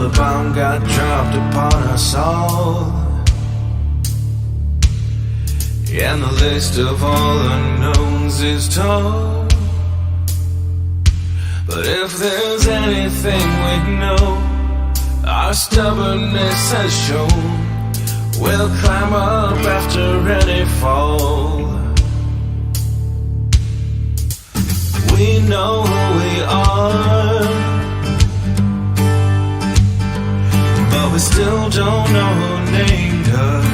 the bomb got dropped upon us all. And the list of all unknowns is tall. But if there's anything we know, our stubbornness has shown. We'll climb up after any fall. We know who we are, but we still don't know who named us.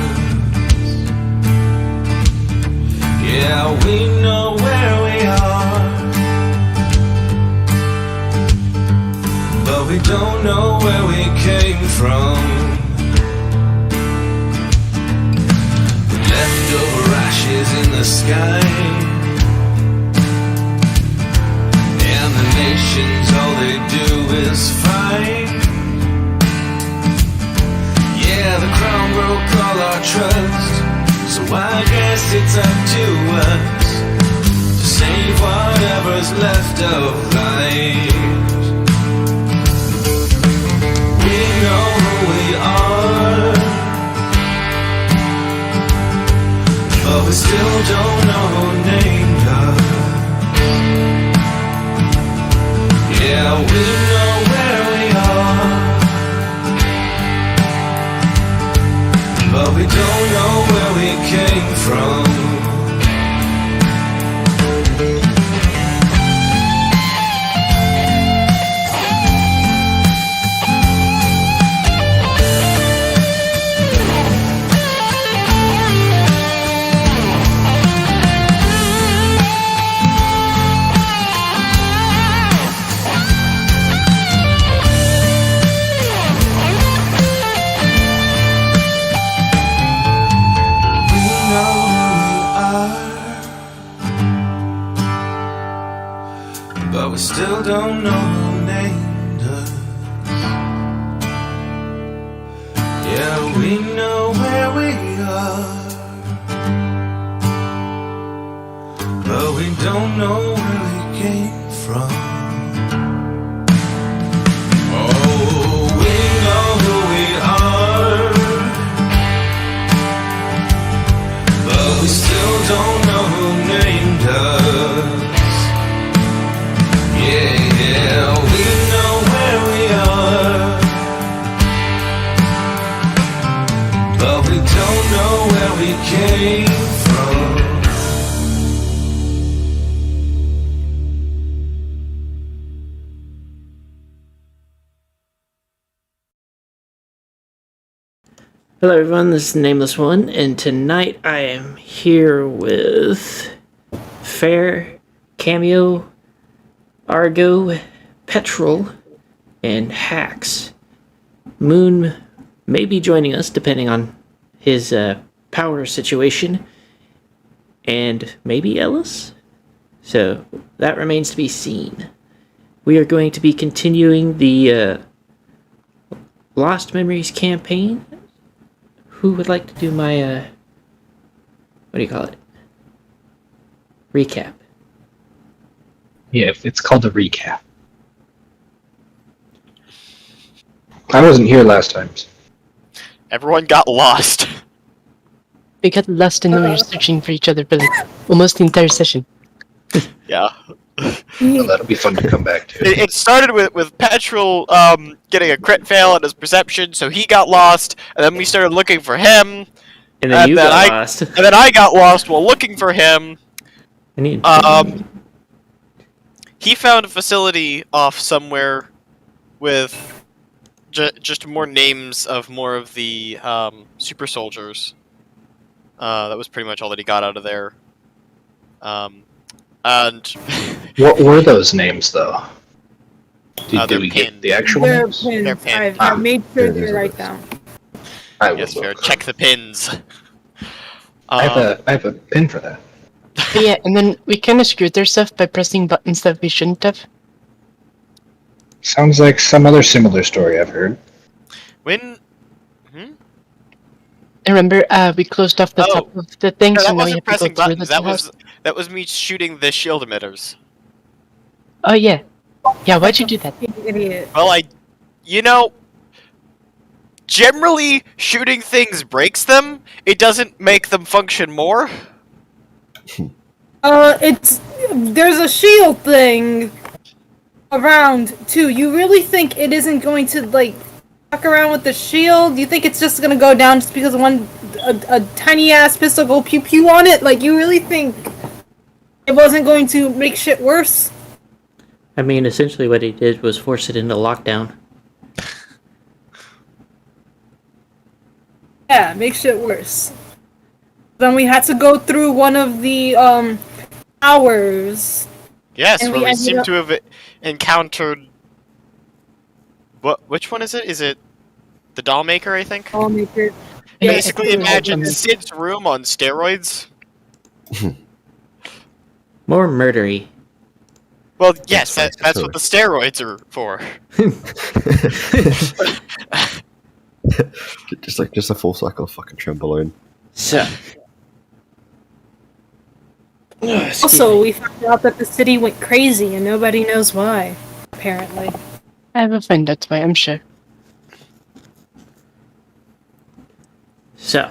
Yeah, we know where we are, but we don't know where we came from. Leftover ashes in the sky, and the nations, all they do is fight. Yeah, the crown broke all our trust, so I guess it's up to us to save whatever's left of life. We know who we are, but we still don't know who named us. Yeah, we know where we are, but we don't know where we came from. But we still don't know who named us. Yeah, we know where we are, but we don't know where we came from. Oh, we know who we are, but we still don't know who named us. Yeah, we know where we are, but we don't know where we came from. Hello everyone, this is Nameless One, and tonight I am here with Fair, Cameo, Argo, Petrol, and Hax. Moon may be joining us depending on his power situation, and maybe Ellis? So that remains to be seen. We are going to be continuing the Lost Memories campaign. Who would like to do my, what do you call it? Recap. Yeah, it's called a recap. I wasn't here last time. Everyone got lost. We got lost and we were searching for each other for like almost the entire session. Yeah. Well, that'll be fun to come back to. It started with Petrol getting a crit fail at his perception, so he got lost, and then we started looking for him. And then you got lost. And then I got lost while looking for him. He found a facility off somewhere with just more names of more of the super soldiers. That was pretty much all that he got out of there. And What were those names, though? Did we pinned. get the actual They're names? pins. They're pinned. I've made sure There it they're is. right down. I will yes, fair. look. Check the pins. I have a pin for that. But yeah, and then we kind of screwed ourselves by pressing buttons that we shouldn't have. Sounds like some other similar story I've heard. When I remember we closed off the Oh. top of the thing, no, so that now we wasn't have to pressing go through buttons. the That was me shooting the shield emitters. Oh yeah. Yeah, why'd you do that? You idiot. Well, you know, generally shooting things breaks them. It doesn't make them function more. There's a shield thing around too. You really think it isn't going to like fuck around with the shield? You think it's just gonna go down just because a tiny ass pistol go pew pew on it? Like you really think it wasn't going to make shit worse? I mean, essentially what he did was force it into lockdown. Yeah, make shit worse. Then we had to go through one of the towers. Yes, And where we ended seem up- to have encountered. Which one is it? Is it the doll maker? I think. Oh, make it. Yeah, Basically, I think imagine it's- Sid's room on steroids. More murdery. Well, yes, That's that's what the steroids are for. just a full cycle of fucking Trembolone. So. Also, we found out that the city went crazy and nobody knows why. Apparently. I will find out why, I'm sure. So,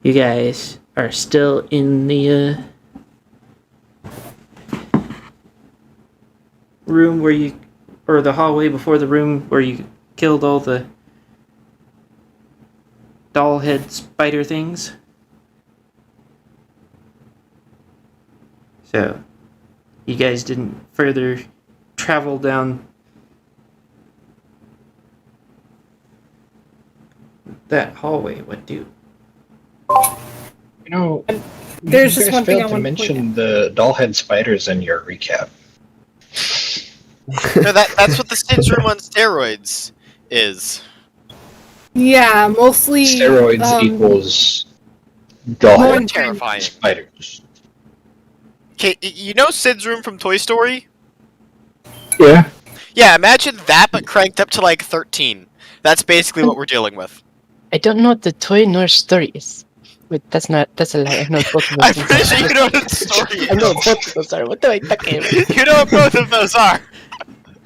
you guys are still in the room where you, or the hallway before the room where you killed all the doll head spider things. So, you guys didn't further travel down that hallway. What do? You know, There's you just guys one thing failed I to want to point mention the dollhead spiders in your recap. No, that's what the Sid's room on steroids is. Yeah, mostly Steroids equals more dollhead intense. Terrifying. spiders. Okay, you know Sid's room from Toy Story? Yeah. Yeah, imagine that, but cranked up to like 13. That's basically what we're dealing with. I don't know what the toy nor story is. Wait, that's a lie. I know what both of those I'm things pretty are. sure you know what the story I know is. what both of those are. What do I talking about? You know what both of those are.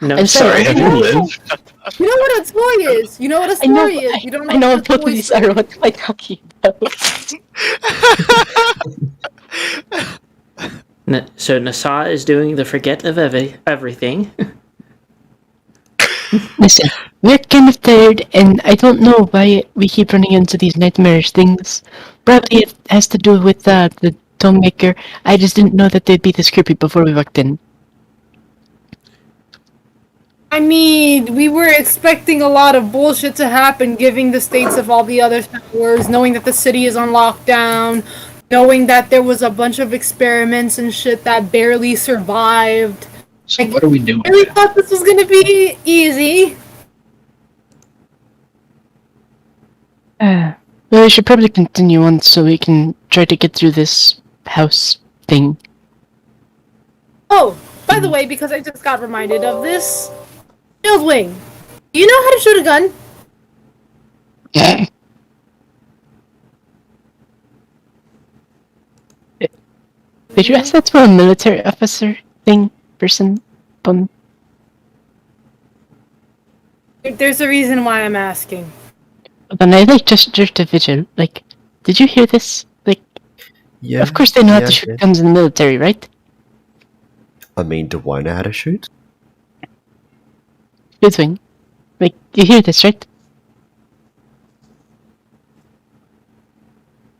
No, I'm Sorry, sorry. have you lived? You know what a toy is? You know what a I know, story is? You don't know I know what what both of toy these are. What am I talking about? So Nasa is doing the forget of everything. Listen, we're kind of tired, and I don't know why we keep running into these nightmarish things. Probably it has to do with the doll maker. I just didn't know that they'd be this creepy before we walked in. I mean, we were expecting a lot of bullshit to happen, given the states of all the other towers, knowing that the city is on lockdown, knowing that there was a bunch of experiments and shit that barely survived. So what are we doing? I really thought this was gonna be easy. Well, we should probably continue on so we can try to get through this house thing. Oh, by the way, because I just got reminded of this, Shield Wing, do you know how to shoot a gun? Did you ask that to a military officer thing, person? There's a reason why I'm asking. Then I gestured to Vigil. Like, did you hear this? Like, Yeah. of course they know how yeah, to shoot yeah. guns in the military, right? I mean, do I know how to shoot? Good thing. Like, you hear this, right?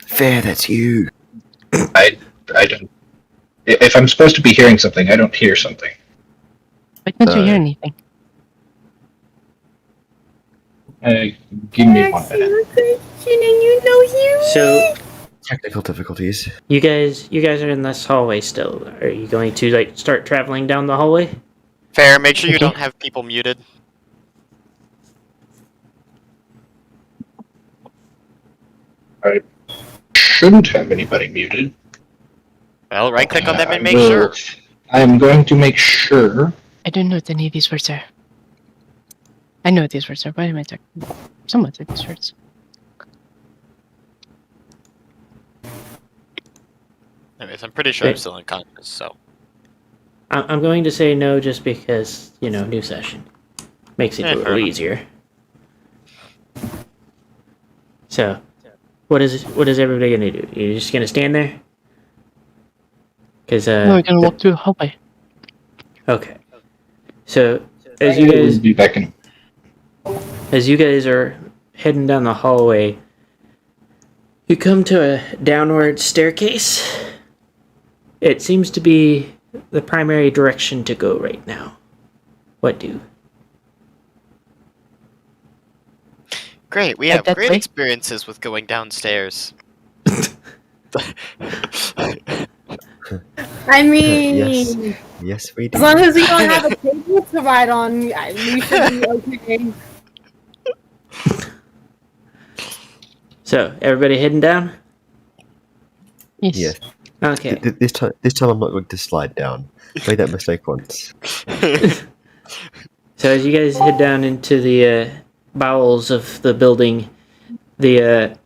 Fair, that's you. I don't. If I'm supposed to be hearing something, I don't hear something. Why don't you No. hear anything? Give me 1 minute. So Technical difficulties. you guys are in this hallway still. Are you going to like start traveling down the hallway? Fair, make sure you Okay. don't have people muted. I shouldn't have anybody muted. Well, right click on them and make I will- sure. I am going to make sure. I don't know what any of these words are. I know what these words are. Why am I talking? Somewhat of these words. Anyways, I'm pretty sure I'm Okay. still unconscious, so. I'm going to say no just because, new session. Makes it Yeah, a fair little enough. easier. So, what is everybody gonna do? You're just gonna stand there? Because No, we're gonna walk through the hallway. okay. So as you guys Be back in. are heading down the hallway, you come to a downward staircase. It seems to be the primary direction to go right now. What do? Great, we Head have that great way? experiences with going downstairs. I mean, Yes. Yes, we do. as long as we don't have a table to ride on, we should be okay. So everybody heading down? Yes. Yes. Okay. This time I'm not going to slide down. Made that mistake once. So as you guys head down into the bowels of the building, you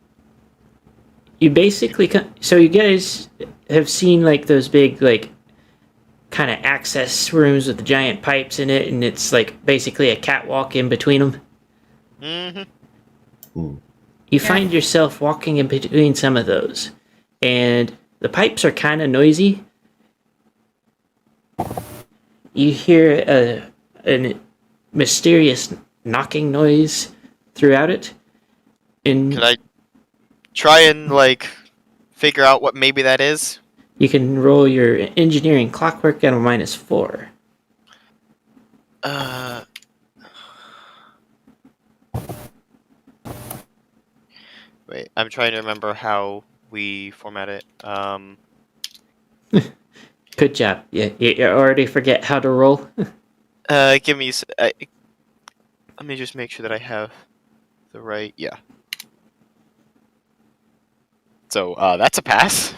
basically so you guys have seen like those big like kind of access rooms with the giant pipes in it, and it's like basically a catwalk in between them. Mm-hmm. You find yourself walking in between some of those, and the pipes are kind of noisy. You hear a mysterious knocking noise throughout it. And Can I try and, like, figure out what maybe that is? you can roll your engineering clockwork at a -4. Wait, I'm trying to remember how we format it. Good job. Yeah, you already forget how to roll. Give me... let me just make sure that I have the right... Yeah. So, that's a pass.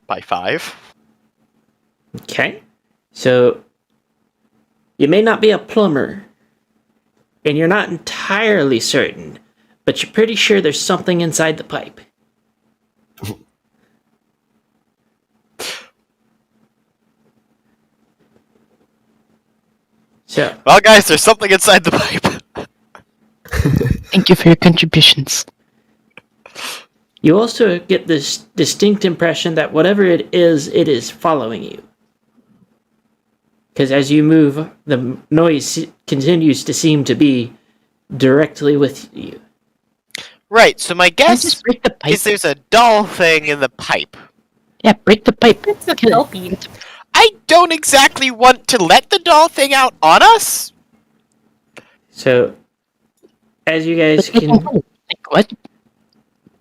By 5. Okay. So, you may not be a plumber, and you're not entirely certain, but you're pretty sure there's something inside the pipe. So, Well, guys, there's something inside the pipe. Thank you for your contributions. you also get this distinct impression that whatever it is following you. Because as you move, the noise continues to seem to be directly with you. Right, so my Can I guess just break the pipe? is there's a doll thing in the pipe. Yeah, break the pipe. It's a Kill kelpie. it. I don't exactly want to let the doll thing out on us. So, as you guys can, Like, what?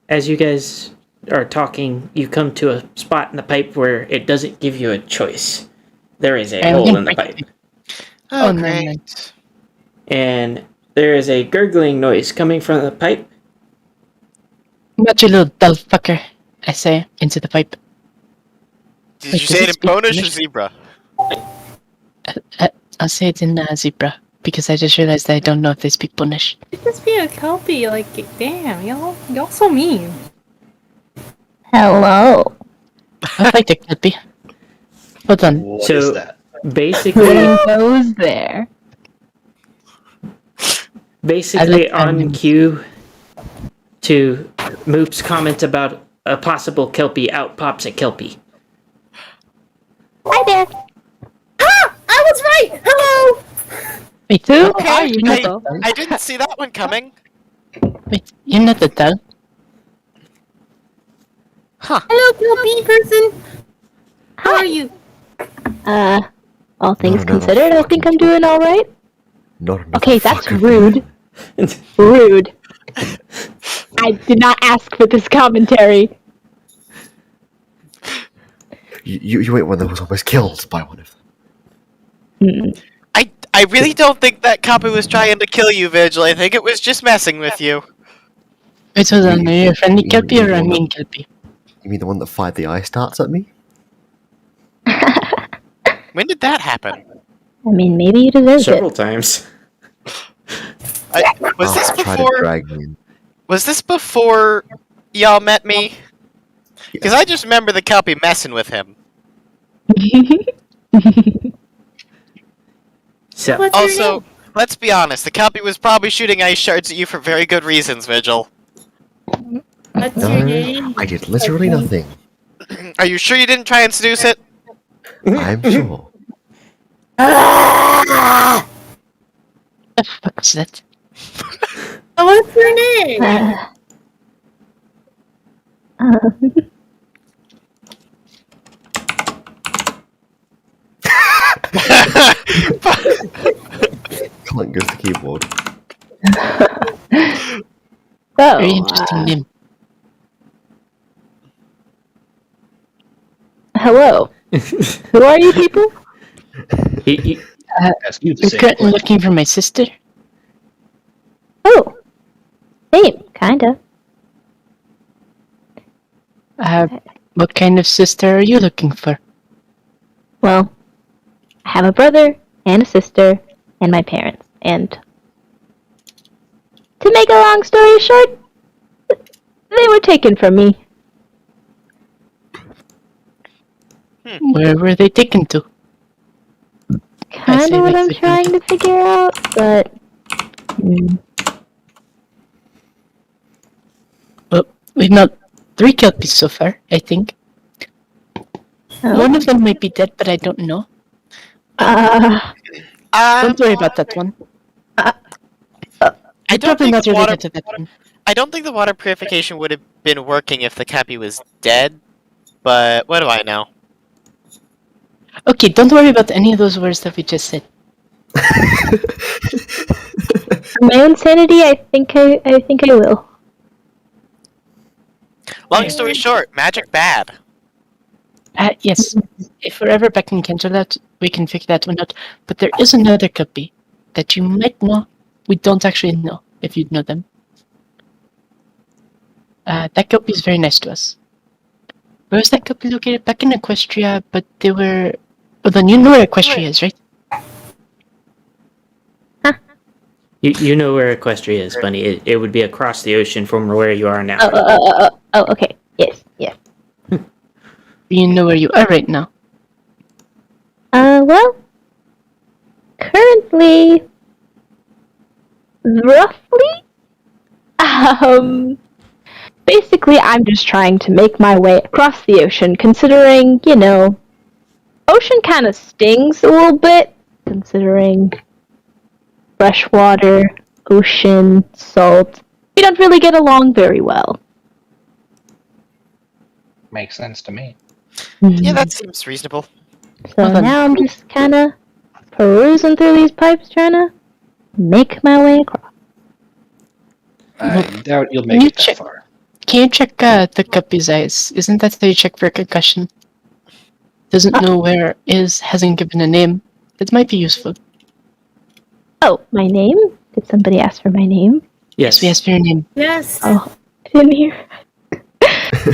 as you guys are talking, you come to a spot in the pipe where it doesn't give you a choice. There is a I'm hole gonna in the break pipe, Oh, no, great. no. and there is a gurgling noise coming from the pipe. What, you little dull fucker? I say into the pipe. Did Wait, you does say it it in speak Ponish or Finnish? Zebra? I'll say it in zebra because I just realized that I don't know if they speak Punish. It just be a kelpie, like, damn, y'all so mean. Hello. I'll fight the kelpie. Hold on. What So- is that? Basically, Goes there. basically I like on cue to Moop's comment about a possible kelpie, out pops a kelpie. Hi there. Ah! I was right! Hello! Wait, who Okay, are you? I- Not I didn't see that one coming. Wait, you're not the doll. Hello, kelpie person! How are you? All things No, no, considered, I think I'm doing all right. Not another Okay, that's fucker. rude. Rude. I did not ask for this commentary. You ain't one that was almost killed by one of them. I really don't think that copy was trying to kill you, Vigil. I think it was just messing with you. Wait, hold on. Are you a friendly You- kelpie or a you- mean kelpie? You mean the one that fired the ice darts at me? When did that happen? I mean, maybe you deserved Several it. times. Was this Try to before? drag me in. Was this before y'all met me? Because I just remember the copy messing with him. So, What's your Also, name? Let's be honest, the Kelpie was probably shooting ice shards at you for very good reasons, Vigil. What's your name? I did literally nothing. Are you sure you didn't try and seduce it? I'm sure. The fuck is that? What's your name? Clunk goes the keyboard. Very interesting name. Hello. Who are you people? Ask you the You're same currently question. looking for my sister? Oh. Same, kinda. What kind of sister are you looking for? Well, I have a brother and a sister and my parents. And to make a long story short, they were taken from me. Where were they taken to? Kinda what I'm trying to figure out, but... Well, we've met 3 Kelpies so far, I think. Oh. One of them might be dead, but I don't know. Don't worry about that one. I I'd don't probably think not the related water. to that one. I don't think the water purification would have been working if the Kelpie was dead. But what do I know? Okay, don't worry about any of those words that we just said. For my own sanity, I think I will. Long story short, magic bad. Yes. If we're ever back in Canterlot, we can figure that one out. But there is another Kelpie that you might know. We don't actually know if you'd know them. That Kelpie is very nice to us. Where was that Kelpie located? Back in Equestria, but they were... Well, then you know where Equestria is, right? You know where Equestria is, Bunny. It would be across the ocean from where you are now. Oh, okay. Yes. You know where you are right now. Well, currently, roughly, basically I'm just trying to make my way across the ocean, considering, ocean kind of stings a little bit, considering freshwater, ocean, salt. We don't really get along very well. Makes sense to me. Yeah, that seems reasonable. So Well then. now I'm just kind of perusing through these pipes, trying to make my way across. I doubt you'll You make it that check- far. Can you check the Kelpie's eyes? Isn't that how you check for concussion? Doesn't know where it is, hasn't given a name. That might be useful. Oh, my name? Did somebody ask for my name? Yes. We asked for your name. Yes. Oh, Tim here.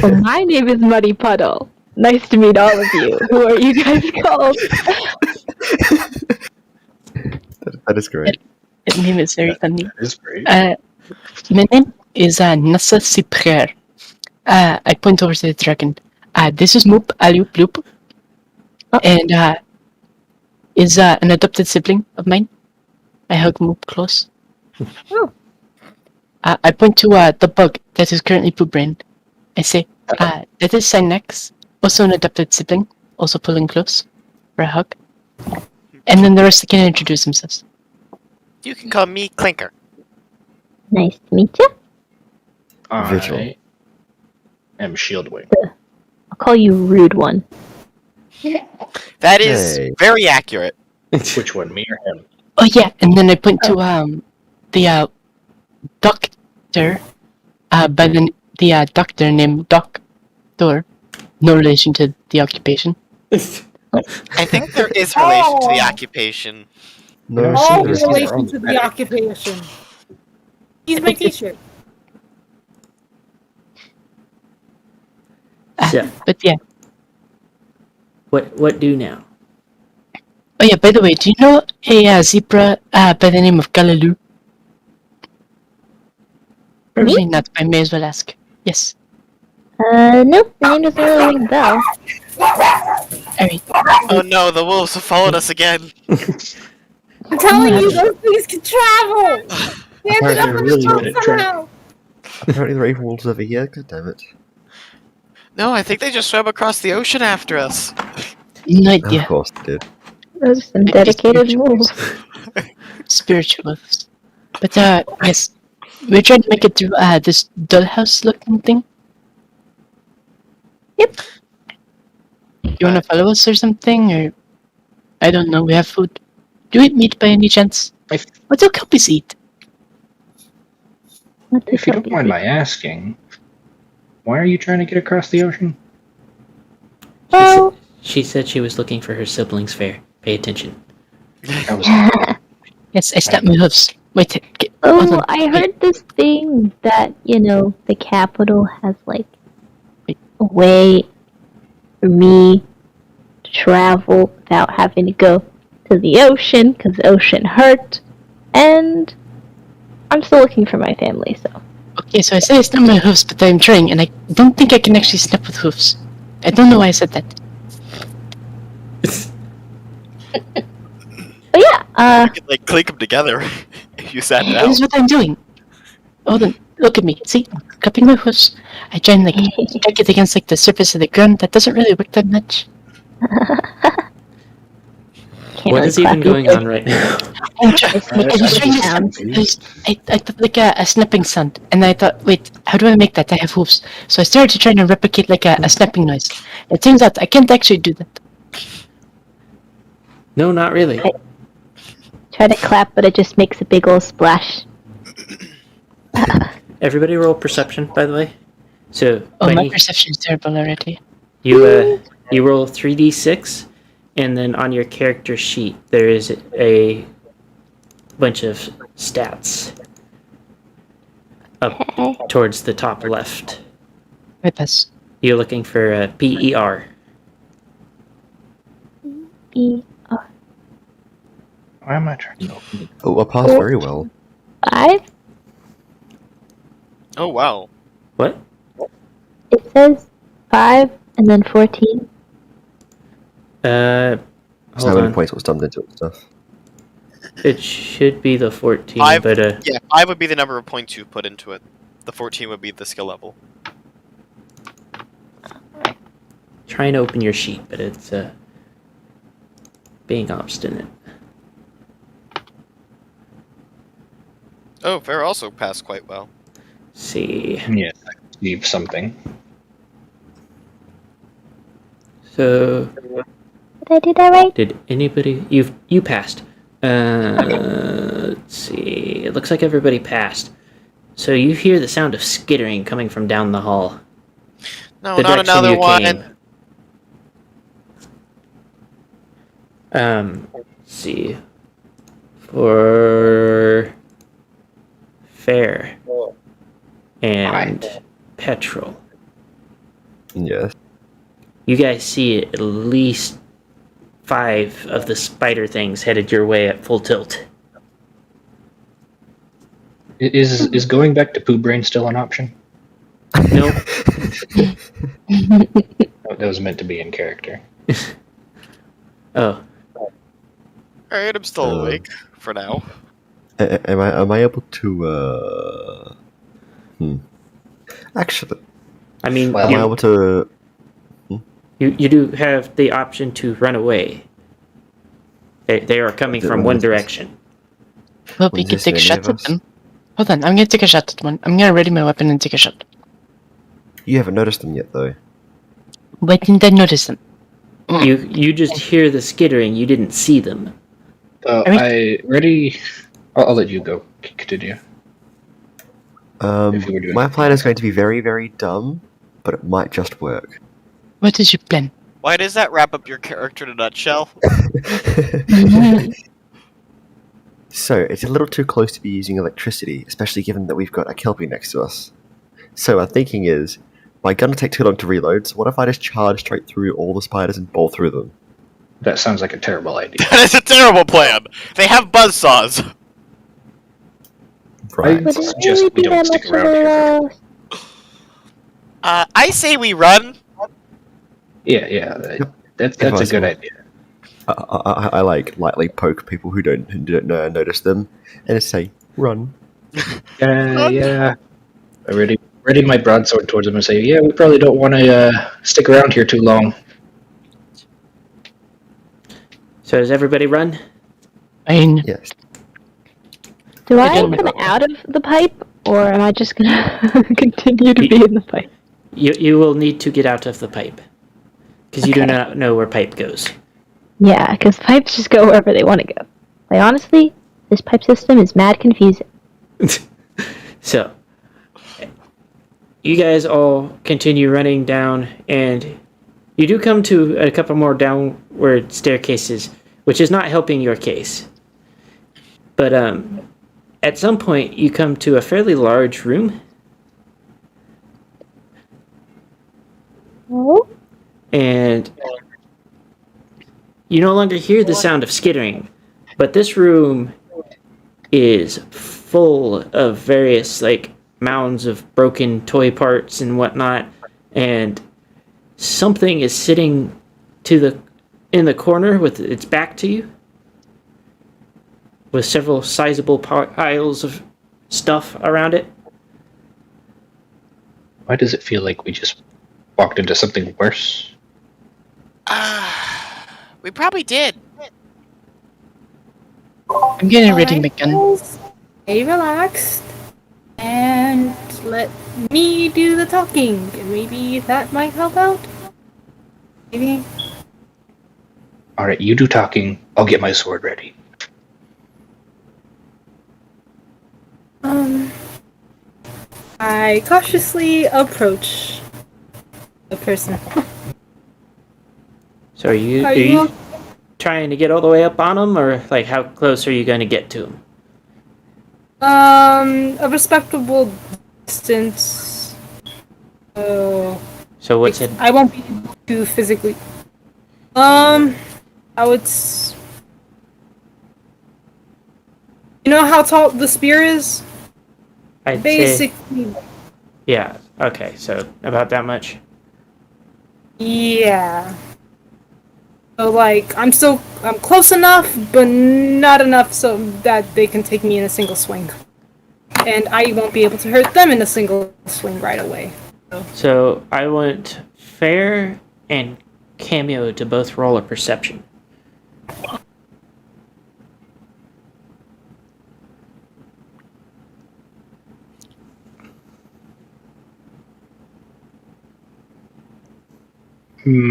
Well, my name is Muddy Puddle. Nice to meet all of you. Who are you guys called? That is great. That name is very funny. That is great. My name is Nassa Cyprer. I point over to the dragon. This is Moop Aloop Loop. And is an adopted sibling of mine. I hug Moop close. Oh. I point to the bug that is currently Poop Brain. I say, that is Synex, also an adopted sibling, also pulling close for a hug. And then the rest can introduce themselves. You can call me Clinker. Nice to meet you. Vigil. I am Shieldwing. I'll call you Rude One. That is Hey. very accurate. Which one, me or him? Oh yeah, and then I point to the doctor by the doctor named Doctor, no relation to the occupation. I think there is relation to the occupation. No, All seriously. relation to the occupation. He's my t-shirt. So, But yeah. what do now? Oh yeah, by the way, do you know a zebra by the name of Galaloo? Probably not, I may as well ask. Yes. Nope, the name doesn't really ring a bell. Alright. Oh no, the wolves have followed us again. I'm telling you, those things can travel! They ended up Apparently on really the good boat at somehow! Apparently the Raven Wolves over here. God damn it. No, I think they just swam across the ocean after us. No Of idea. course they did. Those are some Maybe dedicated spiritual moves. Spirituals. But yes, we're trying to make it through this dollhouse looking thing. Yep. You wanna follow us or something, or I don't know. We have food. Do we eat meat by any chance? What do puppies eat? What the If you don't hell mind is my asking, why are you trying to get across the ocean? Well, She said she was looking for her siblings. Fair. Pay attention. That was Yes, I snapped my hoofs. Wait, hold oh, on. I Wait, heard this thing that, the capital has, a way for me to travel without having to go to the ocean, because the ocean hurt, and I'm still looking for my family, so. Okay, so I say I snap my hoofs, but I'm trying, and I don't think I can actually snap with hoofs. I don't know why I said that. But yeah, You could, click them together if you sat down. Here's what I'm doing. Hold on, look at me. See, I'm cupping my hoofs. I try and strike it against the surface of the ground. That doesn't really work that much. can't What really is even clap going either. on right now? I'm trying to sounds. I thought a snapping sound, and I thought, wait, how do I make that? I have hoofs. So I started trying to replicate a snapping noise. It turns out I can't actually do that. No, not really. Try to clap, but it just makes a big old splash. Everybody roll perception, by the way. So, Oh, my Bunny, perception is terrible already. you roll 3d6, and then on your character sheet there is a bunch of stats up Okay. towards the top left. I pass. You're looking for PER. Why am I trying to open it? Oh, I passed very well. 5? Oh, wow. What? It says 5 and then 14. So Hold how many on. points was dumped into it and stuff? It should be the 14, Five. but Yeah, 5 would be the number of points you put into it. The 14 would be the skill level. try and open your sheet, but it's being obstinate. Oh, Fair also passed quite well. See. Yeah, I leave something. So, Did I do that right? did anybody... You passed. Let's see. It looks like everybody passed. So you hear the sound of skittering coming from down the hall. No, The not direction another you one. came. Let's see. For... Fair. And Petrol. Yes. You guys see at least 5 of the spider things headed your way at full tilt. Is going back to Pooh Brain still an option? Nope. That was meant to be in character. Oh. Alright, I'm still awake for now. Am I able to Actually, I mean, Well, am I able to? you do have the option to run away. They are coming from one direction. Well, we Was could this take a any shot of at us? them. Hold on, I'm gonna take a shot at one. I'm gonna ready my weapon and take a shot. You haven't noticed them yet, though. Why didn't I notice them? You just hear the skittering, you didn't see them. I ready. I'll let you go. Continue. If you were doing My it. plan is going to be very, very dumb, but it might just work. What is your plan? Why does that wrap up your character in a nutshell? So, it's a little too close to be using electricity, especially given that we've got a Kelpie next to us. So, our thinking is, my gun will take too long to reload, so what if I just charge straight through all the spiders and bolt through them? That sounds like a terrible idea. That is a terrible plan! They have buzzsaws! Right. It's just we don't stick around here. I say we run. Yeah, that's a good idea. I like lightly poke people who don't notice them, and say, "Run." Yeah. I ready my broadsword towards him and say, "Yeah, we probably don't want to stick around here too long." So does everybody run? Fine. Yes. Do I I don't come know. out of the pipe, or am I just gonna continue to be in the pipe? You will need to get out of the pipe. Because you do not know where pipe goes. Yeah, because pipes just go wherever they want to go. Like, honestly, this pipe system is mad confusing. So, you guys all continue running down, and you do come to a couple more downward staircases, which is not helping your case. But at some point, you come to a fairly large room, Oh? and you no longer hear the sound of skittering, but this room is full of various mounds of broken toy parts and whatnot, and something is sitting in the corner with its back to you, with several sizable piles of stuff around it. Why does it feel like we just walked into something worse? We probably did. I'm getting ready, Alright, McGunn. guys, stay relaxed and let me do the talking. Maybe that might help out. Maybe. All right, you do talking. I'll get my sword ready. I cautiously approach the person. So are you trying to get all the way up on him, or how close are you going to get to him? A respectable distance. So what's it? I won't be able to physically. I would. You know how tall the spear is? I'd say, Basically, yeah. Okay, so about that much. yeah. So I'm close enough, but not enough so that they can take me in a single swing. And I won't be able to hurt them in a single swing right away. So I want Fair and Cameo to both roll a perception.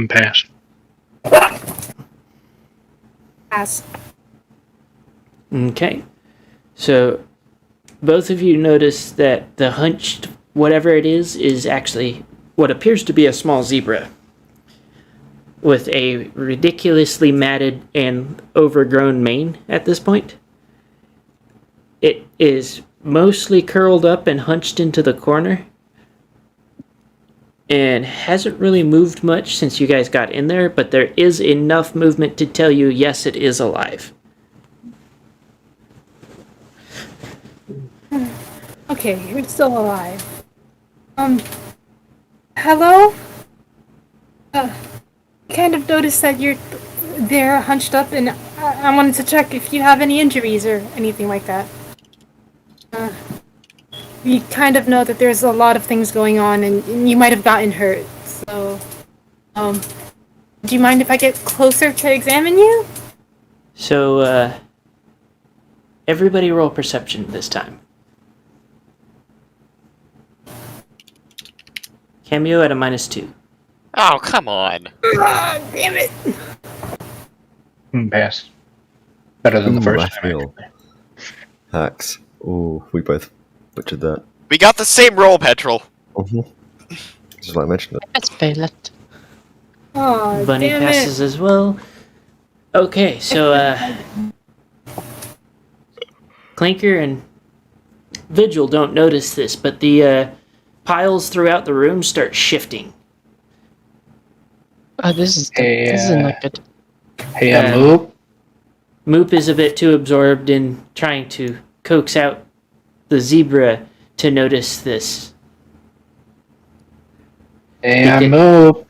Pass. Pass. Okay. So both of you notice that the hunched whatever it is actually what appears to be a small zebra with a ridiculously matted and overgrown mane at this point. It is mostly curled up and hunched into the corner and hasn't really moved much since you guys got in there, but there is enough movement to tell you, yes, it is alive. Okay, you're still alive. Hello? Kind of noticed that you're there hunched up, and I wanted to check if you have any injuries or anything like that. We kind of know that there's a lot of things going on, and you might have gotten hurt, so, do you mind if I get closer to examine you? So, everybody roll perception this time. Cameo at a -2. Oh, come on. Damn it! Pass. Better than the Ooh, first I time. feel. Hacks. Ooh, we both butchered that. We got the same roll, Petrol. Just like I mentioned it. Let's fail it. Oh, Bunny damn passes it. as well. Okay, so, Clinker and Vigil don't notice this, but the piles throughout the room start shifting. Oh, this is Hey, this isn't not good. Hey, Uh, Moop. Moop is a bit too absorbed in trying to coax out the zebra to notice this. Hey, did- Moop.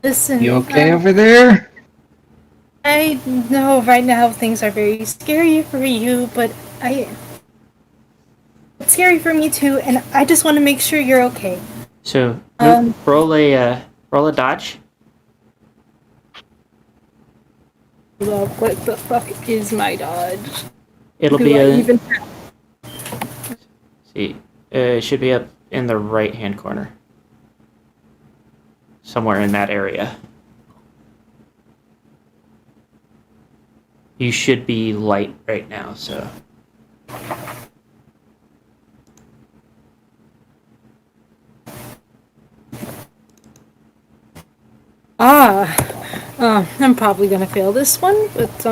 Listen, You okay over there? I know right now things are very scary for you, but it's scary for me too, and I just want to make sure you're okay. So Um, roll a dodge. well, what the fuck is my dodge? It'll Do be I a even? see. It should be up in the right hand corner, somewhere in that area. You should be light right now, so. I'm probably gonna fail this one, but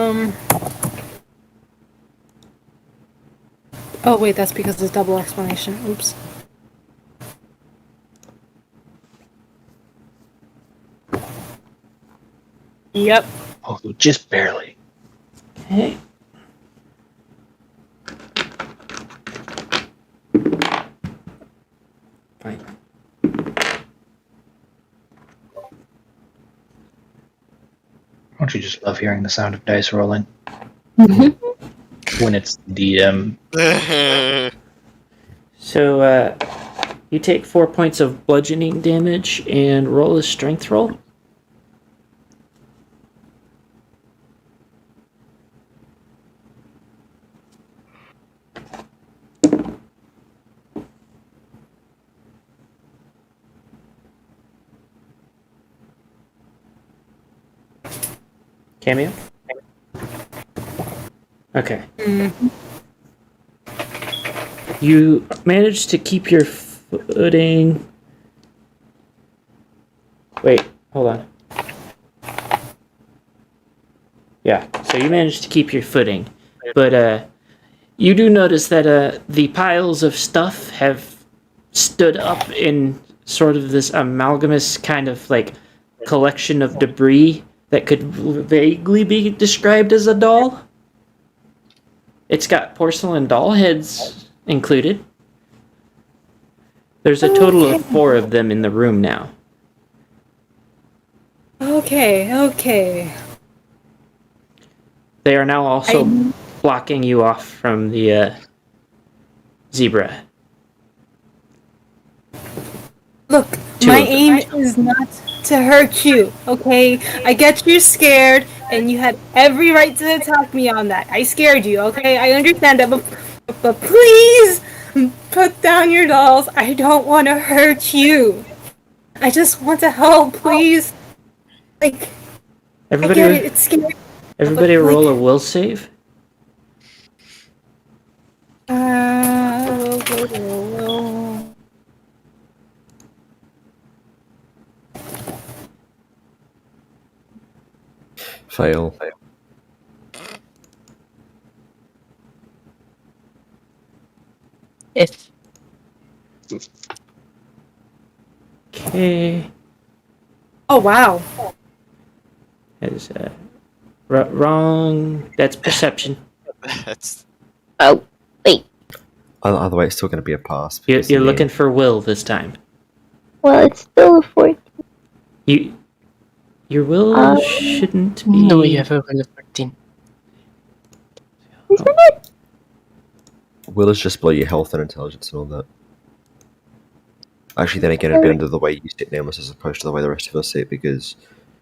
oh wait, that's because it's double explanation. Oops. Yep. Oh, just barely. Okay. Fine. Don't you just love hearing the sound of dice rolling Mm-hmm. when it's DM? So, you take 4 points of bludgeoning damage and roll a strength roll. Cameo? Okay. You managed to keep your footing. Wait, hold on. Yeah, so you managed to keep your footing. But you do notice that the piles of stuff have stood up in sort of this amalgamous kind of like collection of debris that could vaguely be described as a doll. It's got porcelain doll heads included. There's a total of 4 of them in the room now. Okay. They are now also blocking you off from the zebra. Look, Two my of them. aim is not to hurt you, okay? I get you scared, and you had every right to attack me on that. I scared you, okay? I understand that, but please put down your dolls. I don't want to hurt you. I just want to help, please. Like, I get it, Everybody, it's scary. everybody but, like, roll a will save. Will. Fail. If Okay. Oh, wow. That is wrong. That's perception. That's Oh, wait. Either way, it's still going to be a pass. You're because, I mean, looking for will this time. Well, it's still a 14. Your will shouldn't be. no, you have a roll of 14. Isn't it? Will is just below your health and intelligence and all that. Actually, then again, it'd be under the way you sit Nameless as opposed to the way the rest of us sit because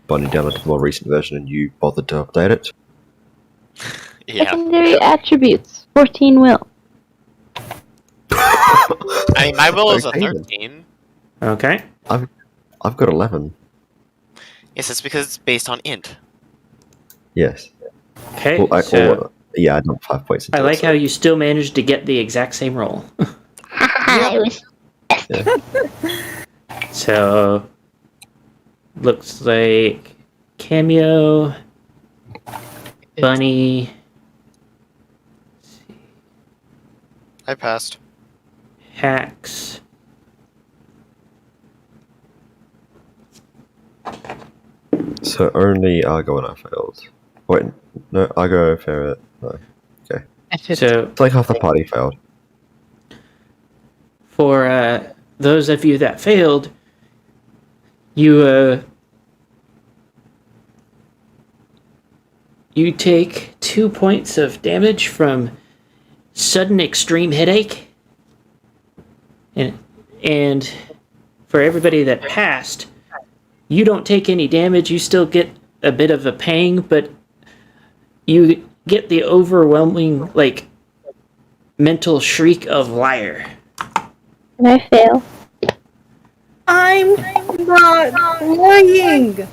Bonnie downloaded the more recent version and you bothered to update it. yeah. Secondary attributes. 14 will. I mean, my will is a Okay, then. 13. Okay. I've got 11. Yes, it's because it's based on int. Yes. Okay. Well, So yeah, I dumped 5 points. I like how you still managed to get the exact same roll. Haha, it was. So looks like Cameo, Bunny, I passed. Hacks, So only Argo and I failed. Wait, no, Argo, Ferret, no. So It's like half the party failed. for those of you that failed, you you take 2 points of damage from sudden extreme headache. And for everybody that passed, you don't take any damage. You still get a bit of a pang, but you get the overwhelming, like, mental shriek of liar. And I fail. I'm not lying.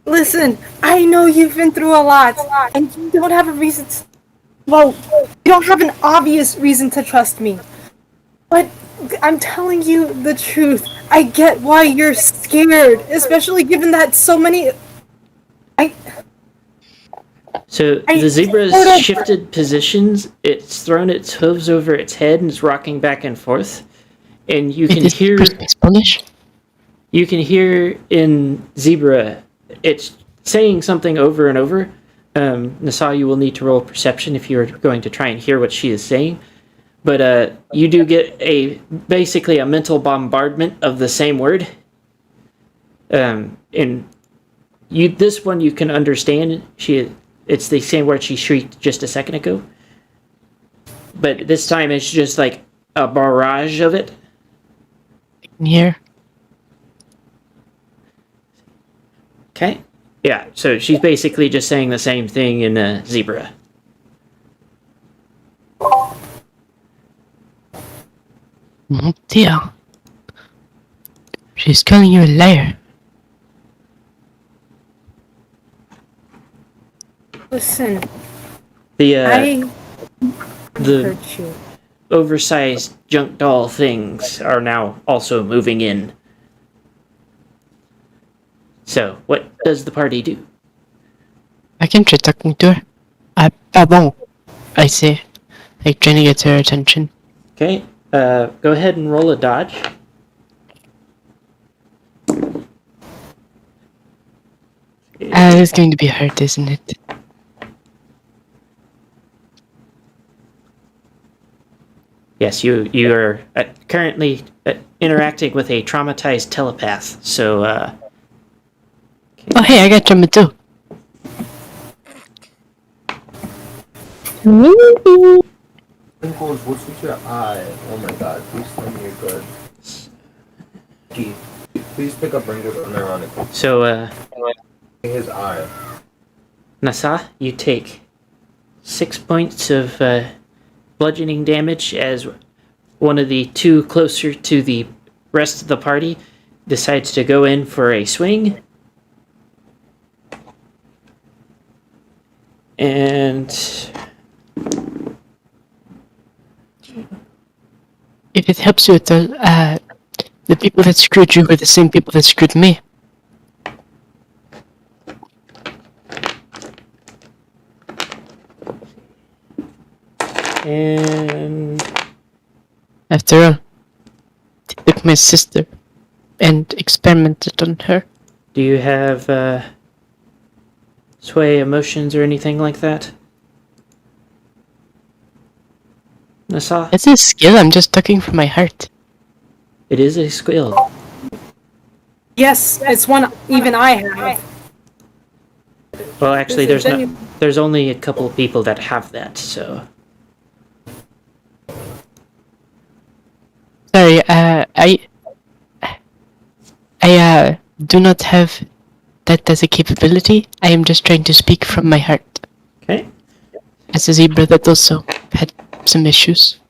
Listen, I know you've been through a lot, and you don't have a reason to... Well, you don't have an obvious reason to trust me. But I'm telling you the truth. I get why you're scared, especially given that so many... So the zebra's shifted positions. It's thrown its hooves over its head and is rocking back and forth. And you can hear... Spanish? You can hear in zebra, it's saying something over and over. Nasa, you will need to roll perception if you're going to try and hear what she is saying. But you do get basically a mental bombardment of the same word. This one you can understand. It's the same word she shrieked just a second ago. But this time it's just like a barrage of it. Here. Okay. Yeah, so she's basically just saying the same thing in zebra. Dear. She's calling you a liar. Listen, The I the hurt you. oversized junk doll things are now also moving in. So, what does the party do? I can try talking to her. Pardon, I say, like trying to get her attention. Okay, go ahead and roll a dodge. It's going to be hard, isn't it? Yes, you are currently interacting with a traumatized telepath, so, Oh, hey, I got trauma too. Twinkles, what's with your eye? Oh my god, please tell me you're good. Gee, please pick up Ringo's unironic. So, His eye. Nasa, you take 6 points of bludgeoning damage as one of the two closer to the rest of the party decides to go in for a swing. And If it helps you at all, the people that screwed you were the same people that screwed me. After all, they took my sister and experimented on her. do you have sway emotions or anything like that? Nasa? It's a skill, I'm just talking from my heart. It is a skill. Yes, it's one even I have. Well, actually, Then there's only a couple of people that have that, so... Sorry, I do not have that as a capability. I am just trying to speak from my heart. Okay. As a zebra that also had some issues.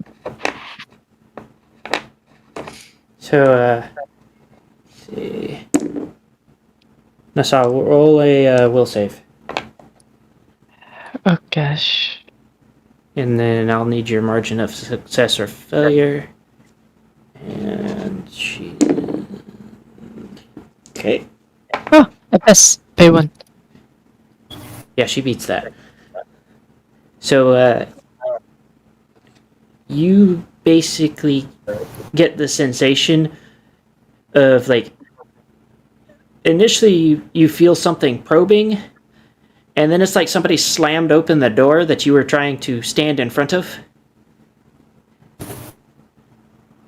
So, let's see... Nasa, roll a will save. Oh gosh. And then I'll need your margin of success or failure. And she... Okay. Oh, I pass by one. Yeah, she beats that. So, you basically get the sensation of, like, initially you feel something probing, and then it's like somebody slammed open the door that you were trying to stand in front of.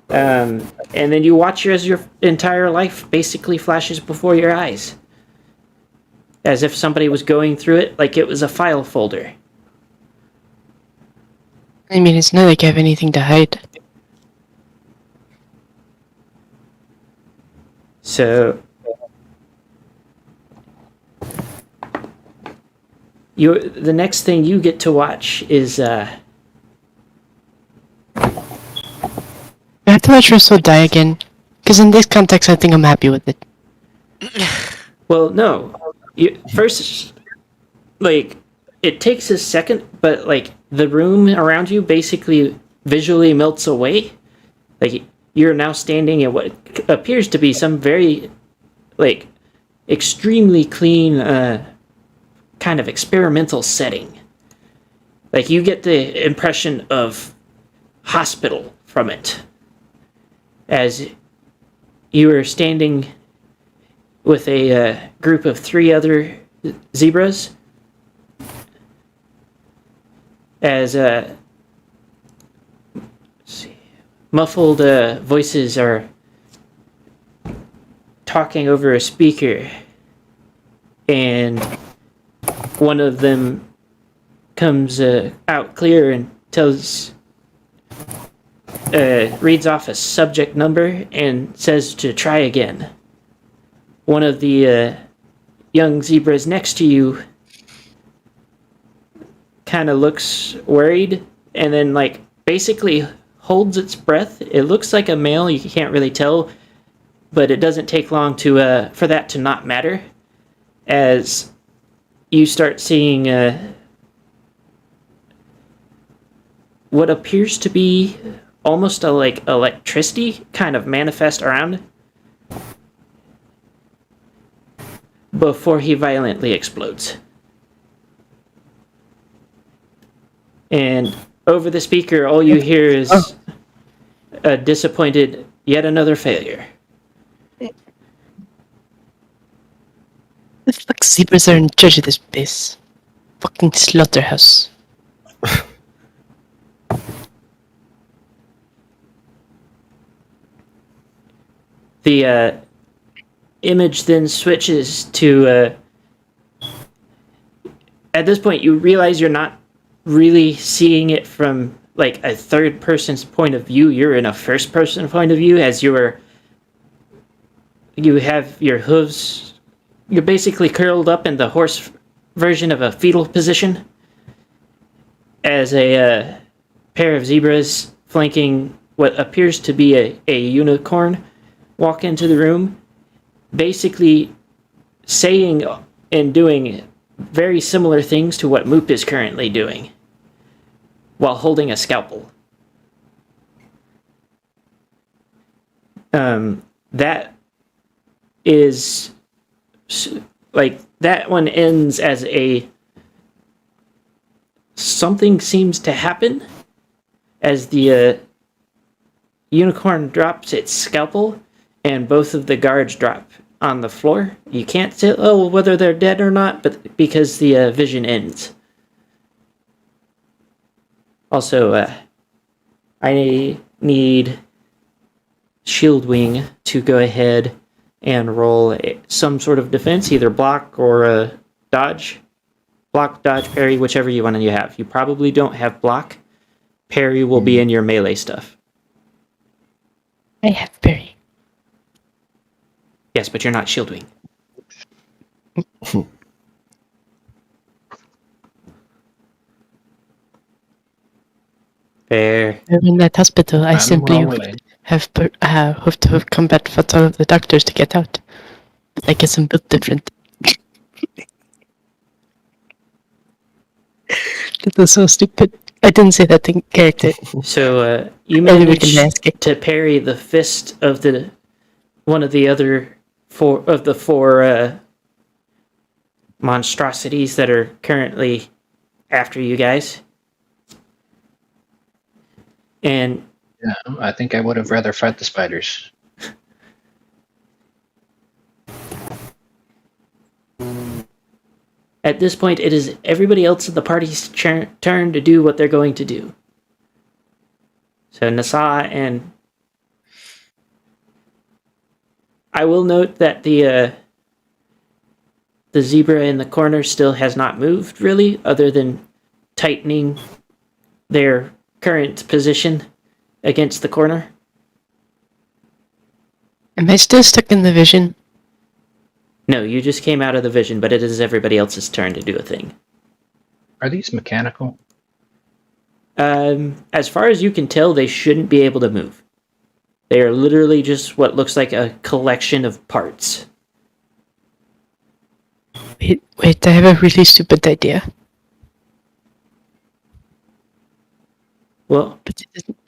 And then you watch as your entire life basically flashes before your eyes. as if somebody was going through it like it was a file folder. I mean, it's not like I have anything to hide. So the next thing you get to watch is I have to let Russell die again. Because in this context, I think I'm happy with it. well, no. First, like, it takes a second, but like the room around you basically visually melts away. Like you're now standing in what appears to be some very, like, extremely clean, kind of experimental setting. Like you get the impression of hospital from it, as you are standing with a group of 3 other zebras, as muffled voices are talking over a speaker, and one of them comes out clear and reads off a subject number and says to try again. One of the young zebras next to you kind of looks worried and then like basically holds its breath. It looks like a male, you can't really tell, but it doesn't take long to for that to not matter, as you start seeing what appears to be almost a like electricity kind of manifest around before he violently explodes. And over the speaker, all you hear is a disappointed, yet another failure. The fuck zebras are in charge of this place. Fucking slaughterhouse. The image then switches to at this point you realize you're not really seeing it from like a third person's point of view. You're in a first person point of view, as you have your hooves, you're basically curled up in the horse version of a fetal position, as a pair of zebras flanking what appears to be a unicorn walk into the room, basically saying and doing very similar things to what Moop is currently doing, while holding a scalpel. That is like that one ends as a something seems to happen as the unicorn drops its scalpel and both of the guards drop on the floor. You can't tell whether they're dead or not, but because the vision ends. Also, I need Shieldwing to go ahead and roll some sort of defense, either block or dodge. Block, dodge, parry, whichever one you have. You probably don't have block. Parry will be in your melee stuff. I have parry. Yes, but you're not Shieldwing. Fair. In that hospital, I I'm simply rolling. have to have combat fought all of the doctors to get out. But I guess I'm built different. That was so stupid. I didn't say that in character. So you Only we managed can ask it. to parry the fist of one of the other four monstrosities that are currently after you guys. And Yeah, I think I would have rather fought the spiders. at this point, it is everybody else in the party's turn to do what they're going to do. So Nasa and I will note that the the zebra in the corner still has not moved, really, other than tightening their current position against the corner. Am I still stuck in the vision? No, you just came out of the vision, but it is everybody else's turn to do a thing. Are these mechanical? As far as you can tell, they shouldn't be able to move. They are literally just what looks like a collection of parts. Wait, I have a really stupid idea. Well, But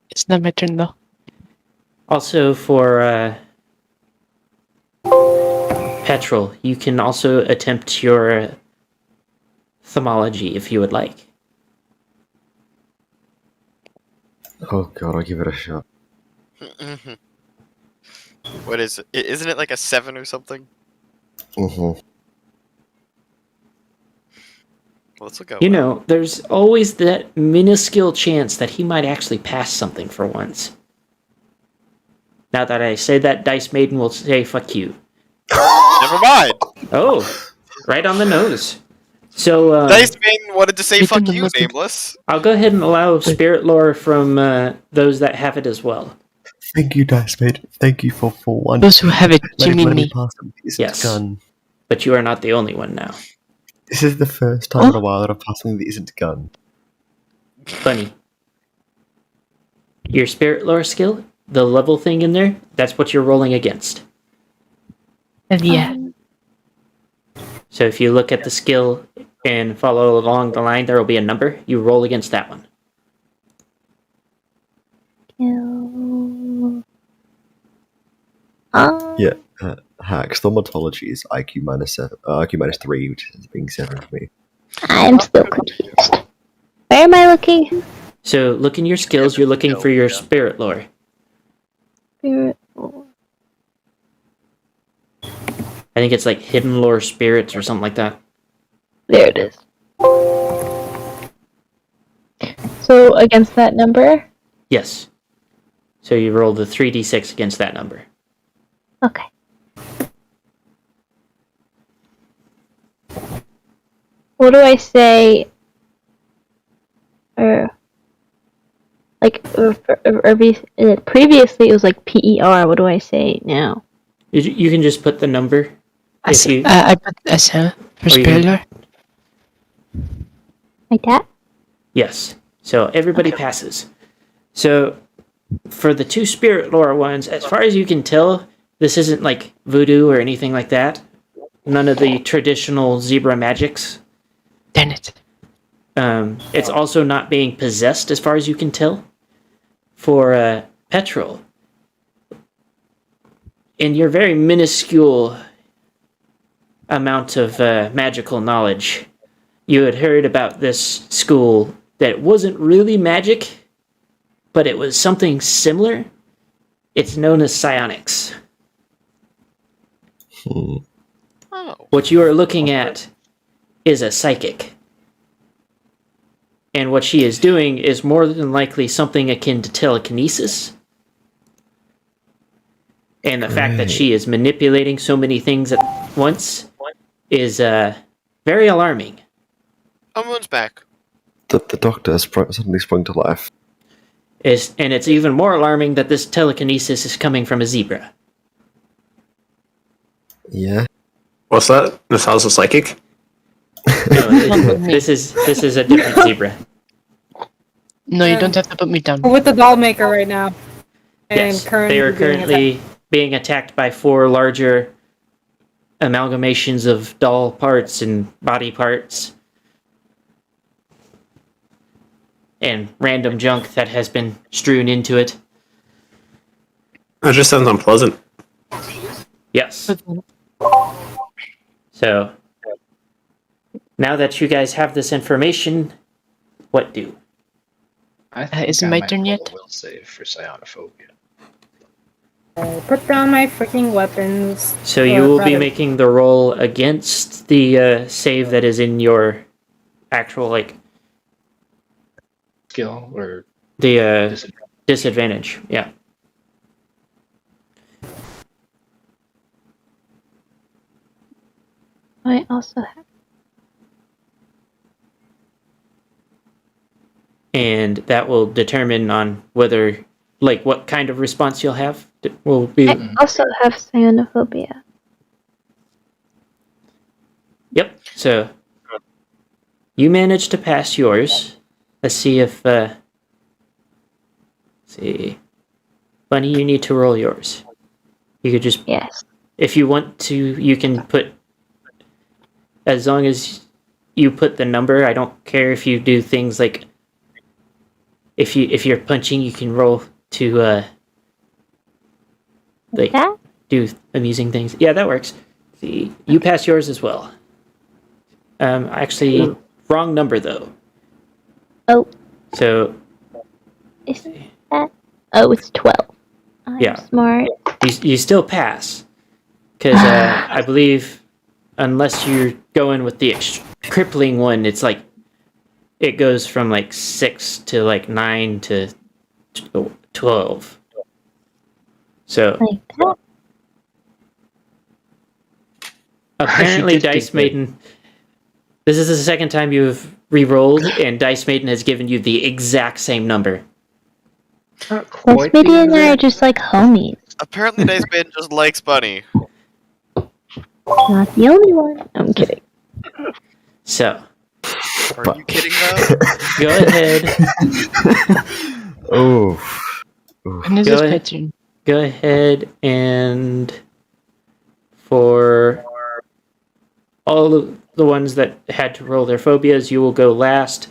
it's not my turn though. also for Petrol, you can also attempt your thaumaturgy if you would like. Oh god, I'll give it a shot. What is it? Isn't it like a 7 or something? Mm-hmm. Well, this will go. You know, there's always that minuscule chance that he might actually pass something for once. Now that I say that, Dice Maiden will say, fuck you. Never mind. Oh, right on the nose. So, Dice Maiden wanted to say Hit fuck them you, with the- Nameless. I'll go ahead and allow spirit lore from those that have it as well. Thank you, Dice Mate. Thank you for one. Those who have it, you Let mean me me. pass them. It's Yes. gun. But you are not the only one now. This is the first time in a while that I'm passing that isn't gun. Bunny. Your spirit lore skill, the level thing in there, that's what you're rolling against. Yeah. So if you look at the skill and follow along the line, there will be a number. You roll against that one. Yeah. Hacks. Thaumaturgy is IQ minus 7, IQ minus 3, which is being 7 for me. I'm still confused. Where am I looking? So look in your skills, you're looking for your spirit lore. Spirit. I think it's like hidden lore spirits or something like that. There it is. So against that number? Yes. So you roll the 3d6 against that number. Okay. What do I say? Previously it was like PER. What do I say now? You can just put the number. If you, I put S for you spirit can- lore. Like that? yes. So everybody passes. So for the two spirit lore ones, as far as you can tell, this isn't like voodoo or anything like that. None of the traditional zebra magics. Damn it. It's also not being possessed as far as you can tell. For Petrol, in your very minuscule amount of magical knowledge, you had heard about this school that wasn't really magic, but it was something similar. It's known as psionics. Oh. What you are looking at is a psychic. And what she is doing is more than likely something akin to telekinesis. And the fact that she is manipulating so many things at once is very alarming. Someone's back. The doctor has suddenly sprung to life. And it's even more alarming that this telekinesis is coming from a zebra. Yeah. What's that? This house is psychic? No, this is a different zebra. No, you don't have to put me down. We're with the doll maker right now. And Yes, they are being currently being attacked by 4 larger amalgamations of doll parts and body parts. And random junk that has been strewn into it. That just sounds unpleasant. Yes. So, now that you guys have this information, what do? I think is it I my might turn roll yet? a will save for psionophobia. Put down my freaking weapons. So you will be rather- making the roll against the save that is in your actual, like, Skill or the disadvantage? disadvantage. Yeah. I I also have. And that will determine on whether, like, what kind of response you'll have. Will be. I also have cyanophobia. Yep. So you managed to pass yours. Let's see if. See, Bunny, you need to roll yours. You could just, Yes. if you want to, you can put. As long as you put the number, I don't care if you do things like. If you're punching, you can roll to like That? do amusing things. Yeah, that works. See, you pass yours as well. Actually, wrong number though. Oh, So is that? Oh, it's 12. I'm Yeah. smart. you still pass because I believe unless you're going with the crippling one, it's like it goes from like 6 to like 9 to 12. So Like that? apparently, She did Dice do great. Maiden. This is the second time you've re-rolled, and Dice Maiden has given you the exact same number. Not Plus, quite the Biddy and I are exact- just like homies. Apparently, Dice Maiden just likes Bunny. Not the only one. I'm kidding. So Are you kidding though? go ahead. Oh. When is Go this ahead. pattern? Go ahead and for all of the ones that had to roll their phobias, you will go last.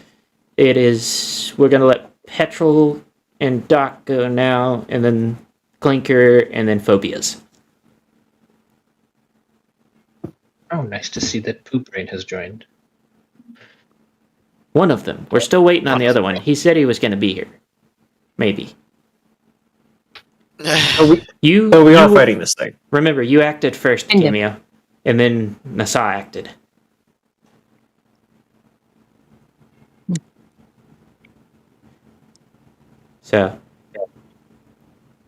We're gonna let Petrol and Doc go now, and then Clinker, and then phobias. Oh, nice to see that Poop Brain has joined. One of them. We're still waiting on the other one. He said he was gonna be here. Maybe. You. So we you are were- fighting this thing. Remember, you acted first, Kinda. Cameo, and then Nasa acted. So,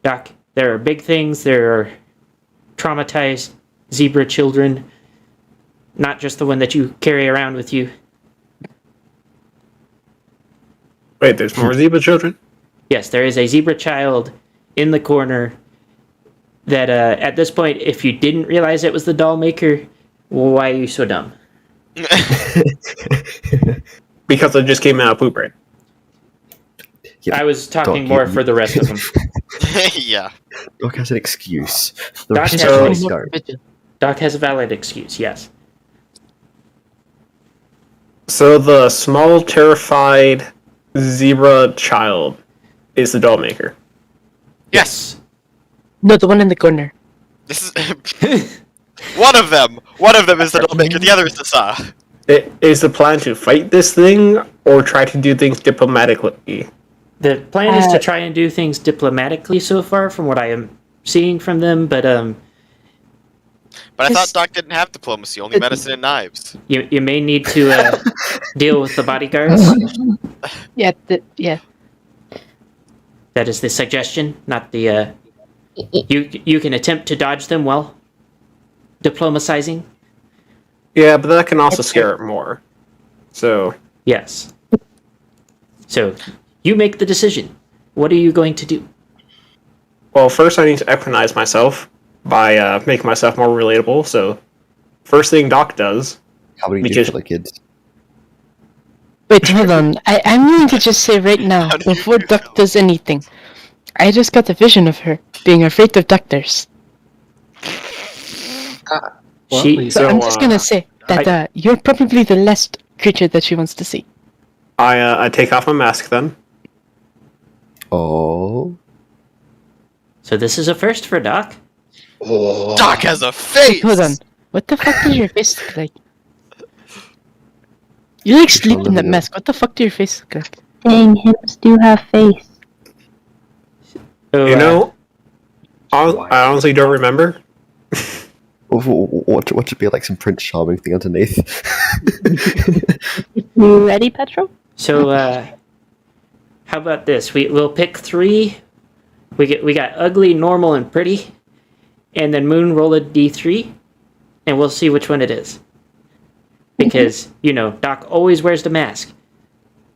Doc, there are big things. There are traumatized zebra children, not just the one that you carry around with you. Wait, there's more zebra children? Yes, there is a zebra child in the corner that, at this point, if you didn't realize it was the doll maker, well, why are you so dumb? Because I just came out of Poop Brain. Yeah, I was talking Doc, more you- for the rest of them. Yeah. Doc has an excuse. The Doc rest has of an us don't. Doc has a valid excuse, yes. So the small, terrified zebra child is the doll maker. Yes. No, the one in the corner. This is one of them. One of them is the doll maker. The other is the saw. Is the plan to fight this thing or try to do things diplomatically? The plan is to try and do things diplomatically so far, from what I am seeing from them, but But I thought Just- Doc didn't have diplomacy, only medicine and knives. you may need to deal with the bodyguards. Yeah, yeah. That is the suggestion, not the. You can attempt to dodge them while diplomatizing. Yeah, but that can also scare it more. So, Yes. So you make the decision. What are you going to do? well, first I need to equinize myself by making myself more relatable. So, first thing Doc does. How many Because- different kids? Wait, hold on. I'm going to just say right now, How do you before do Duck that? does anything, I just got a vision of her being afraid of doctors. She. So So, I'm just gonna say that you're probably the last creature that she wants to see. I take off my mask then. Oh. So this is a first for Doc. Doc has a face. Hold on. What the fuck does your face look like? You like sleep in that video. mask. What the fuck do your face look like? Dang, hims do have face. So, You know, I honestly don't remember. What should be like some Prince Charming thing underneath? You ready, Petrol? So, how about this? We'll pick 3. We got ugly, normal, and pretty, and then Moon roll a d3, and we'll see which one it is. because, Doc always wears the mask.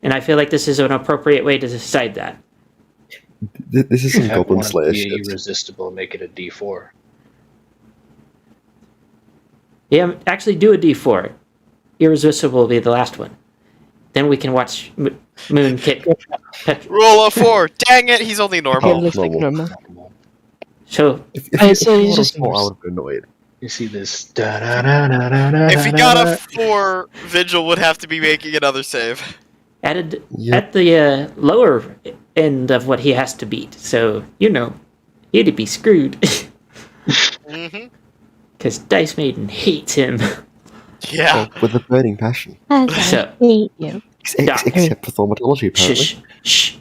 And I feel like this is an appropriate way to decide that. This is some Have Goblin one Slayer be shit. irresistible, make it a D4. Yeah, actually do a D4. Irresistible will be the last one. Then we can watch Moon kick. Roll a 4. Dang it, he's only normal. It looks like normal. normal. So, If I you say rolled a just 4, I would have been annoyed. You see this da-da-da-da-da-da-da-da. If he got a 4, Vigil would have to be making another save. at Yep. the lower end of what he has to beat. So, he'd be screwed. Mm-hmm. Because Dice Maiden hates him. Yeah. With a burning passion. As So- I hate Yeah. Doc. Except for thaumatology, apparently. Shh. Shh.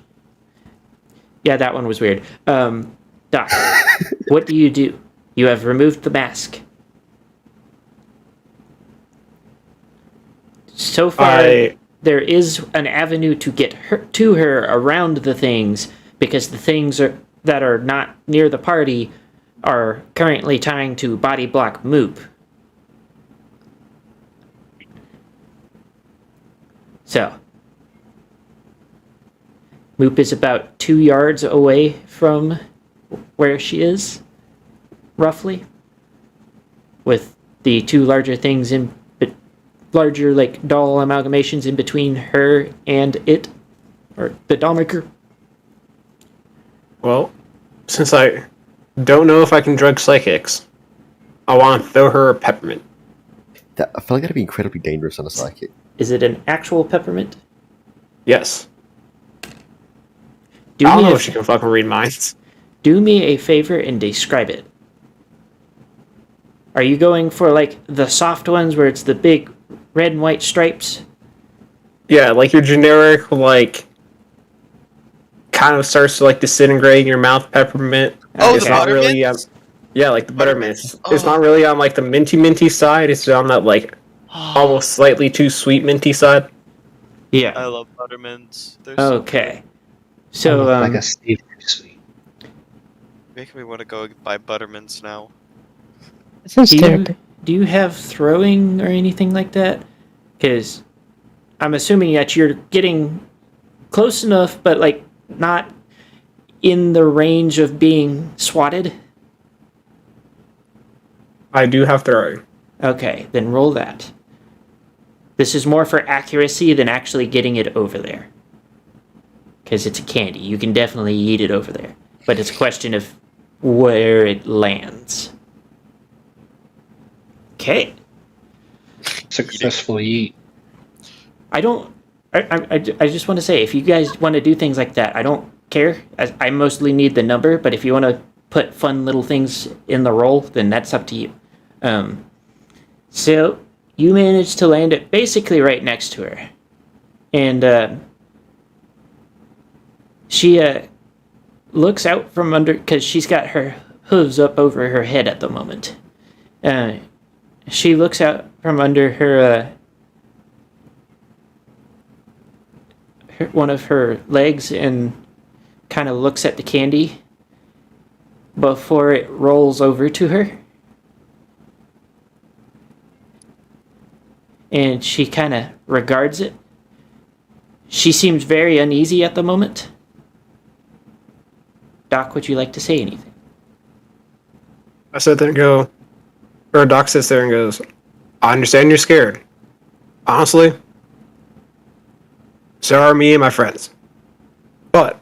Yeah, that one was weird. Doc, what do? You have removed the mask. So far, there is an avenue to get to her around the things, because the things that are not near the party are currently trying to body block Moop. So, Moop is about 2 yards away from where she is, roughly, with the two larger things larger, like, doll amalgamations in between her and it, or the dollmaker. Well, since I don't know if I can drug psychics, I want to throw her a peppermint. I feel like that'd be incredibly dangerous on a psychic. Is it an actual peppermint? Yes. Do I don't me know a if she can fucking read minds. Do me a favor and describe it. Are you going for, like, the soft ones where it's the big red and white stripes? Yeah, like your generic, like, kind of starts to, like, disintegrate in your mouth peppermint. Oh, It's the not really, buttermints? yeah, like the buttermints. It's Oh. not really on, like, the minty side. It's on that, like, almost slightly too sweet minty side. Yeah. I love buttermints. They're so Okay. So, like a savory sweet. making me want to go buy buttermints now. It sounds do you, terrible. do you have throwing or anything like that? Because I'm assuming that you're getting close enough, but, like, not in the range of being swatted. I do have throwing. Okay, then roll that. This is more for accuracy than actually getting it over there. Because it's a candy. You can definitely eat it over there. But it's a question of where it lands. Okay. Successfully eat. I just want to say, if you guys want to do things like that, I don't care. I mostly need the number, but if you want to put fun little things in the roll, then that's up to you. So, you managed to land it basically right next to her. And, she, looks out from under, because she's got her hooves up over her head at the moment. She looks out from under her, one of her legs and kind of looks at the candy before it rolls over to her. And she kind of regards it. She seems very uneasy at the moment. Doc, would you like to say anything? I sit there and go, or Doc sits there and goes, I understand you're scared. Honestly, so are me and my friends. But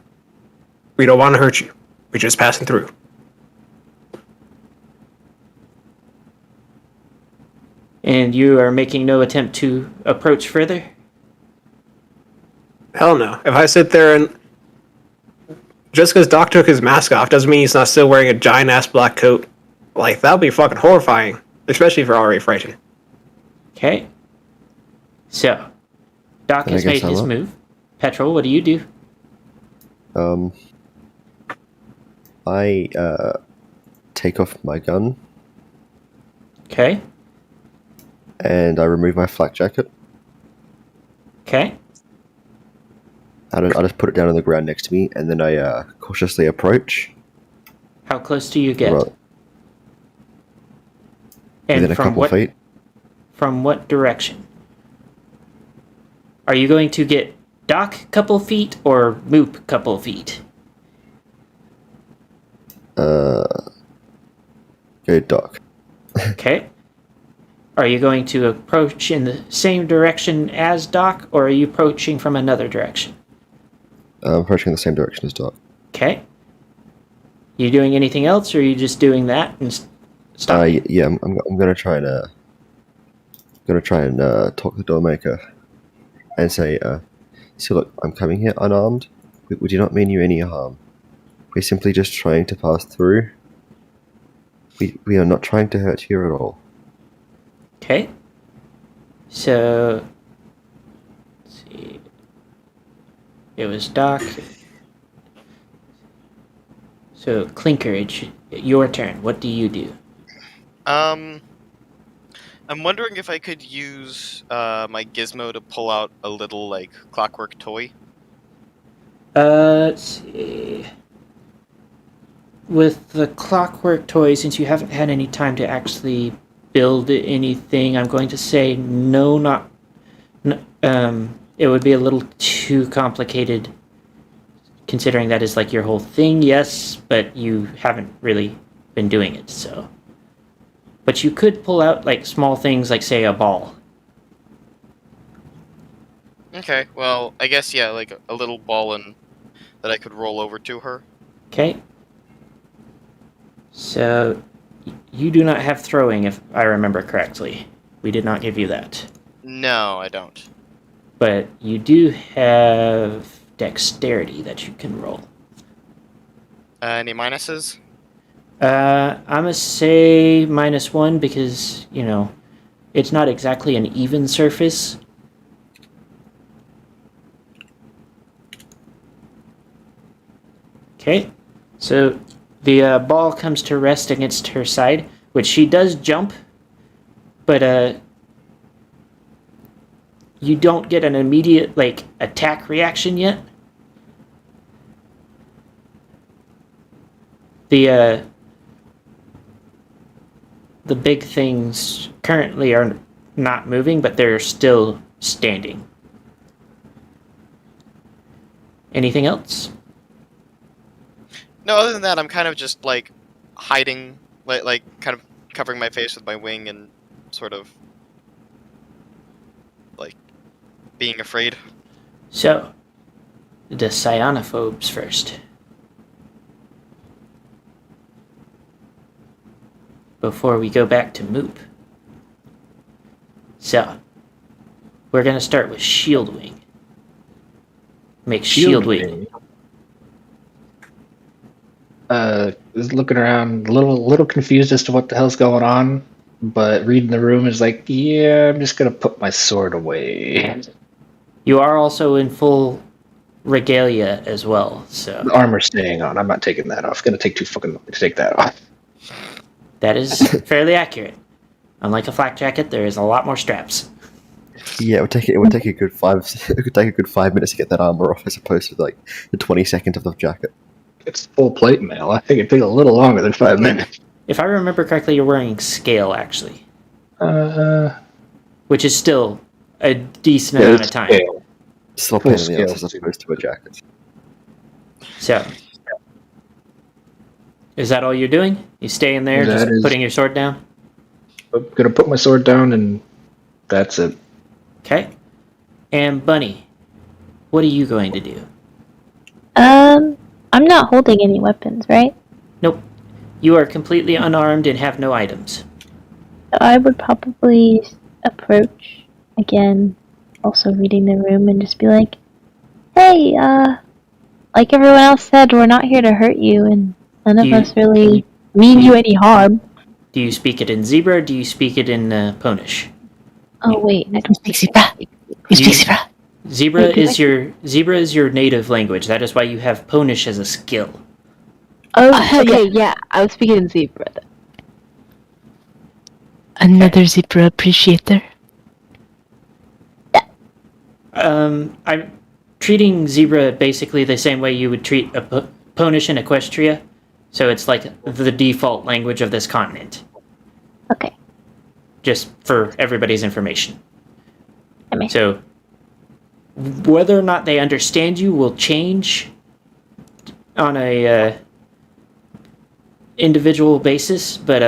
we don't want to hurt you. We're just passing through. And you are making no attempt to approach further? Hell no. If I sit there and just because Doc took his mask off doesn't mean he's not still wearing a giant ass black coat. Like, that would be fucking horrifying. Especially if you're already frightened. Okay. So, Doc Then I has guess made I'm his up. move. Petrol, what do you do? I take off my gun Okay. and I remove my flak jacket. Okay. I just put it down on the ground next to me, and then I cautiously approach. How close do you get? Right, And within a couple what feet. from what direction? Are you going to get Doc couple feet or Moop couple feet? Go Doc. Okay. Are you going to approach in the same direction as Doc, or are you approaching from another direction? I'm approaching the same direction as Doc. Okay. You doing anything else, or are you just doing that and stopping? Yeah, I'm gonna try and talk to the doormaker and say, so look, I'm coming here unarmed. We do not mean you any harm. We're simply just trying to pass through. We are not trying to hurt you at all. Okay. So, let's see. It was Doc. So, Clinker, it's your turn. What do you do? I'm wondering if I could use my gizmo to pull out a little, like, clockwork toy. Let's see. With the clockwork toy, since you haven't had any time to actually build anything, I'm going to say no, not. It would be a little too complicated, considering that is like your whole thing, yes, but you haven't really been doing it, so. But you could pull out like small things, like say a ball. Okay, well, I guess, yeah, like a little ball that I could roll over to her. Okay. So, you do not have throwing, if I remember correctly. We did not give you that. No, I don't. But you do have dexterity that you can roll. Any minuses? I'm gonna say -1 because, you know, it's not exactly an even surface. Okay, so the ball comes to rest against her side, which she does jump, but you don't get an immediate, like, attack reaction yet. The big things currently are not moving, but they're still standing. Anything else? No, other than that, I'm kind of just, like, hiding, like kind of covering my face with my wing and sort of, like, being afraid. So, the cyanophobes first. Before we go back to Moop. So, we're going to start with Shield Wing. Make Shield Wing. Is looking around, a little confused as to what the hell's going on, but reading the room is like, yeah, I'm just gonna put my sword away. You are also in full regalia as well, so The armor's staying on. I'm not taking that off. It's gonna take too fucking long to take that off. that is fairly accurate. Unlike a flak jacket, there is a lot more straps. Yeah, it would take a good 5 minutes to get that armor off, as opposed to like the 20 seconds of the jacket. It's full plate mail. I think it'd take a little longer than 5 minutes. If I remember correctly, you're wearing scale, actually. Which is still a decent amount of time. Scale. Still Full pain in the ass scale. as opposed to a jacket. So, is that all you're doing? You staying there, That just is- putting your sword down? I'm gonna put my sword down, and that's it. Okay. And Bunny, what are you going to do? I'm not holding any weapons, right? Nope. You are completely unarmed and have no items. So I would probably approach again, also reading the room, and just be like, "Hey, like everyone else said, we're not here to hurt you, and none of us really mean you any harm." Do you speak it in Zebra or do you speak it in Ponish? Oh wait, I don't speak Zebra. You speak Zebra. Zebra Wait, is your native language. That is why you have Ponish as a skill. Oh, okay, yeah, I was speaking in Zebra. Another Zebra appreciator. I'm treating Zebra basically the same way you would treat a Ponish in Equestria. So it's like the default language of this continent. Okay. Just for everybody's information. I mean. So, whether or not they understand you will change on a individual basis, but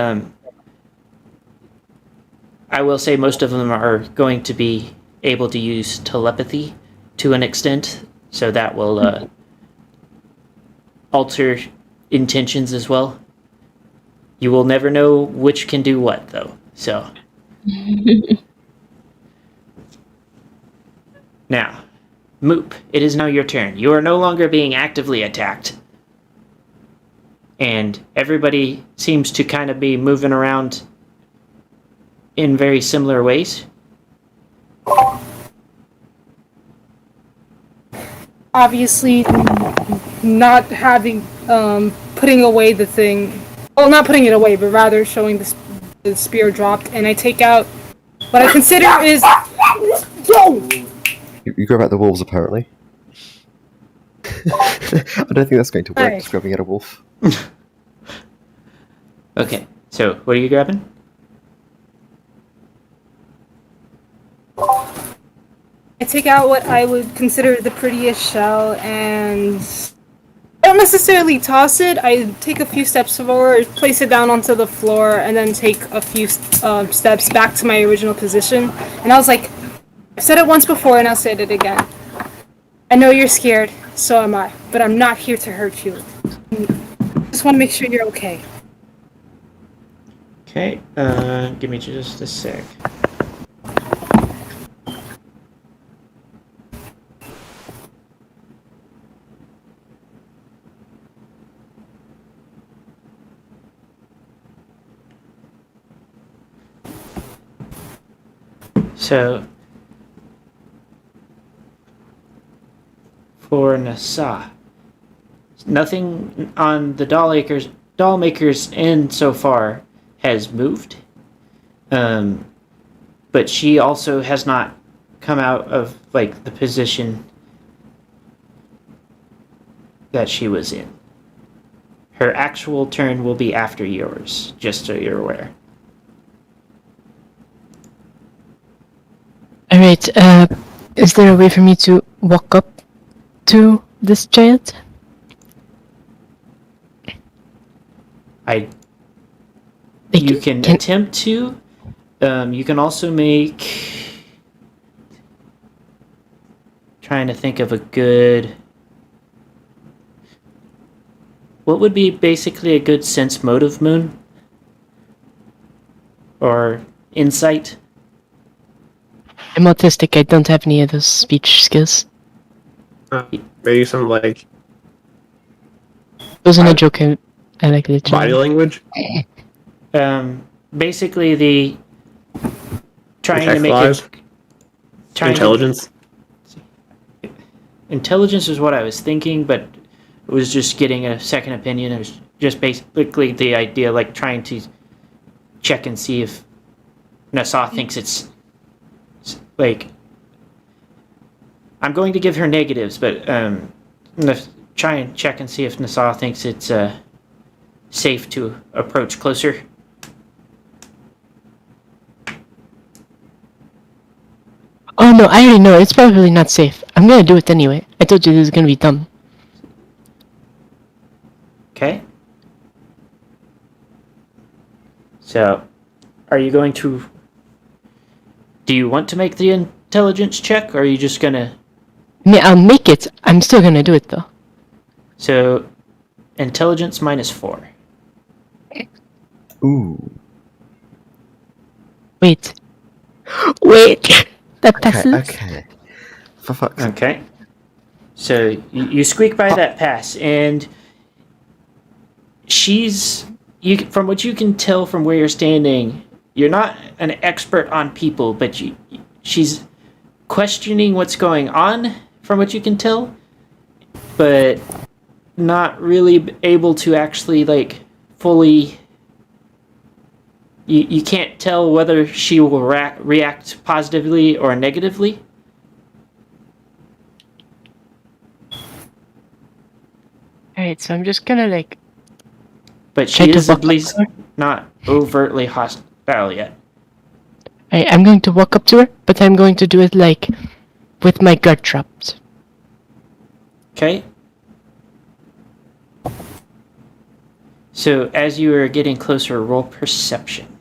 I will say most of them are going to be able to use telepathy to an extent, so that will alter intentions as well. You will never know which can do what, though. So now, Moop, it is now your turn. You are no longer being actively attacked. And everybody seems to kind of be moving around in very similar ways. Obviously, not having, putting away the thing. Well, not putting it away, but rather showing the spear dropped, and I take out what I consider is. Yo! You grab out the wolves, apparently. I don't think that's going to work, just grabbing out a wolf. Okay, so what are you grabbing? I take out what I would consider the prettiest shell, and I don't necessarily toss it. I take a few steps forward, place it down onto the floor, and then take a few steps back to my original position. And I was like, I've said it once before, and I'll say it again. I know you're scared, so am I, but I'm not here to hurt you. Just want to make sure you're okay. Okay, give me just a sec. So, for Nasa, nothing on the doll maker's end so far has moved, but she also has not come out of like the position that she was in. Her actual turn will be after yours, just so you're aware. Alright, is there a way for me to walk up to this giant? You can attempt to. You can also make... Trying to think of a good... What would be basically a good sense motive, Moon? Or insight? I'm autistic, I don't have any of those speech skills. Maybe some, like... It wasn't a joke, I like it. Body language? Basically the... Trying to make it... Intelligence? Intelligence is what I was thinking, but it was just getting a second opinion. It was just basically the idea, like trying to check and see if Nassau thinks it's like... I'm going to give her negatives, but try and check and see if Nassau thinks it's safe to approach closer. Oh no, I already know, it's probably not safe. I'm gonna do it anyway. I told you this is gonna be dumb. Okay. So, are you going to... Do you want to make the intelligence check, or are you just gonna... I mean, I'll make it. I'm still gonna do it though. So, intelligence -4. Ooh. Wait. Wait! That passes? Okay. For fuck's sake. Okay. So, you squeak by that pass, and she's... from what you can tell from where you're standing, you're not an expert on people, but she's questioning what's going on, from what you can tell, but not really able to actually, like, fully... You can't tell whether she will react positively or negatively. Alright, so I'm just gonna, like... But she is at least not overtly hostile yet. I'm going to walk up to her, but I'm going to do it like with my guard dropped. Okay. So as you are getting closer, roll perception.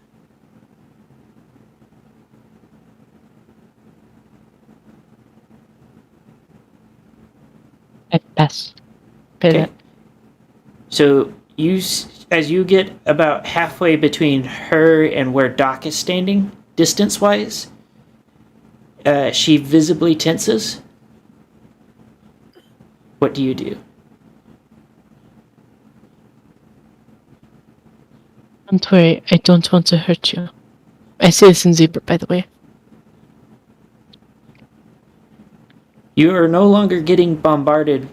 I pass. Okay. So as you get about halfway between her and where Doc is standing, distance-wise, she visibly tenses. What do you do? Don't worry, I don't want to hurt you. I say this in Zebra, by the way. You are no longer getting bombarded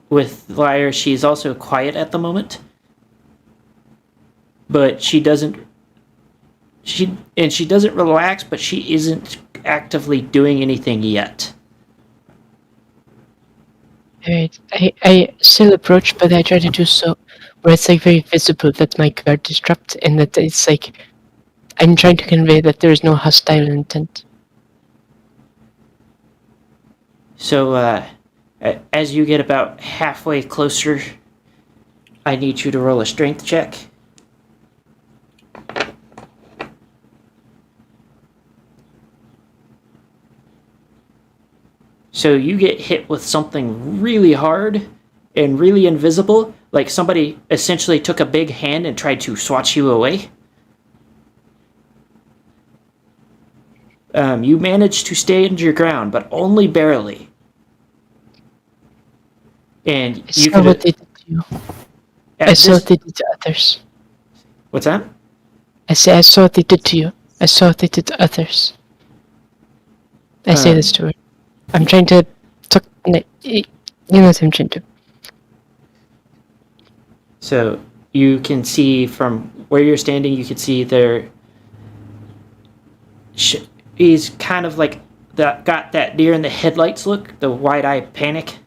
with liars. She's also quiet at the moment. But she doesn't relax, but she isn't actively doing anything yet. Alright, I still approach, but I try to do so where it's like very visible that my guard is dropped and that it's like I'm trying to convey that there is no hostile intent. So, as you get about halfway closer, I need you to roll a strength check. So you get hit with something really hard and really invisible, like somebody essentially took a big hand and tried to swat you away. You managed to stand your ground, but only barely. And I you saw what they did to you. I saw what they did to others. What's that? I say I saw what they did to you. I saw what they did to others. I say this to her. I'm trying to talk. You know what I'm trying to. So you can see from where you're standing, you can see there. He's kind of like got that deer in the headlights look, the wide-eyed panic.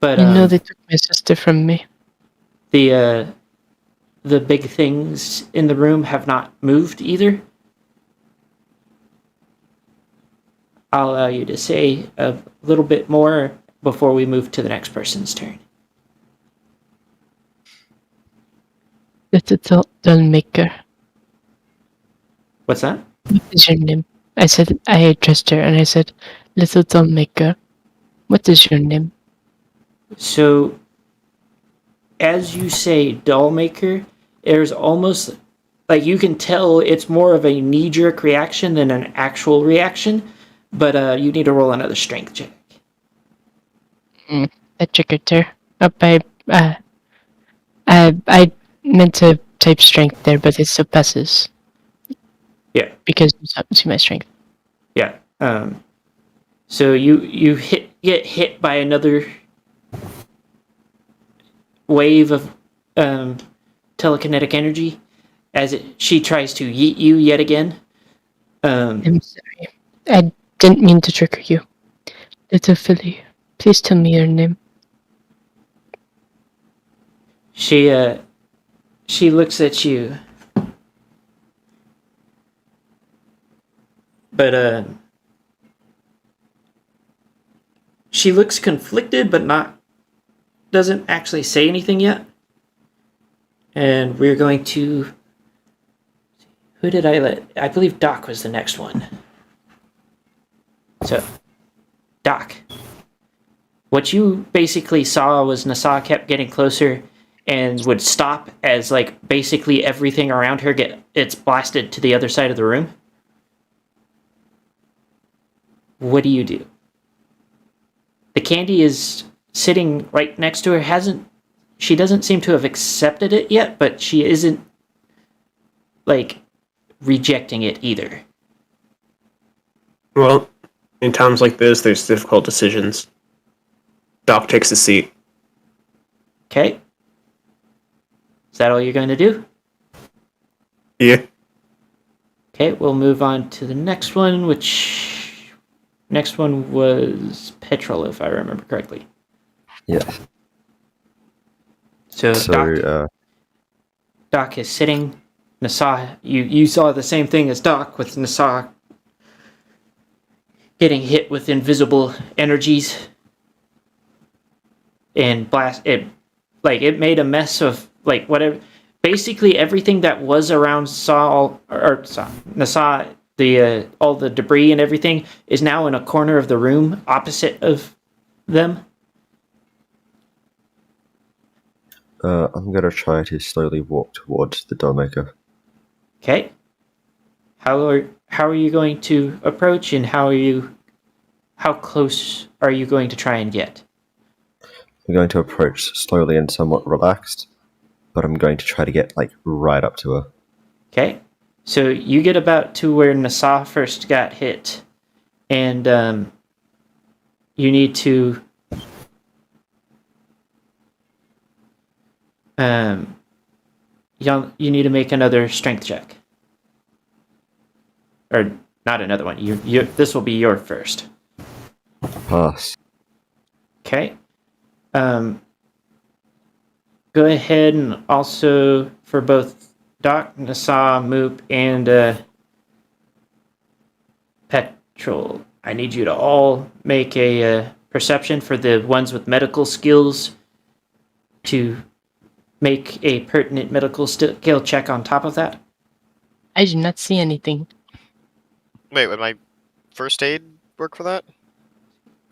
But You know they took my sister from me. The big things in the room have not moved either. I'll allow you to say a little bit more before we move to the next person's turn. Little Dollmaker. What's that? What is your name? I said, I addressed her and I said, Little Dollmaker, what is your name? So, as you say, Dollmaker, there's almost like you can tell it's more of a knee-jerk reaction than an actual reaction, but you need to roll another strength check. I triggered her. I meant to type strength there, but it still passes. Yeah. Because you don't see my strength. Yeah. So you get hit by another wave of telekinetic energy as she tries to yeet you yet again. I'm sorry. I didn't mean to trigger you. Little Philly, please tell me your name. She looks at you. But she looks conflicted, but doesn't actually say anything yet. And we're going to... Who did I let... I believe Doc was the next one. So, Doc. What you basically saw was Nasa kept getting closer and would stop as, like, basically everything around her gets blasted to the other side of the room. What do you do? The candy is sitting right next to her. She doesn't seem to have accepted it yet, but she isn't, like, rejecting it either. Well, in times like this, there's difficult decisions. Doc takes a seat. Okay. Is that all you're going to do? Yeah. Okay, we'll move on to the next one, which... Next one was Petrol, if I remember correctly. Yes. So So, Doc is sitting. Nasa, you saw the same thing as Doc with Nasa getting hit with invisible energies and blast it. Like, it made a mess of like whatever. Basically, everything that was around Nassau, the all the debris and everything is now in a corner of the room opposite of them. I'm gonna try to slowly walk towards the doormaker. Okay. How are you going to approach, and how close are you going to try and get? I'm going to approach slowly and somewhat relaxed, but I'm going to try to get like right up to her. Okay. So you get about to where Nassau first got hit, and you need to you need to make another strength check. Or not another one. You this will be your first. Pass. Okay. Go ahead and also for both Doc, Nassau, Moop, and Petrol, I need you to all make a perception for the ones with medical skills to make a pertinent medical skill check on top of that. I do not see anything. Wait, would my first aid work for that?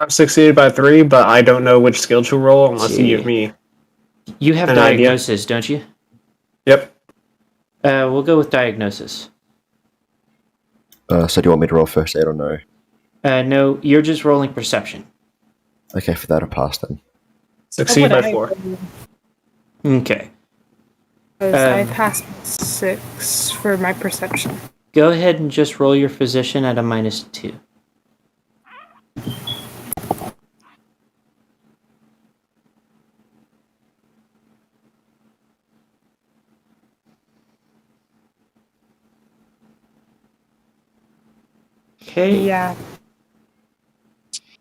I've succeeded by 3, but I don't know which skill to roll unless you give me You have an diagnosis, don't you? Yep. We'll go with diagnosis. So do you want me to roll first aid or no? No, you're just rolling perception. Okay, for that, I'll pass then. Succeed by 4. Okay. Because I passed 6 for my perception. Go ahead and just roll your physician at a -2. Okay. Yeah.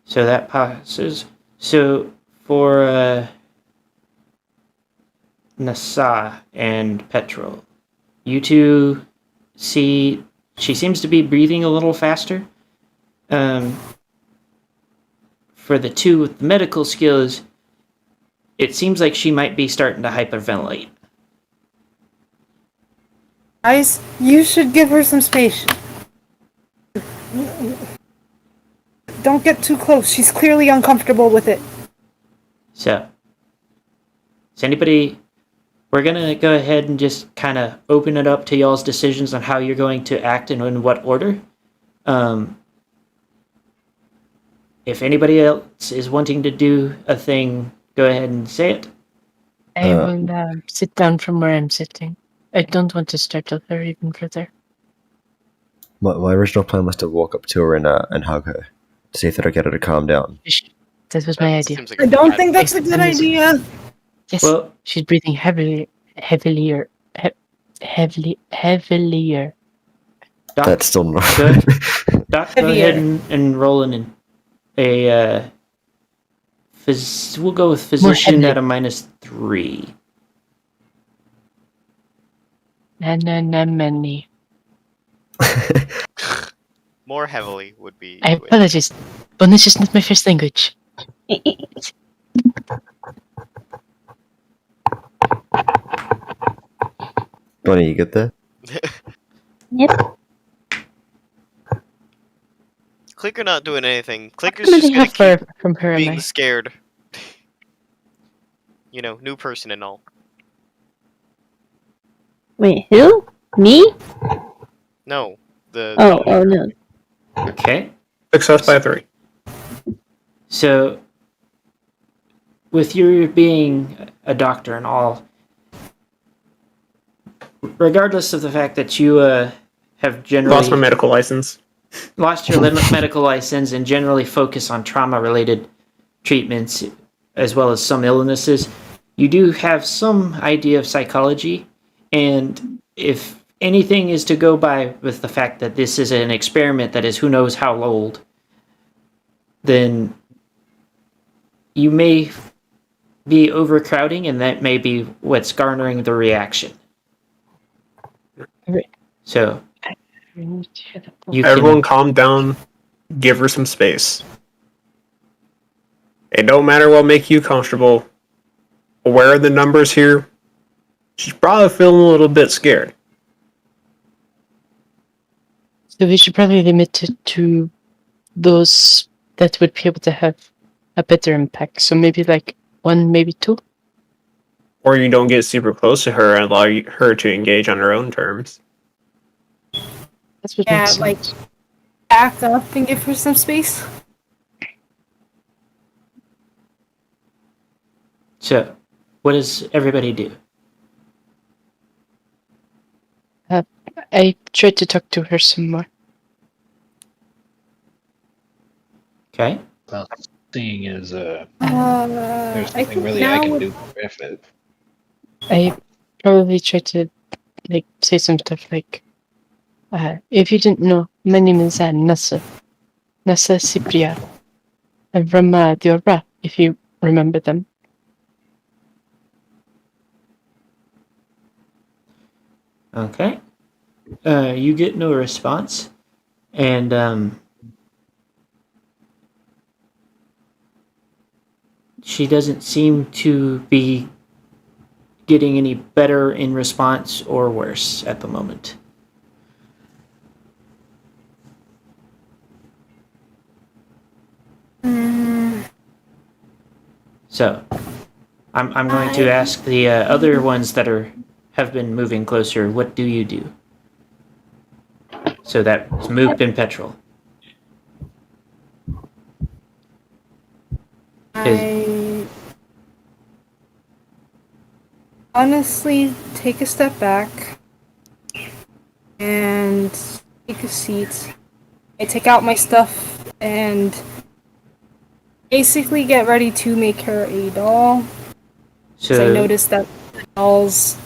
So that passes. So for Nassau and Petrol, you two see she seems to be breathing a little faster. For the two with the medical skills, it seems like she might be starting to hyperventilate. Guys, you should give her some space. Don't get too close. She's clearly uncomfortable with it. So, is anybody... We're going to go ahead and just kind of open it up to y'all's decisions on how you're going to act and in what order. If anybody else is wanting to do a thing, go ahead and say it. I will sit down from where I'm sitting. I don't want to startle her even further. My original plan was to walk up to her and hug her, to see if that'll get her to calm down. That was my idea. Seems like I don't think that's a good idea. Yes, Well, she's breathing heavilier. Doc, That's still not good. Doc, go ahead and roll in a we'll go with physician at a -3. Many. More heavily would be. I apologize. Bonus is not my first language. Bonnie, you get there? Yep. Clicker not doing anything. How Clicker's come I just gonna have fur keep from her and being I? scared. You know, new person and all. Wait, who? Me? No, the. Oh no. Okay. Success by 3. So, with you being a doctor and all, regardless of the fact that you have generally Lost my medical license. lost your medical license and generally focus on trauma-related treatments as well as some illnesses, you do have some idea of psychology, and if anything is to go by with the fact that this is an experiment that is who knows how old, then you may be overcrowding, and that may be what's garnering the reaction. Right. So, you Everyone can, calm down. give her some space. It don't matter what make you comfortable. Aware of the numbers here, she's probably feeling a little bit scared. So we should probably limit it to those that would be able to have a better impact. So maybe like 1, maybe 2. Or you don't get super close to her and allow her to engage on her own terms. That's what Yeah, makes like sense. back up and give her some space. So, what does everybody do? I tried to talk to her some more. Okay. Well, seeing as there's I nothing think really now I can would- do with it. I probably tried to like say some stuff like, if you didn't know, my name is Nasa Cyprian. I'm from the Aura, if you remember them. Okay. You get no response, and she doesn't seem to be getting any better in response or worse at the moment. So, I'm going to ask the other ones that have been moving closer. What do you do? So that's Moop and Petrol. I honestly take a step back and take a seat. I take out my stuff and basically get ready to make her a doll. Because I So noticed that the dolls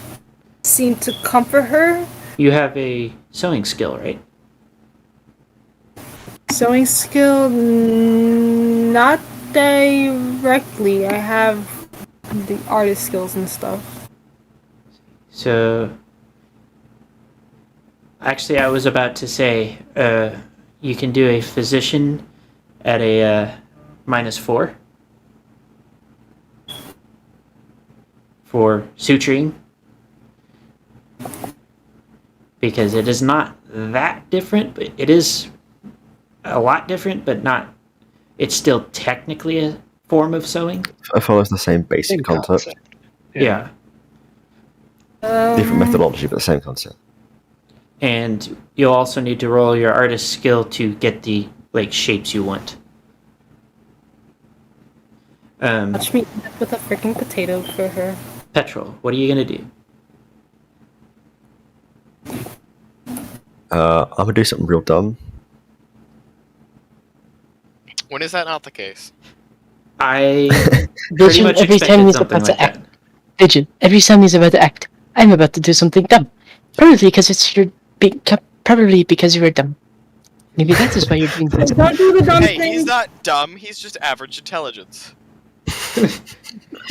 seem to comfort her. you have a sewing skill, right? Sewing skill, not directly. I have the artist skills and stuff. So, actually, I was about to say you can do a physician at a -4 for suturing, because it is not that different, but it is a lot different, but not. It's still technically a form of sewing. It follows the same basic Same concept. concept. Yeah. Different methodology, but the same concept. And you'll also need to roll your artist skill to get the shapes you want. Watch me end up with a freaking potato for her. Petrol, what are you gonna do? I'm gonna do something real dumb. When is that not the case? I pretty Vision, much every expected time he's something about to like act. that. Vision, every time he's about to act, I'm about to do something dumb. Probably because probably because you were dumb. Maybe that is why you're doing this. Don't do the dumb Hey, thing. he's not dumb. He's just average intelligence.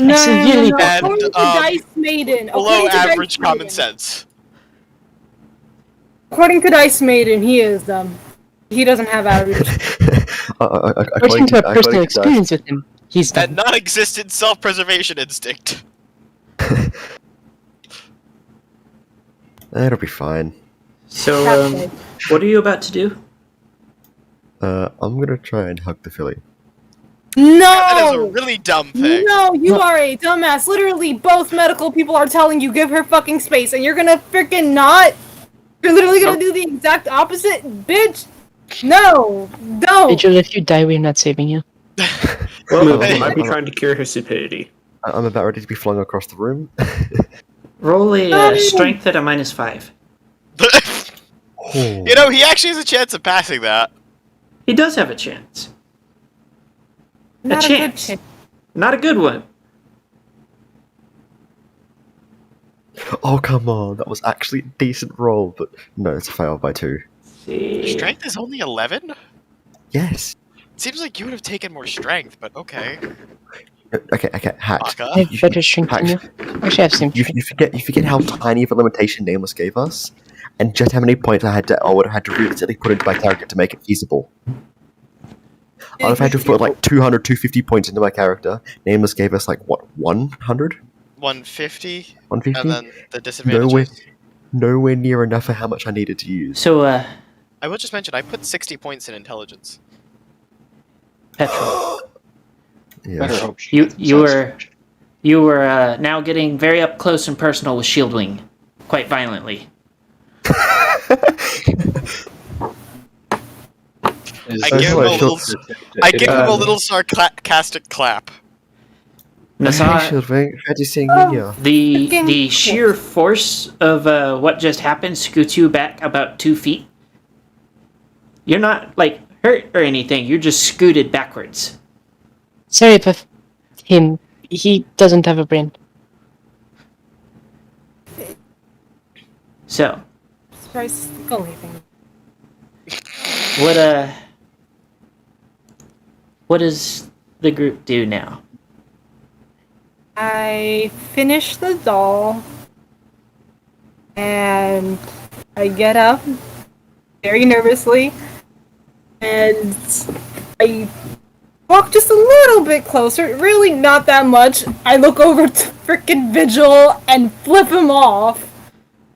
No, severely bad. According to Dice Maiden. Below according to Dice average common Maiden- sense. According to Dice Maiden, he is dumb. He doesn't have average. According to a personal experience with him, he's And dumb. non-existent self-preservation instinct. It'll be fine. So, what are you about to do? I'm gonna try and hug the filly. That is a No! really dumb thing. No, you are a dumbass. Literally, both medical people are telling you give her fucking space, and you're gonna freaking not? You're literally gonna do the exact opposite? Bitch! No! Don't! Vigil, if you die, we're not saving you. Well, Hey. he might be trying to cure his stupidity. I'm about ready to be flung across the room. Roll a No! strength at a -5. Oh. You know, he actually has a chance of passing that. He does have a chance. Not a a good chance. chance. Not a good one. Oh, come on. That was actually a decent roll, but no, it's a fail by 2. See. Strength is only 11? Yes. Seems like you would have taken more strength, but okay. Okay, Hack. Baka. I have better strength than you. Actually, I have same You, strength. you forget how tiny of a limitation Nameless gave us, and just how many points I would have had to realistically put into my character to make it feasible. I've had to put like 200, 250 points into my character. Nameless gave us like, what, 100? 150, 150? and then the disadvantages. Nowhere near enough for how much I needed to use. So, I will just mention, I put 60 points in intelligence. Petrol, Better Yeah. hope she you gets you the were sunscreen. you were now getting very up close and personal with Shieldwing, quite violently. Is I this give him what a little- should- I give him a Uh, little sarcastic clap. Hey, Nasar, Shieldwing, how do you seeing me here? the Freaking sheer force of what just happened scoots you back about 2 feet. You're not like hurt or anything. You're just scooted backwards. Sorry about him. He doesn't have a brain. So, Christ, go leaving. what does the group do now? I finish the doll, and I get up very nervously, and I walk just a little bit closer, really not that much. I look over to frickin' Vigil and flip him off.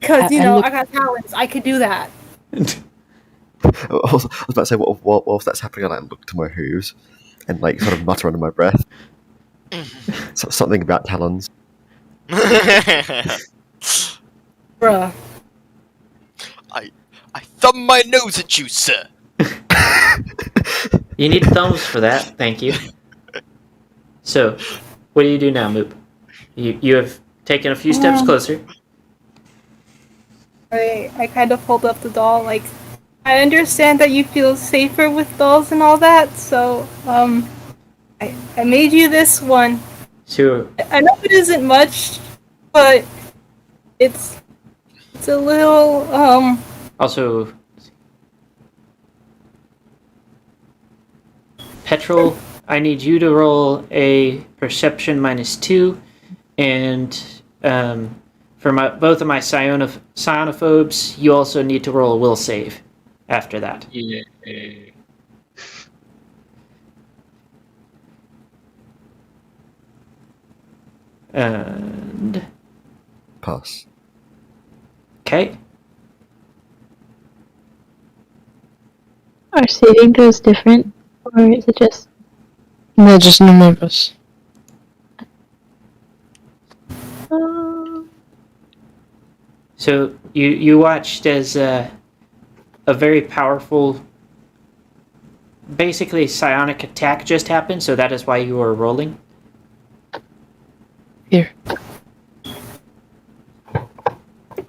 Because, you I know, look- I got talents. I could do that. I was about to say, what if that's happening? And I look to my hooves and like sort of mutter under my breath. Something about talons. Bruh. I thumb my nose at you, sir. You need thumbs for that. Thank you. So, what do you do now, Moop? You have taken a few steps closer. I kind of hold up the doll, like, I understand that you feel safer with dolls and all that, so, I made you this one. So, I know it isn't much, but it's a little, also, Petrol, I need you to roll a perception -2, and for both of my psionophobes, you also need to roll a will save after that. Yeah. And Pass. okay, Are saving throws different? Or is it just. No, just numerous. so you watched as a very powerful, basically psionic attack just happened. So that is why you were rolling. Here.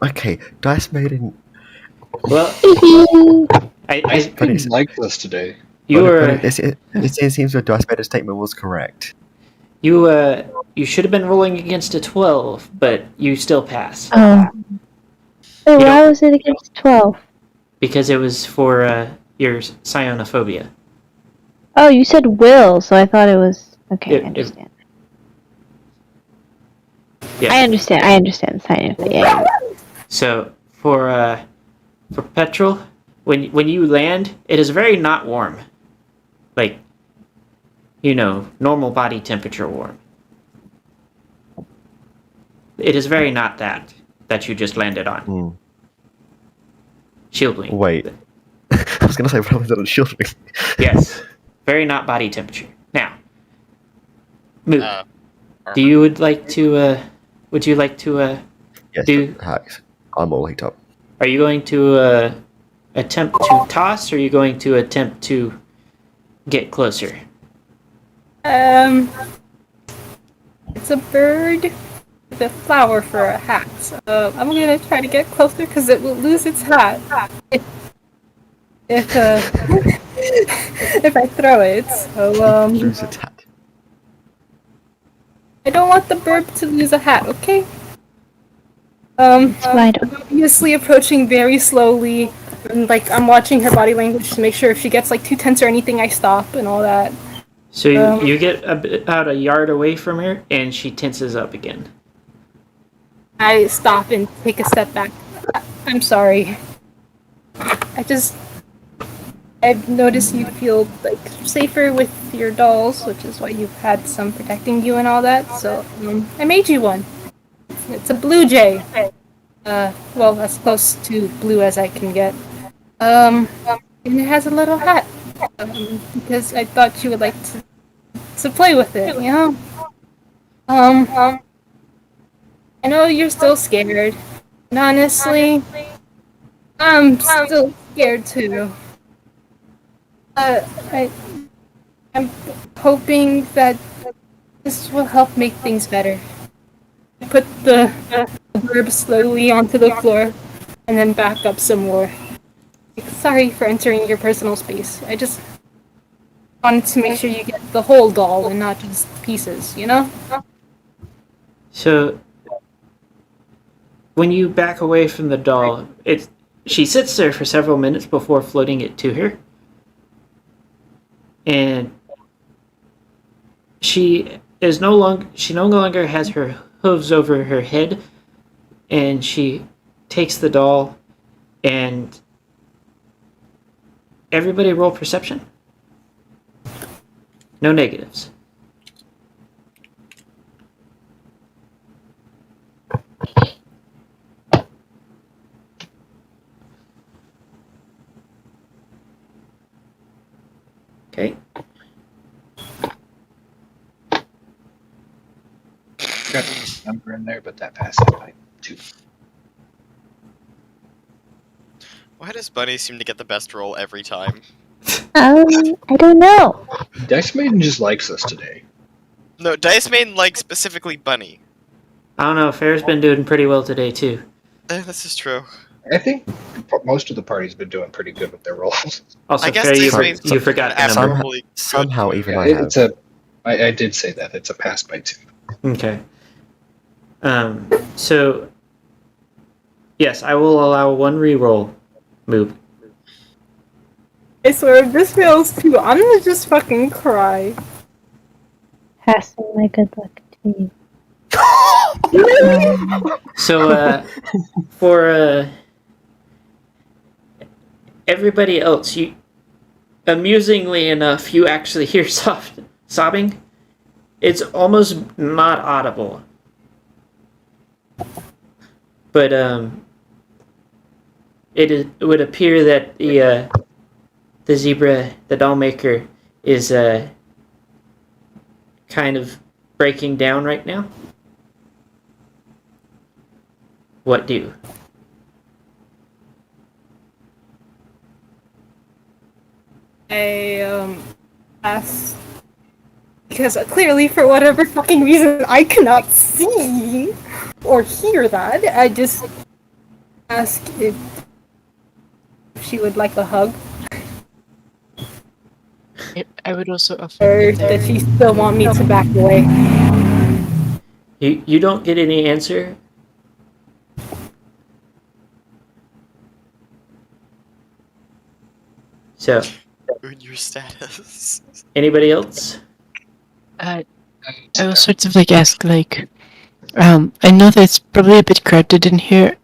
Okay, Dice Maiden. Well, I I didn't like this today. you but were it seems your Dice Maiden statement was correct. you should have been rolling against a 12, but you still passed Oh. Wait, You why don't- was it against 12? because it was for your psionophobia. Oh, you said will, so I thought it was. Okay, It- I understand. Yeah. I understand the sign of it. Yeah. So for Petrol, when you land, it is very not warm, like normal body temperature warm. It is very not that you just landed on. Hmm. Shieldwing. Wait. I was gonna say probably not on Shieldwing. Yes, very not body temperature. Now, Moot, Armor. would you like to Yes, Do- hacks. I'm all lit up. are you going to attempt to toss, or are you going to attempt to get closer? it's a bird with a flower for a hat. So, I'm gonna try to get closer because it will lose its hat if if I throw it. So, Lose its hat. I don't want the bird to lose a hat, okay? Wide I'm obviously approaching very slowly, and like I'm watching her body language to make sure if she gets like too tense or anything, I stop and all that. So you get about a yard away from her, and she tenses up again. I stop and take a step back. I'm sorry. I I've noticed you feel like safer with your dolls, which is why you've had some protecting you and all that. So I made you one. It's a blue jay. Well, as close to blue as I can get. And it has a little hat. Because I thought you would like to play with it, you know? I know you're still scared. And honestly, I'm still scared too. I'm hoping that this will help make things better. Put the herb slowly onto the floor, and then back up some more. Sorry for entering your personal space. I just wanted to make sure you get the whole doll and not just pieces, you know? So, when you back away from the doll, she sits there for several minutes before floating it to her. And she no longer has her hooves over her head, and she takes the doll, and everybody roll perception. No negatives. Okay. Got a number in there, but that passes by 2. Why does Bunny seem to get the best roll every time? I don't know. Dice Maiden just likes us today. No, Dice Maiden likes specifically Bunny. I don't know, Fair's been doing pretty well today, too. This is true. I think most of the party's been doing pretty good with their rolls. Also, I guess Fair, Dice Maiden's you forgot the number. abnormally good. Somehow, even Yeah, I have. it's I did say that. It's a pass by 2. Okay. So, yes, I will allow one reroll move. I swear, if this fails too, I'm gonna just fucking cry. Passing my good luck to you. So, for everybody else, amusingly enough, you actually hear sobbing. It's almost not audible. But, it would appear that the zebra, the doll maker, is, kind of breaking down right now. What do? I asked because clearly, for whatever fucking reason, I cannot see or hear that. I just asked if she would like a hug, I would also offer or does she still want me to back away? You don't get any answer. So, Ruin your status. anybody else? I will sort of like ask like, I know that it's probably a bit crowded in here.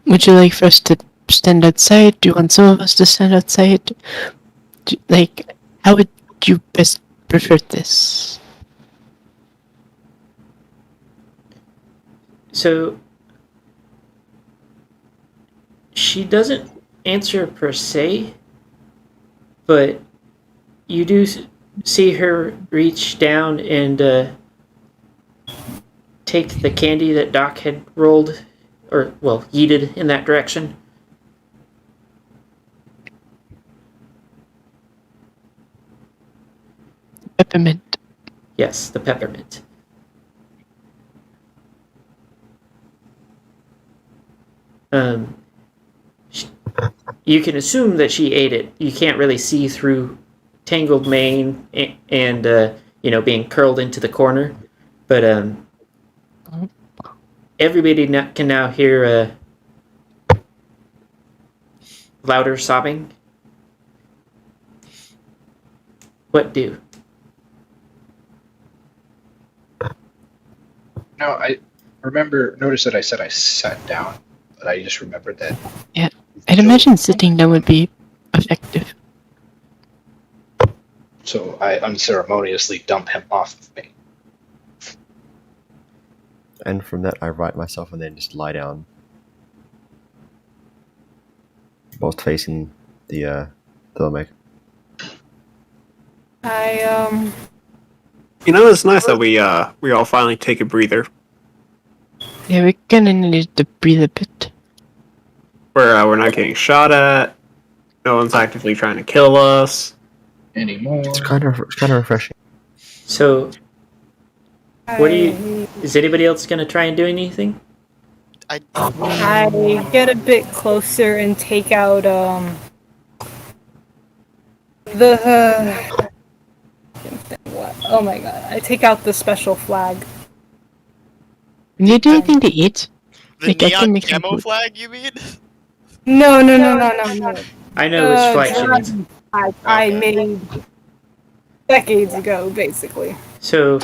Would you like for us to stand outside? Do you want some of us to stand outside? How would you best prefer this? So, she doesn't answer per se, but you do see her reach down and take the candy that Doc had rolled, or, well, yeeted in that direction. Peppermint. Yes, the peppermint. You can assume that she ate it. You can't really see through tangled mane and being curled into the corner, but everybody can now hear louder sobbing. What do? No, I notice that I said I sat down, but I just remembered that. Yeah, I'd imagine sitting down would be effective. So I unceremoniously dump him off of me. And from that, I right myself and then just lie down. Whilst facing the filmmaker. You know, it's nice that we all finally take a breather. Yeah, we kinda need to breathe a bit. Where we're not getting shot at. No one's actively trying to kill us. Anymore. It's kind of refreshing. So, what do you? Is anybody else gonna try and do anything? I get a bit closer and take out the what? Oh my god! I take out the special flag. Can you do anything to eat? The Like, I can neon make some camo food. flag, you mean? No. I know which flag she means. I made decades ago, basically. So,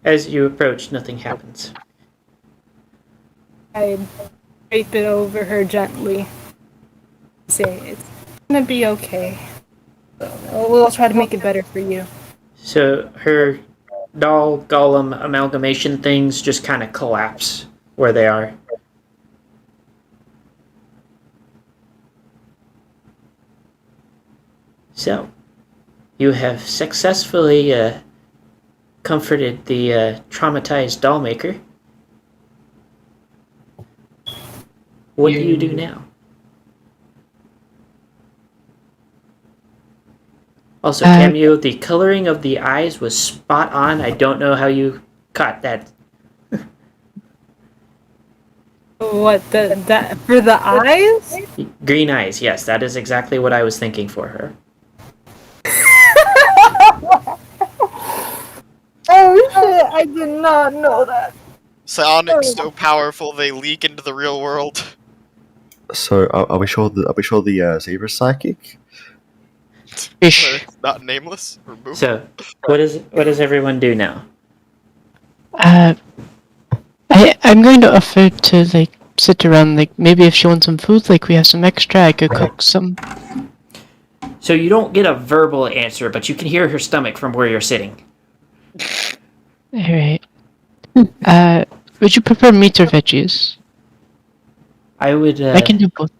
as you approach, nothing happens. I drape it over her gently. Say it's gonna be okay. We'll try to make it better for you. So her doll golem amalgamation things just kind of collapse where they are. So, you have successfully comforted the traumatized doll maker. What do you do now? Also, Cameo, the coloring of the eyes was spot on. I don't know how you caught that. What that for the eyes? Green eyes, yes, that is exactly what I was thinking for her. Oh shit! I did not know that. Psionics so powerful they leak into the real world. So are we sure the zebra's psychic? Fish. Not nameless. Remove. So, what does everyone do now? I'm going to offer to like sit around. Like maybe if she wants some food, like we have some extra, I could cook some. So you don't get a verbal answer, but you can hear her stomach from where you're sitting. All right. Would you prefer meat or veggies? I would. I can do both.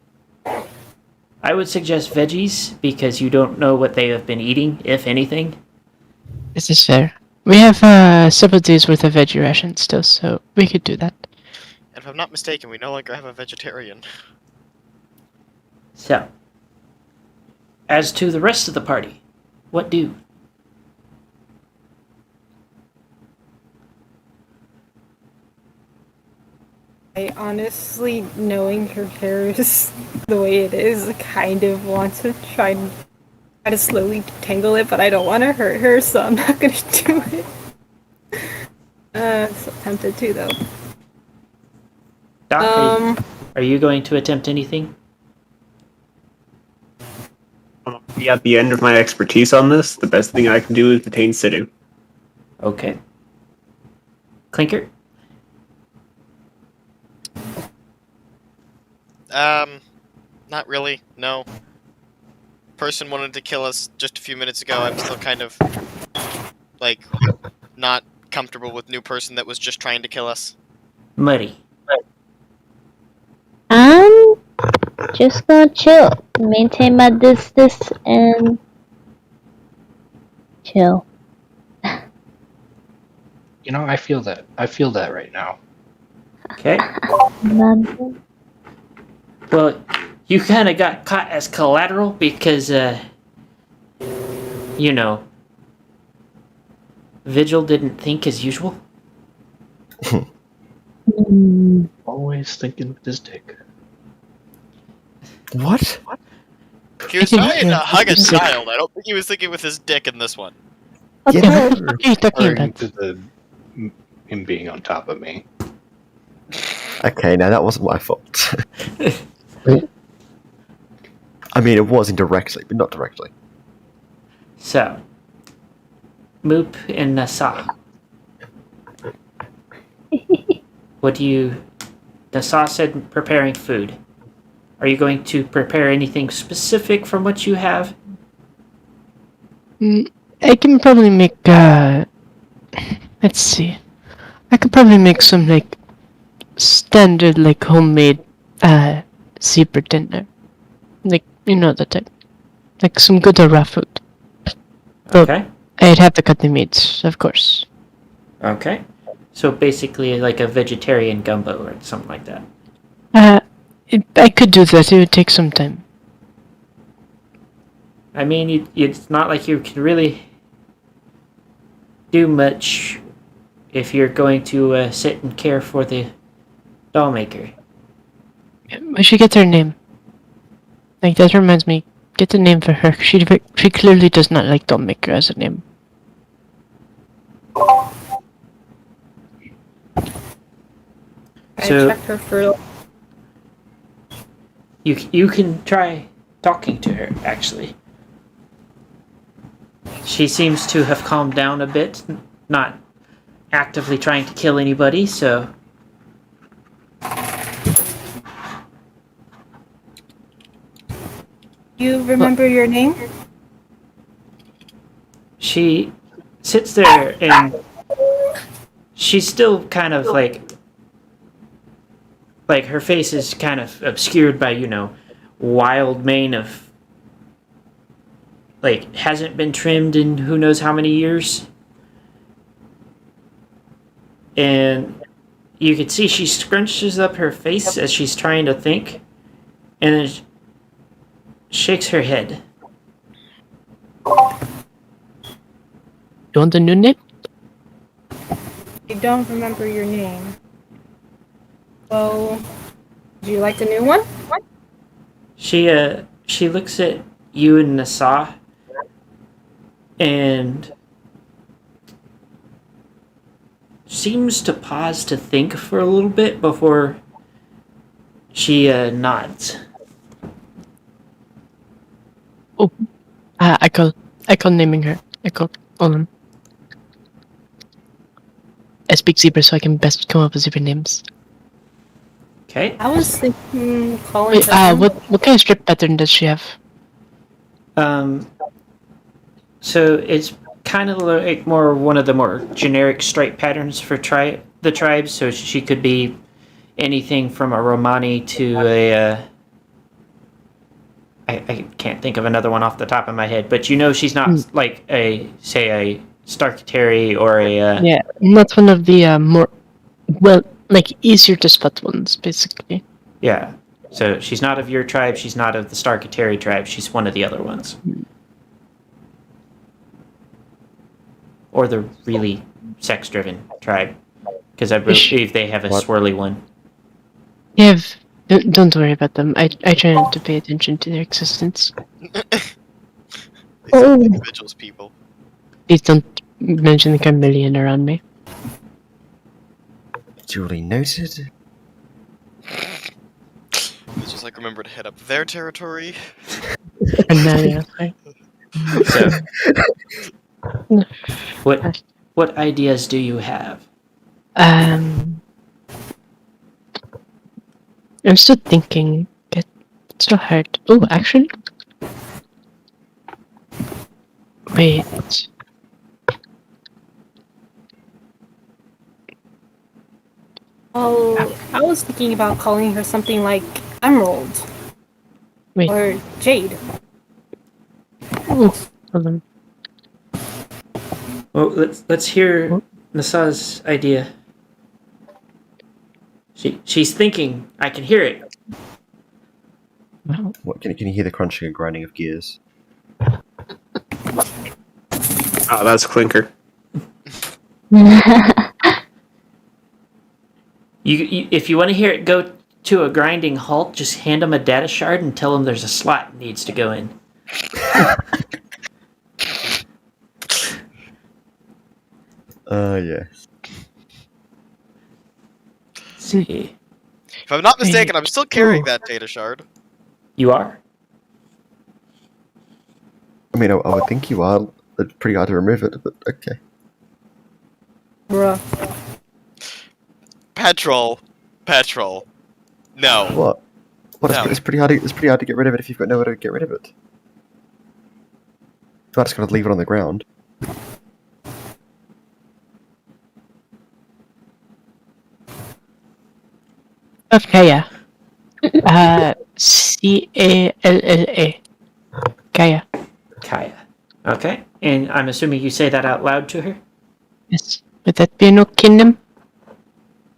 I would suggest veggies because you don't know what they have been eating, if anything. This is fair. We have several days worth of veggie rations still, so we could do that. And if I'm not mistaken, we no longer have a vegetarian. So, as to the rest of the party, what do? I honestly, knowing her hair is the way it is, I kind of want to try to slowly tangle it, but I don't want to hurt her, so I'm not gonna do it. So tempted to though. Doc, are you going to attempt anything? At the end of my expertise on this, the best thing I can do is detain Sidhu. Okay. Clinker? Not really, no. Person wanted to kill us just a few minutes ago. I'm still kind of, like, not comfortable with new person that was just trying to kill us. Muddy. I'm just gonna chill, maintain my distance, and chill. You know, I feel that. I feel that right now. Okay. None. Well, you kind of got caught as collateral because, you know, Vigil didn't think as usual. Always thinking with his dick. What? He was trying to hug a child. I don't think he was thinking with his dick in this one. Okay, Yeah. what are you talking Referring about? to him being on top of me. Okay, now that wasn't my fault. I mean, it was indirectly, but not directly. So, Moop and Nasa. What do you... Nasa said preparing food. Are you going to prepare anything specific from what you have? I can probably make, let's see. I could probably make some, like, standard, like, homemade, zebra dinner. Like, you know the type. Like, some good raw food. But Okay. I'd have to cut the meats, of course. Okay. So basically like a vegetarian gumbo or something like that. I could do that. It would take some time. I mean, it's not like you can really do much if you're going to sit and care for the doll maker. We should get her name. Like, that reminds me. Get a name for her. She clearly does not like Dollmaker as a name. So I checked her for. you can try talking to her, actually. She seems to have calmed down a bit, not actively trying to kill anybody, so... You remember your name? She sits there and she's still kind of like her face is kind of obscured by, wild mane of, like, hasn't been trimmed in who knows how many years. And you can see she scrunches up her face as she's trying to think, and then shakes her head. You want the new name? I don't remember your name. So, do you like the new one? She looks at you and Nasa, and seems to pause to think for a little bit before she nods. Oh, I call naming her. I call on. I speak zebra, so I can best come up with zebra names. Okay. I was thinking calling Wait, her. what kind of strip pattern does she have? So it's kind of like more one of the more generic stripe patterns for the tribes. So she could be anything from a Romani to a. I can't think of another one off the top of my head, but she's not like a Starkateri or a. Yeah, not one of the more, well, like easier to spot ones, basically. Yeah. So she's not of your tribe. She's not of the Starkateri tribe. She's one of the other ones. Or the really sex-driven tribe, because I believe they have a swirly one. Yeah, don't worry about them. I try not to pay attention to their existence. These are individuals, people. Please don't mention the chameleon around me. Duly noted. It's just like remember to head up their territory. And now, yeah, okay. So, what ideas do you have? I'm still thinking. It's still hard. Oh, actually, wait. Oh, I was thinking about calling her something like Emerald. Wait. Or Jade. Oh, hold on. Well, let's hear Nasa's idea. She's thinking. I can hear it. Wow. What can you hear the crunching and grinding of gears? Oh, that's Clinker. If you want to hear it go to a grinding halt, just hand them a data shard and tell them there's a slot that needs to go in. Yes. See, If I'm not mistaken, I'm still carrying that data shard. you are. I mean, I would think you are. It's pretty hard to remove it, but okay. Bruh. Petrol. No. What? Well, No. it's pretty hard. It's pretty hard to get rid of it if you've got nowhere to get rid of it. So I just gotta leave it on the ground. Of Kaya. Calla. Kaya. Kaya. Okay. And I'm assuming you say that out loud to her? Yes. Would that be an okay name?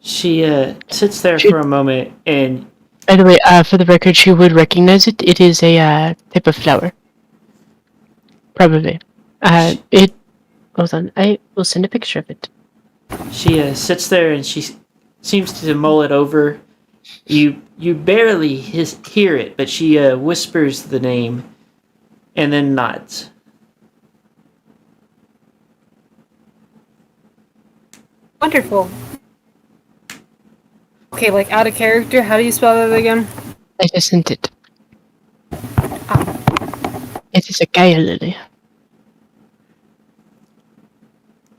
She sits there for a moment and By the way, for the record, she would recognize it. It is a type of flower. Probably. It. Hold on. I will send a picture of it. she sits there and she seems to mull it over. You barely hear it, but she whispers the name and then nods. Wonderful. Okay, like out of character, how do you spell that again? I just sent it. It is a Kaya lily.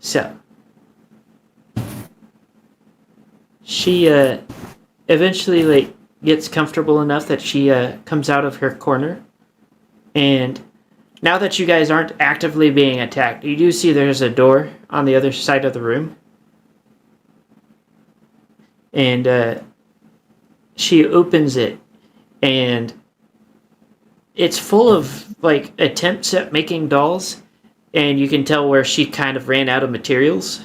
So, she eventually gets comfortable enough that she comes out of her corner, and now that you guys aren't actively being attacked, you do see there's a door on the other side of the room, and she opens it, and it's full of attempts at making dolls. And you can tell where she kind of ran out of materials.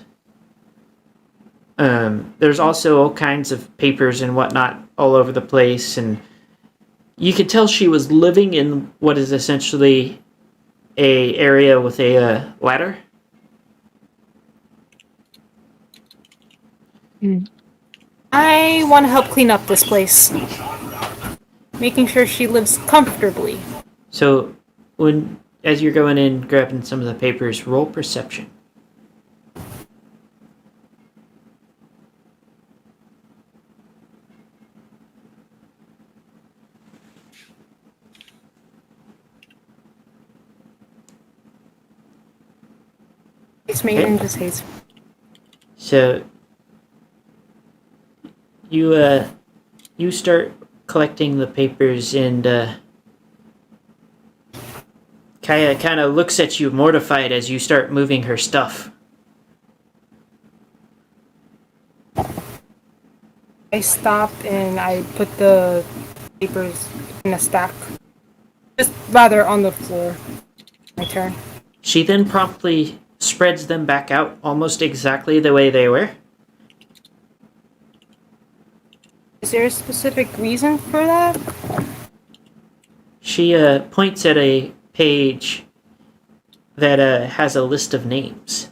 There's also all kinds of papers and whatnot all over the place, and you could tell she was living in what is essentially a area with a ladder. I want to help clean up this place. Making sure she lives comfortably. So, as you're going in, grabbing some of the papers, roll perception. It's maiden just hates. So, you start collecting the papers, and Kaya kind of looks at you mortified as you start moving her stuff. I stop and I put the papers in a stack. Just rather on the floor. My turn. She then promptly spreads them back out almost exactly the way they were. Is there a specific reason for that? She points at a page that has a list of names.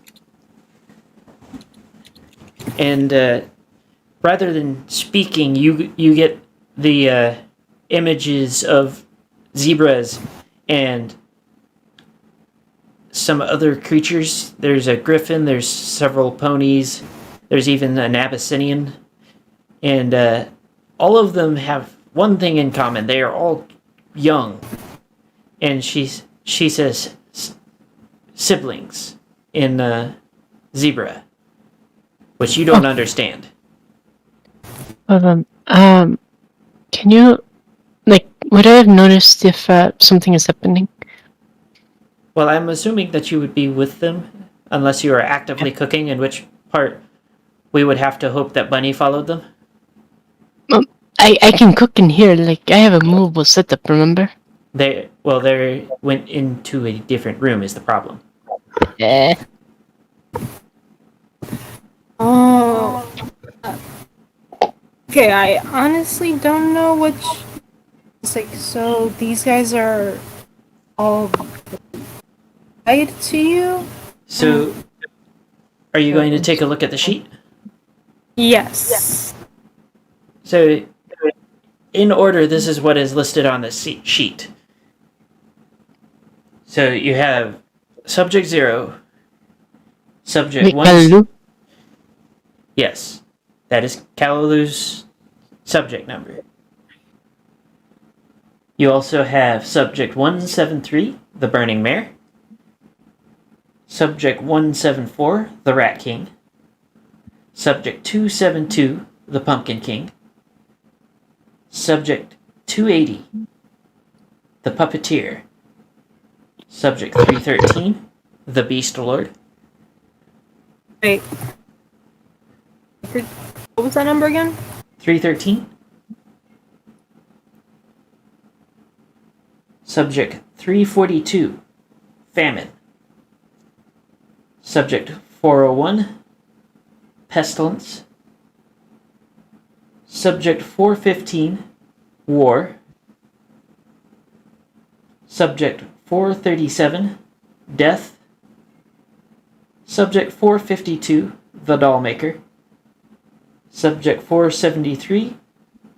And rather than speaking, you get the images of zebras and some other creatures. There's a griffin, there's several ponies, there's even an Abyssinian. And all of them have one thing in common. They are all young. And she says siblings in zebra, which you don't understand. Hold on. Can you, would I have noticed if something is happening? Well, I'm assuming that you would be with them, unless you are actively cooking, in which part we would have to hope that Bunny followed them. I can cook in here. I have a movable setup, remember? They went into a different room is the problem. Yeah. Oh. Okay, I honestly don't know which. It's so these guys are all tied to you? So, are you going to take a look at the sheet? Yes. So, in order, this is what is listed on the sheet. So, you have subject 0, subject 1. Kalu? Yes, that is Kalalu's subject number. You also have subject 173, the Burning Mare. Subject 174, the Rat King. Subject 272, the Pumpkin King. Subject 280. The Puppeteer. Subject 313. The Beast Lord. Wait. What was that number again? 313. Subject 342. Famine. Subject 401. Pestilence. Subject 415. War. Subject 437. Death. Subject 452. The Dollmaker. Subject 473.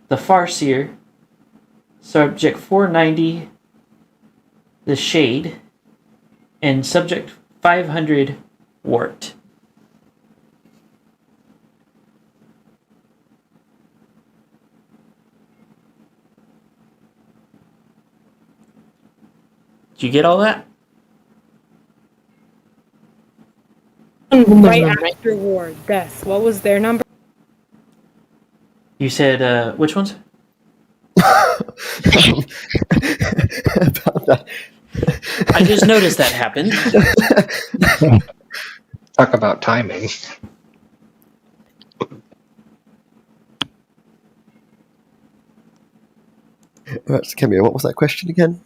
The Farseer. Subject 490. The Shade. And Subject 500. Wart. Did you get all that? Right after war, death. What was their number? You said, which ones? About that. I just noticed that happened. Talk about timing. Right, so Camille, what was that question again?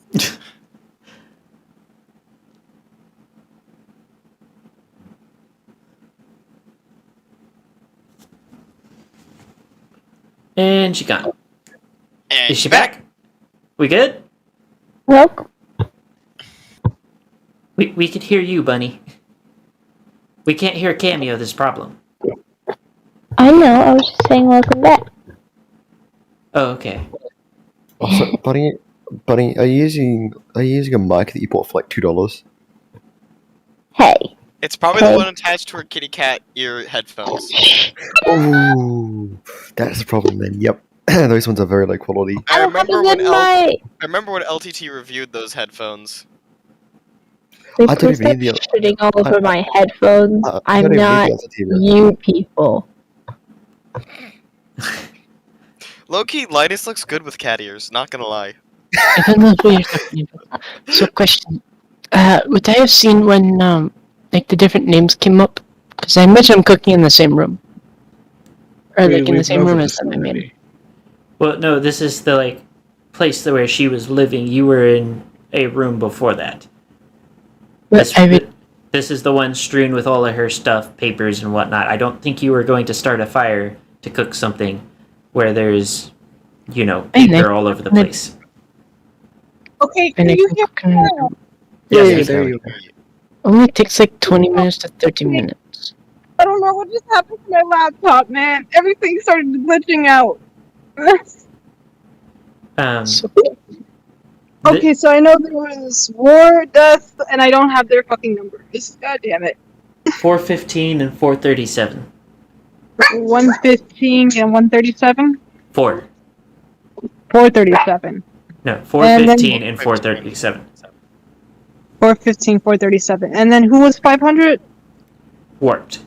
And she gone. And Is she back? We good? Welcome. We could hear you, Bunny. We can't hear Cameo, this problem. I know, I was just saying welcome back. Oh, okay. Also, Bunny, are you using a mic that you bought for like $2? Hey. It's probably the one attached to her kitty cat ear headphones. Oh, that's the problem then. Yep, those ones are very low quality. I remember when my... I remember when LTT reviewed those headphones. I don't even need the. Shitting all over my headphones. I I'm don't even not need the LTT review. you people. Low-key, Linus looks good with cat ears, not gonna lie. I don't know what you're talking about. So, question. Would I have seen when, like, the different names came up? Because I imagine I'm cooking in the same room. Or, like, in the same room as them, I mean. Well, no, this is the, like, place where she was living. You were in a room before that. But This is the one strewn with all of her stuff, papers and whatnot. I don't think you were going to start a fire to cook something where there's, you know, paper all over the place. Okay, And can I you can hear cook in the room. Yes, there you go. Only takes like 20 minutes to 30 minutes. I don't know what just happened to my laptop, man. Everything started glitching out. So, Okay, so I know there was war, death, and I don't have their fucking numbers. God damn it. 415 and 437. 115 and 137? 437. No, 415 and 437. 415, 437. And then who was 500? Warped.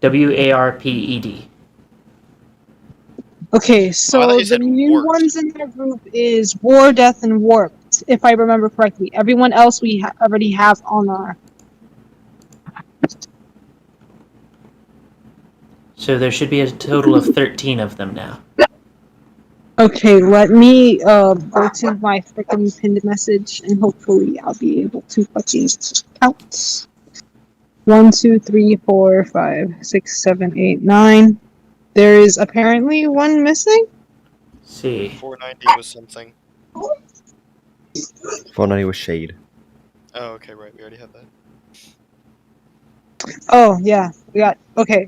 WARPED. Okay, I so thought you the said new warped. ones in that group is War, Death, and Warped, if I remember correctly. Everyone else we already have on our... So there should be a total of 13 of them now. Okay, let me go to my freaking pinned message, and hopefully I'll be able to fucking count. 1, 2, 3, 4, 5, 6, 7, 8, 9. There is apparently one missing. Let's see. 490 was something. 490 was shade. Oh, okay, right. We already had that. Oh yeah, we got okay.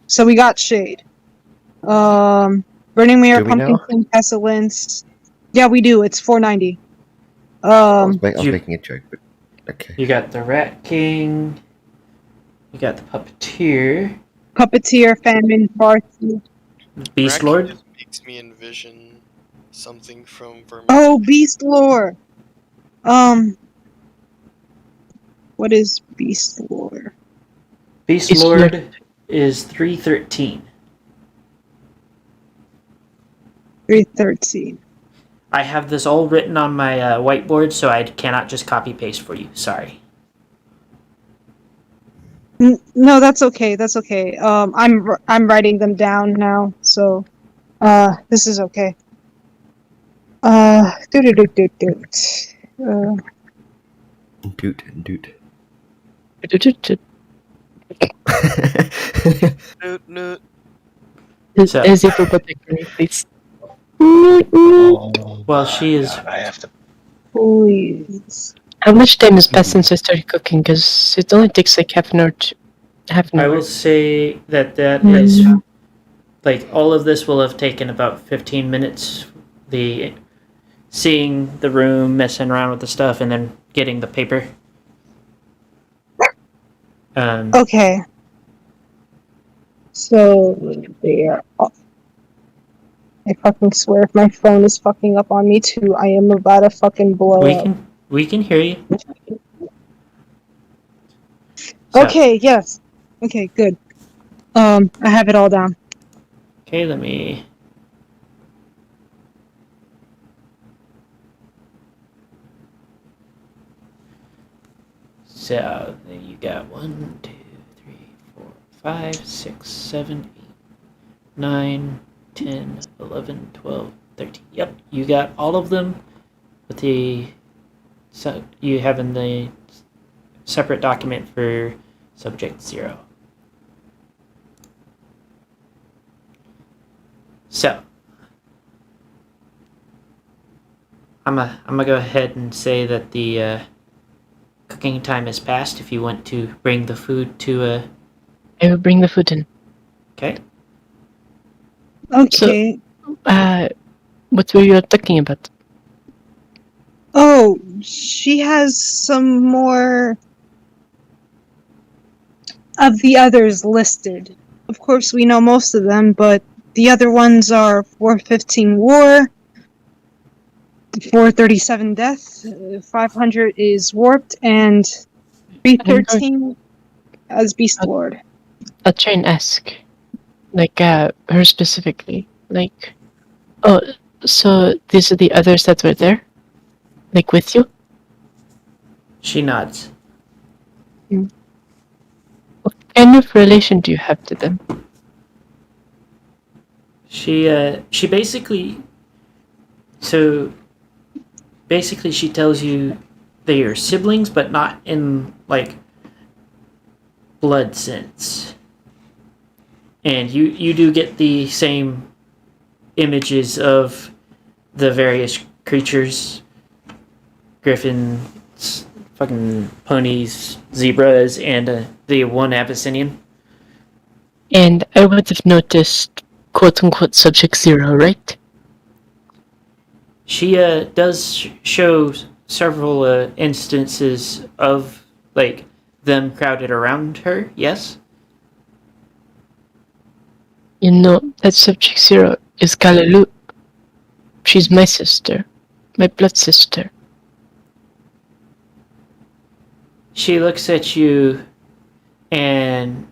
So we got Shade. Burning Mirror, Do we Pumpkin now? King, Pestilence. Yeah, we do. It's 490. I was you- making a joke, but okay. You got the Rat King. You got the Puppeteer. Puppeteer, Famine, Farsi. Beast Raccoon Lord. just makes me envision something from Vermont. Oh, Beast Lore. What is Beast Lore? Beast Beast Lord Lord. is 313. 313. I have this all written on my whiteboard, so I cannot just copy paste for you. Sorry. No, that's okay. That's okay. I'm writing them down now, so this is okay. Doot. Doot. Noot, noot. So- As if robotic, please. Well, she is. God, I have to. Please. How much time has passed since I started cooking? Because it only takes like half an hour to half an I hour. will say that is like all of this will have taken about 15 minutes. The seeing the room, messing around with the stuff, and then getting the paper. Okay. So there. I fucking swear, if my phone is fucking up on me too, I am about to fucking blow up. We can hear you. So, Okay. Yes. Okay. Good. I have it all down. Okay, let me. So then you got 1, 2, 3, 4, 5, 6, 7, 8, 9, 10, 11, 12, 13. Yep, you got all of them with the. So you have in the separate document for subject 0. So I'm gonna go ahead and say that the cooking time has passed. If you want to bring the food to I will bring the food in. okay. Okay. What were you talking about? Oh, she has some more of the others listed. Of course, we know most of them, but the other ones are 415 war, 437 death, 500 is warped, and 313 as Beast Lord. I'll try and ask, like, her specifically. Like, oh, so these are the others that were there? Like, with you? She nods. What kind of relation do you have to them? She basically. So basically, she tells you they are siblings, but not in like blood sense. And you do get the same images of the various creatures, griffins, fucking ponies, zebras, and the one Abyssinian. And I would have noticed quote-unquote subject 0, right? She does show several instances of like them crowded around her. Yes. You know, that subject 0 is Kalalu. She's my sister. My blood sister. She looks at you and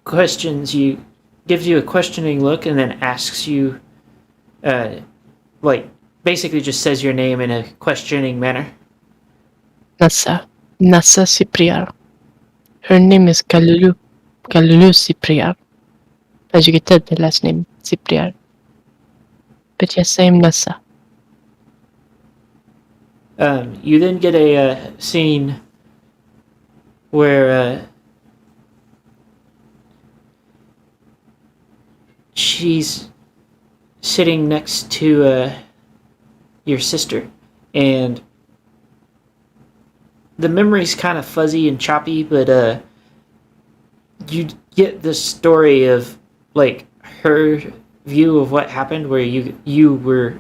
questions you, gives you a questioning look, and then asks you, like, basically just says your name in a questioning manner. Nasa Cipriar. Her name is Kalulu Cipriar. As you can tell, the last name, Cipriar. But yes, I am Nasa. You then get a scene where she's sitting next to your sister, and the memory's kind of fuzzy and choppy, but you get the story of like her view of what happened, where you were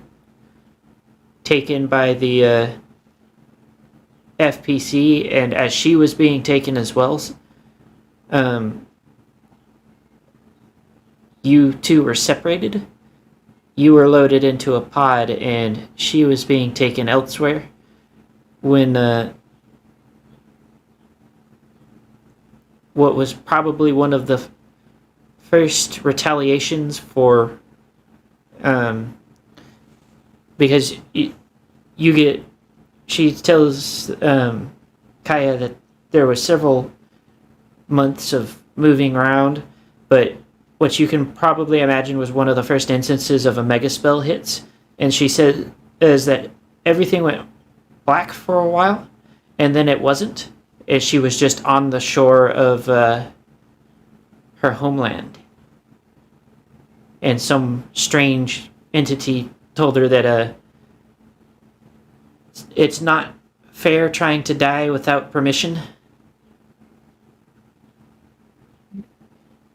taken by the FPC, and as she was being taken as well, you two were separated. You were loaded into a pod, and she was being taken elsewhere. When what was probably one of the first retaliations for because you get she tells Kaya that there were several months of moving around, but what you can probably imagine was one of the first instances of a mega spell hits, and she said is that everything went black for a while, and then it wasn't, as she was just on the shore of her homeland, and some strange entity told her that it's not fair trying to die without permission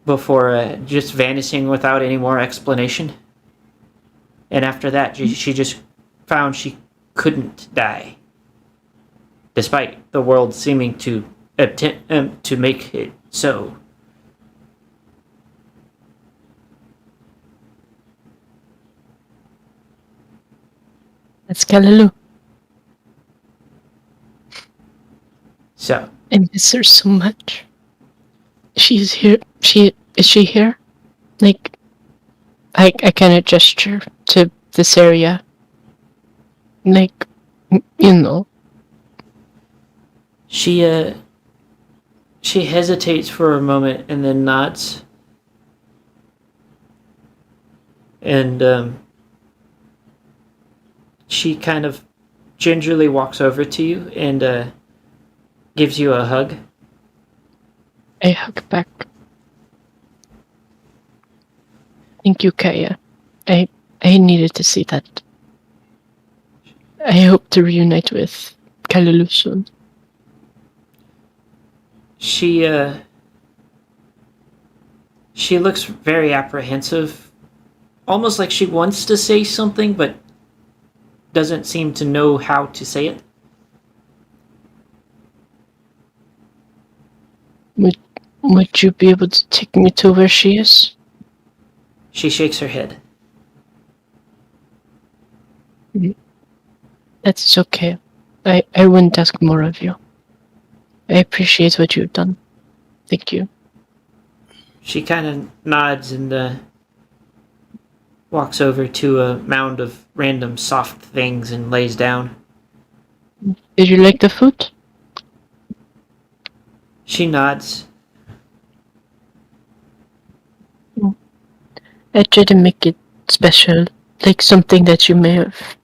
before just vanishing without any more explanation. And after that, she just found she couldn't die, despite the world seeming to attempt to make it so. That's Kalaloo. So, I miss her so much. She's here. Is she here? Like, I kind of gesture to this area. Like, you know. she hesitates for a moment and then nods. And she kind of gingerly walks over to you and gives you a hug. I hug back. Thank you, Kaya. I needed to see that. I hope to reunite with Kalaloo soon. She looks very apprehensive, almost like she wants to say something but doesn't seem to know how to say it. Would you be able to take me to where she is? She shakes her head. That's okay. I wouldn't ask more of you. I appreciate what you've done. Thank you. She kind of nods and walks over to a mound of random soft things and lays down. Did you like the food? She nods. I try to make it special, like something that you may have,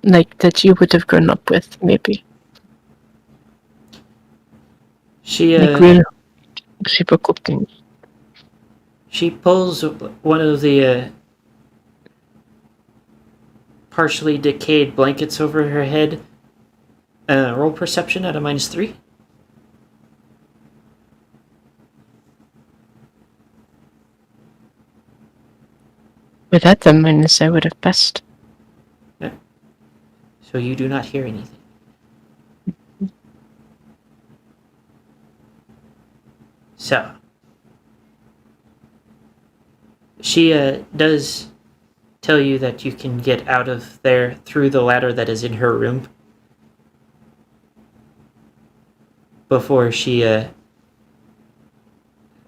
like that you would have grown up with, maybe. She Like real super cooking. She pulls one of the partially decayed blankets over her head. Roll perception at a -3. Without the minus, I would have passed. Yeah. So you do not hear anything. So she does tell you that you can get out of there through the ladder that is in her room before she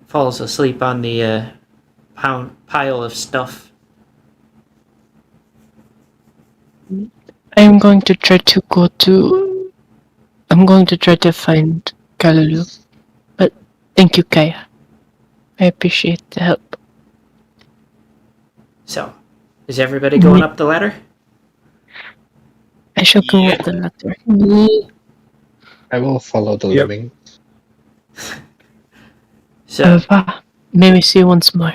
falls asleep on the pile of stuff. I'm going to try to find Kalaloo. But thank you, Kaya. I appreciate the help. So, is everybody going up the ladder? I shall go up the ladder. I will follow the Yep. living. So, May we see once more?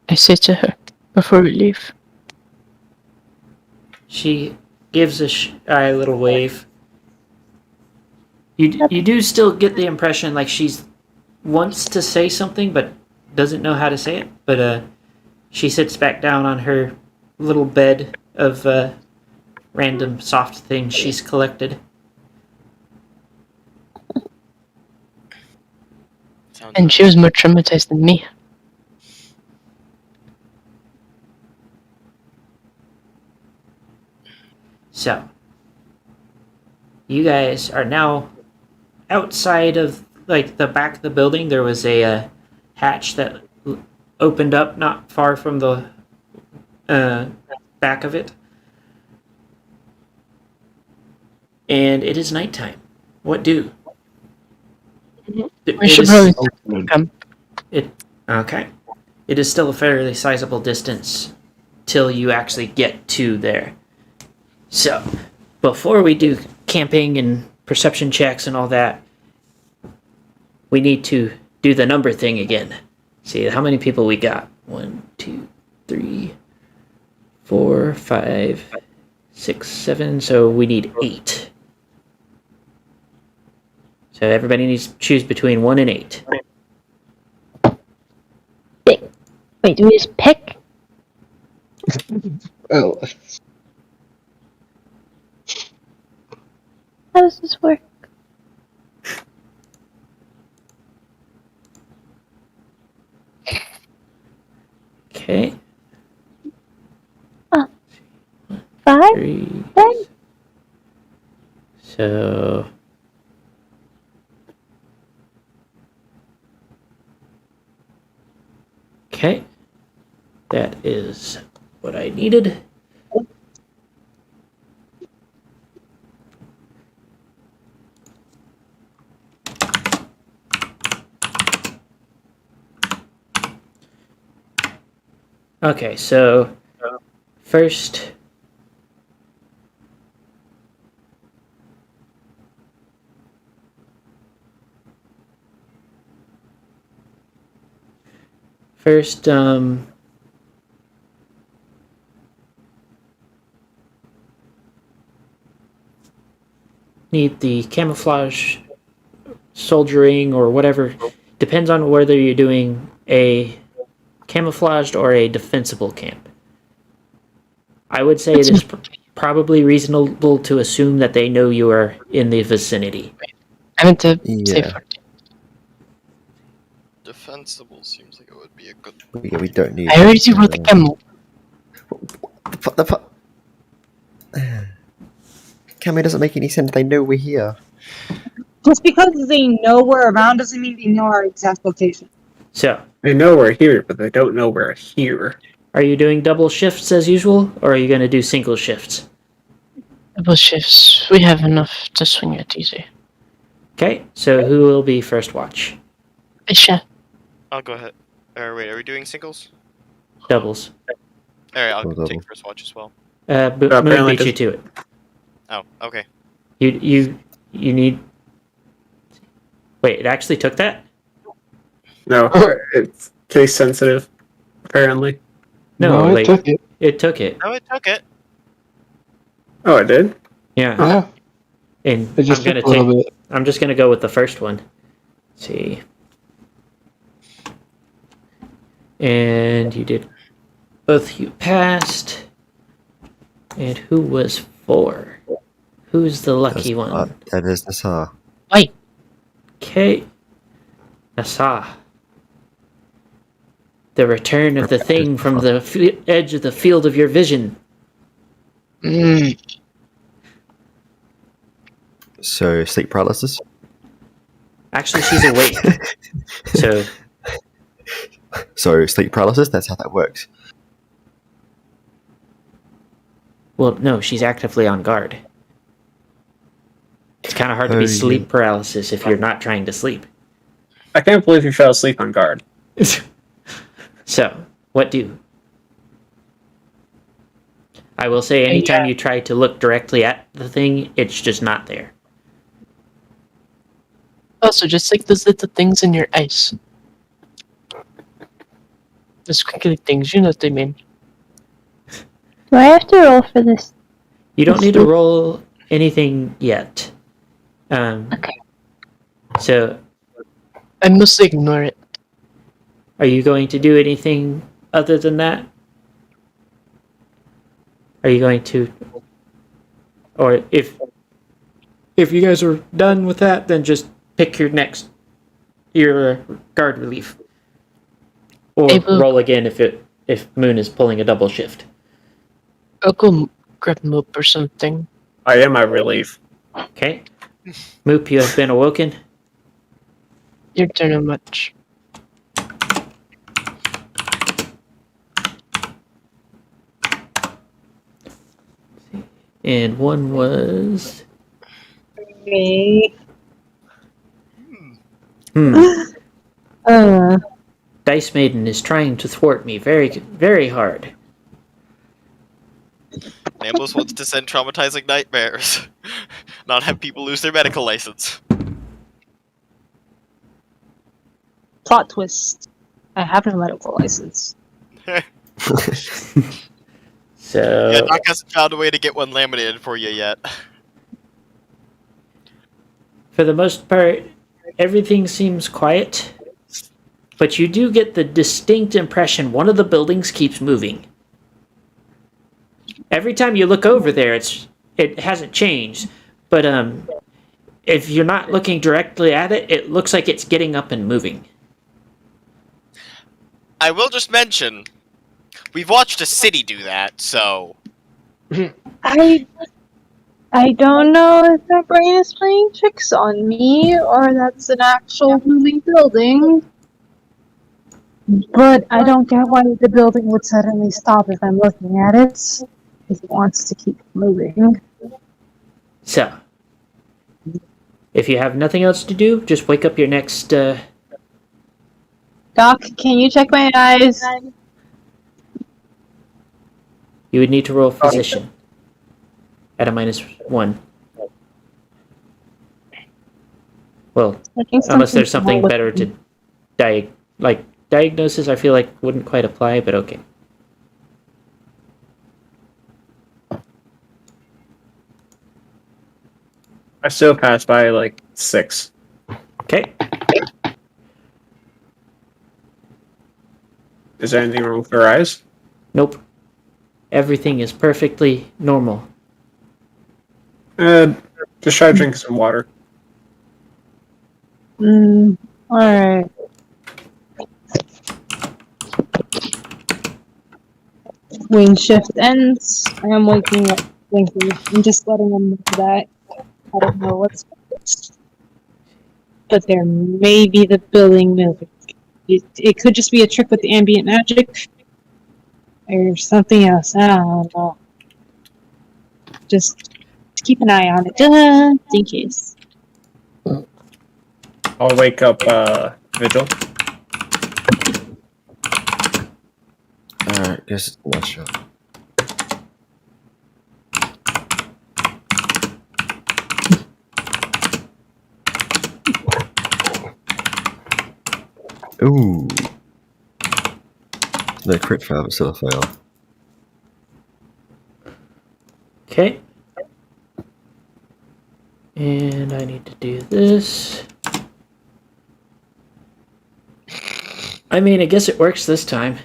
I say to her before we leave. she gives a shy little wave. You do still get the impression like she's wants to say something but doesn't know how to say it. But she sits back down on her little bed of random soft things she's collected. And she was more traumatized than me. So, you guys are now outside of like the back of the building, there was a hatch that opened up not far from the back of it. And it is nighttime. What do? We should probably come. Okay. It is still a fairly sizable distance till you actually get to there. So, before we do camping and perception checks and all that, we need to do the number thing again. See how many people we got. 1, 2, 3, 4, 5, 6, 7. So we need 8. So everybody needs to choose between 1 and 8. Wait, do we just pick? Oh, How does this work? Okay. 5? 3. 10? So. Okay. That is what I needed. Okay, so first need the camouflage soldiering or whatever. Depends on whether you're doing a camouflaged or a defensible camp. I would say it is probably reasonable to assume that they know you are in the vicinity. I meant to say Yeah. 14. Defensible seems like it would be a good. Yeah, we don't need. I already wrote the camel. Cammy doesn't make any sense. They know we're here. Just because they know we're around doesn't mean they know our exact location. So, They know we're here, but they don't know we're here. are you doing double shifts as usual, or are you going to do single shifts? Double shifts. We have enough to swing it easy. Okay, so who will be first watch? Isha. I'll go ahead. Wait, are we doing singles? Doubles. Alright, I'll Double. take first watch as well. Moon apparently beat you to it. Oh, okay. You need. Wait, it actually took that? No, it's case sensitive, apparently. No, it like took it. it took it. No, it took it. Oh, it did? Yeah, Yeah, and it just I'm took gonna a little bit. I'm just gonna go with the first one. Let's see. And you did. Both you passed. And who was 4? Who's the lucky one? That is Nassar. Wait. Okay. Nassau. The return of the thing from the edge of the field of your vision. So sleep paralysis. Actually, she's awake. So, So sleep paralysis. That's how that works. well, no, she's actively on guard. It's kind of hard to be Oh, sleep yeah. paralysis if you're not trying to sleep. I can't believe you fell asleep on guard. So, what do? I will say anytime you try to look directly at the thing, it's just not there. Also, just like those little things in your eyes. The squiggly things, you know what I mean. Do I have to roll for this? You don't need to roll anything yet. Okay. So, I mostly ignore it. are you going to do anything other than that? Are you going to, or if you guys are done with that, then just pick your guard relief, or roll again if Moon is pulling a double shift. I'll go grab Moop or something. I am at relief. Okay, Moop, you have been awoken. Your turn on much. And one was. Me. Dice Maiden is trying to thwart me very, very hard. Nameless wants to send traumatizing nightmares, not have people lose their medical license. Plot twist. I have a medical license. So. Yeah, Doc hasn't found a way to get one laminated for you yet. For the most part, everything seems quiet, but you do get the distinct impression one of the buildings keeps moving. Every time you look over there, it hasn't changed, but if you're not looking directly at it, it looks like it's getting up and moving. I will just mention, we've watched a city do that, so... I don't know if my brain is playing tricks on me or that's an actual moving building. But I don't get why the building would suddenly stop if I'm looking at it. If it wants to keep moving. So, if you have nothing else to do, just wake up your next, Doc, can you check my eyes? You would need to roll physician at a -1. Well, unless there's something better to diagnosis, I feel like wouldn't quite apply, but okay. I still passed by like 6. Okay. Is there anything wrong with her eyes? Nope. Everything is perfectly normal. Just try to drink some water. Alright. When shift ends, I am waking up blinking. I'm just letting them know that. I don't know what's next. But there may be the building moving. It could just be a trick with the ambient magic. Or something else. I don't know. Just keep an eye on it. Just in case. I'll wake up Vigil. Alright, guess it's one shot. Ooh. No crit fail, but still a fail. Okay. And I need to do this. I mean, I guess it works this time.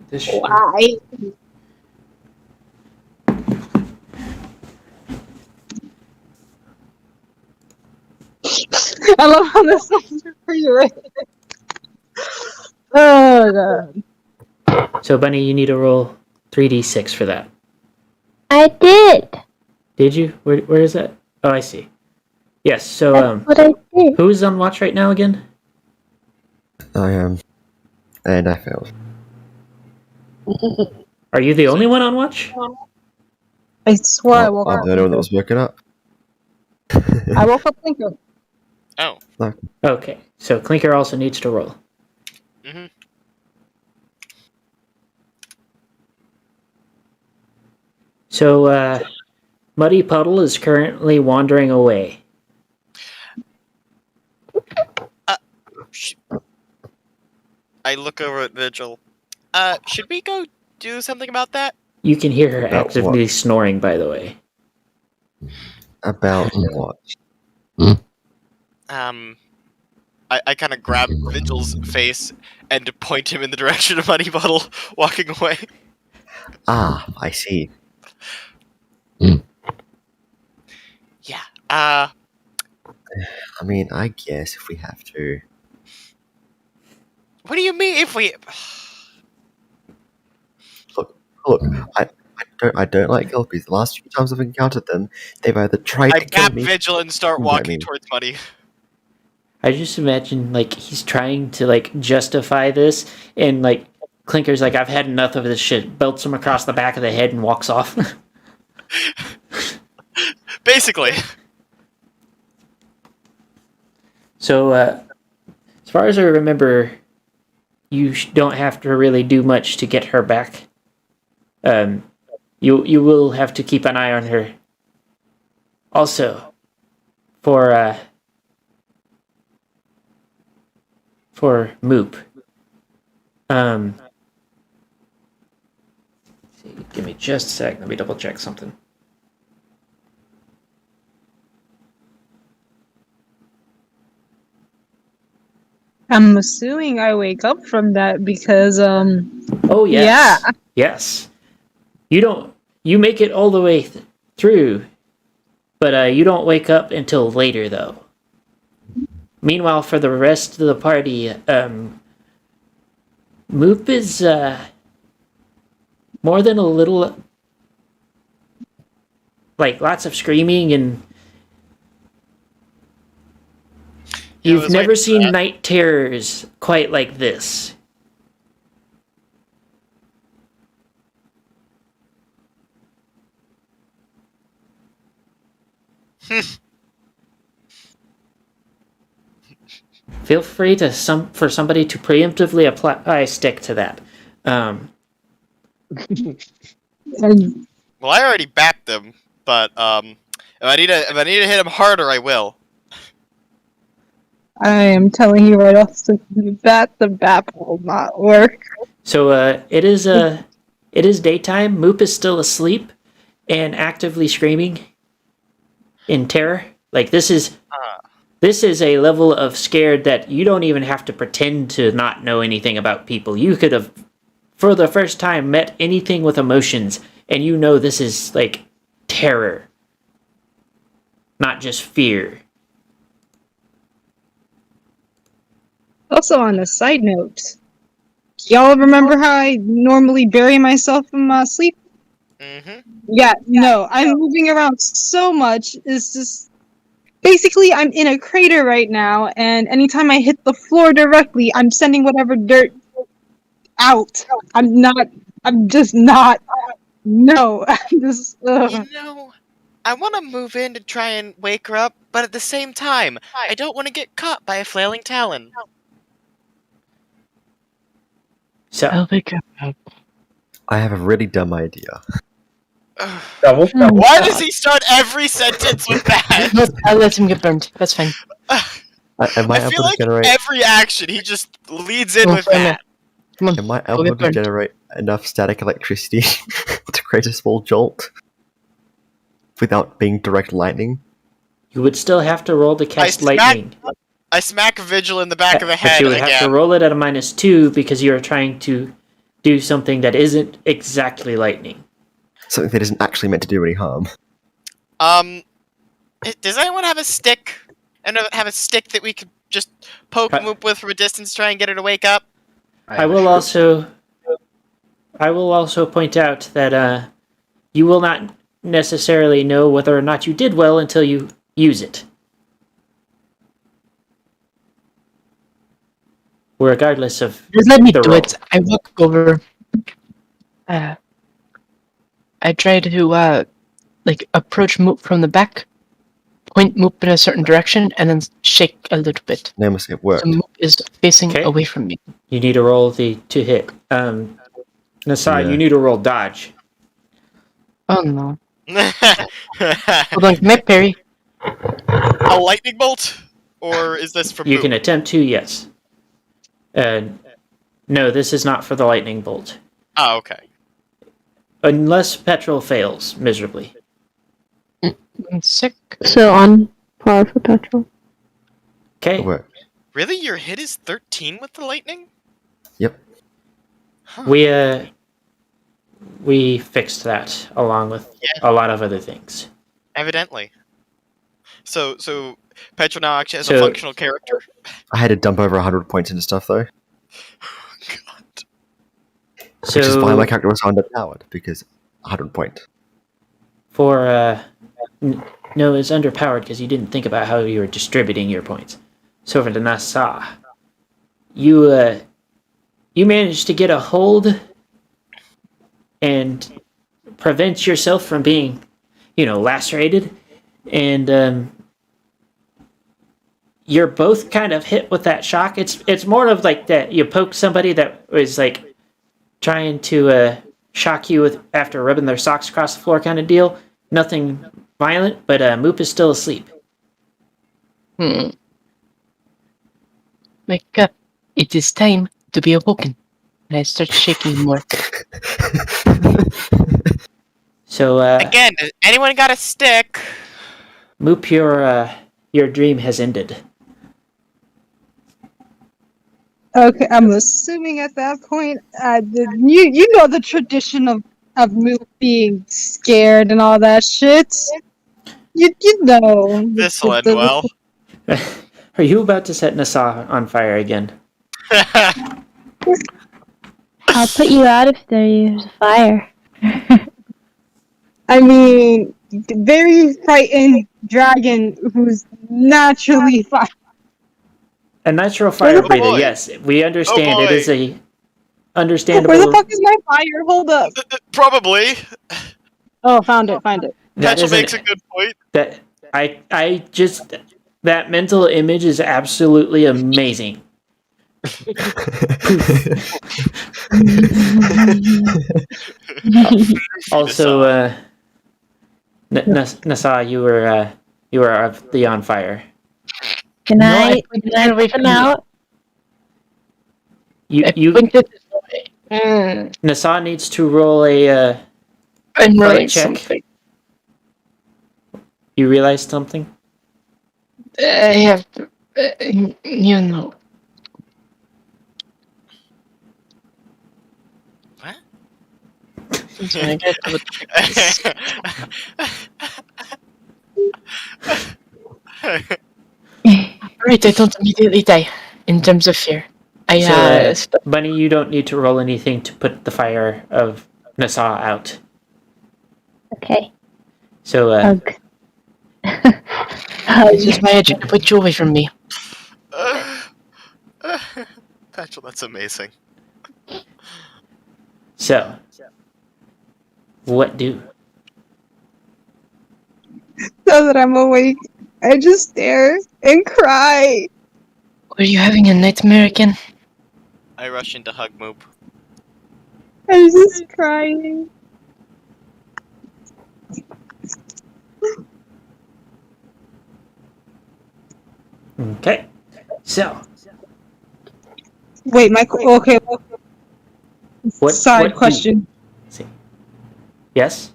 This should- Why? I love how this sounds for you, right? Oh god. So, Bunny, you need to roll 3d6 for that. I did. Did you? Where is that? Oh, I see. Yes, so, That's what I did. who's on watch right now again? I am. And I failed. Are you the only one on watch? I swore I woke I'm up. the only one that was waking up. I woke up thinking. Oh. Okay, so Clinker also needs to roll. Mm-hmm. So, Muddy Puddle is currently wandering away. I look over at Vigil. Should we go do something about that? You can hear her About actively snoring, by the way. About what? I kind of grab Vigil's face and point him in the direction of Muddy Puddle walking away. Ah, I see. Yeah. I mean, I guess if we have to. What do you mean if we... Look, I don't like kelpies. The last few times I've encountered them, they've either tried I to kill tap me. Vigil and start Ooh, I walking mean- towards Muddy. I just imagine like he's trying to like justify this, and like Clinker's like, I've had enough of this shit. Belts him across the back of the head and walks off. Basically. So, as far as I remember, you don't have to really do much to get her back. You will have to keep an eye on her. Also, for Moop. Give me just a sec. Let me double check something. I'm assuming I wake up from that because, Oh yes, yeah. yes. You make it all the way through, but you don't wake up until later though. Meanwhile, for the rest of the party, Moop is more than a little, like lots of screaming, and Yeah, I you've was never waiting for seen that. night terrors quite like this. Feel free to for somebody to preemptively apply stick to that. And Well, I already backed him, but if I need to hit him harder, I will. I am telling you right off the bat, the BAP will not work. So it is daytime. Moop is still asleep and actively screaming in terror. Like this is a level of scared that you don't even have to pretend to not know anything about people. You could have, for the first time, met anything with emotions, and you know this is like terror, not just fear. Also, on a side note, y'all remember how I normally bury myself in my sleep? Mm-hmm. Yeah, no, I'm moving around so much. It's just basically I'm in a crater right now, and anytime I hit the floor directly, I'm sending whatever dirt out. I'm just not. No, I'm just. You know, I want to move in to try and wake her up, but at the same time, I don't want to get caught by a flailing talon. So I'll wake up. I have a really dumb idea. Double. Why does he start every sentence with that? No, I'll let him get burned. That's fine. Am I I feel able like to generate? every action he just leads in Oh, with fair that. Come on. Am I Go able get to burned. generate enough static electricity to create a small jolt without being direct lightning? you would still have to roll to cast lightning. I smack Vigil in the back of the But head you would have to again. roll it at a -2 because you are trying to do something that isn't exactly lightning. Something that isn't actually meant to do any harm. Does anyone have a stick? And have a stick that we could just poke Moop with from a distance, try and get her to wake up? I will also point out that you will not necessarily know whether or not you did well until you use it. Regardless of Just let me the do roll. it. I walk over. I try to approach Moop from the back, point Moop in a certain direction, and then shake a little bit. Nameless, it worked. So Moop is facing Okay. away from me. You need to roll to hit. Nasai, Yeah. you need to roll dodge. Oh no. Hold on, can I parry? A lightning bolt? Or is this from You Moop? can attempt to, yes. No, this is not for the lightning bolt. Oh, okay. Unless Petrol fails miserably. I'm sick. So on par for petrol. Okay. It worked. Really? Your hit is 13 with the lightning? Yep. Huh. We fixed that along with a lot of other things. Evidently. So Petra now actually has So- a functional character? I had to dump over 100 points into stuff though. God. Which is why my So character was so underpowered, because 100 point. for no, it's underpowered because you didn't think about how you were distributing your points. So for the Nasa, you managed to get a hold and prevent yourself from being, lacerated, and you're both kind of hit with that shock. It's more of like that you poke somebody that was like trying to shock you with after rubbing their socks across the floor kind of deal. Nothing violent, but Moop is still asleep. Wake up. It is time to be awoken. And I start shaking more. So Again, does anyone got a stick? Moop, your dream has ended. Okay, I'm assuming at that point, you know the tradition of Moop being scared and all that shit. You know. This'll end well. Are you about to set Nasa on fire again? I'll put you out if there's a fire. I mean, very frightened dragon who's naturally fire. A natural fire Oh, breather, boy. yes. We understand it boy. is a understandable. Where the fuck is my fire? Hold up. Probably. Oh, found it. Find it. That Pencil isn't- makes a good point. That I just that mental image is absolutely amazing. Also, Nasa, you were the on fire. Can No, I pointed it away put from them you. out? You Pointed this way. Nasa needs to roll a. I'm rolling check. something. You realized something? I have to. You know. What? I gotta double check this. Right, I don't immediately die in terms of fear. So, Bunny, you don't need to roll anything to put the fire of Nasa out. Okay. So, Hug. This is why I tried to put you away from me. Patchel, that's amazing. So, what do? Now that I'm awake, I just stare and cry. Were you having a nightmare again? I rush into hug Moop. I'm just crying. Okay. So, Wait, okay. what? Side what question. See. Yes.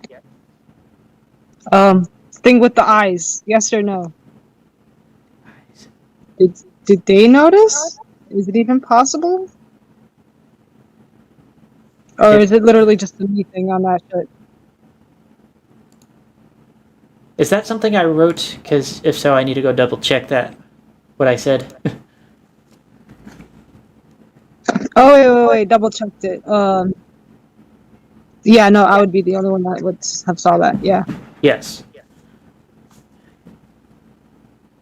Thing with the eyes. Yes or no? Did they notice? Is it even possible? Or is it literally just a me thing on that shit? Is that something I wrote? Because if so, I need to go double check that. What I said. Oh wait, double checked it. Yeah, no, I would be the only one that would have saw that. Yeah. Yes.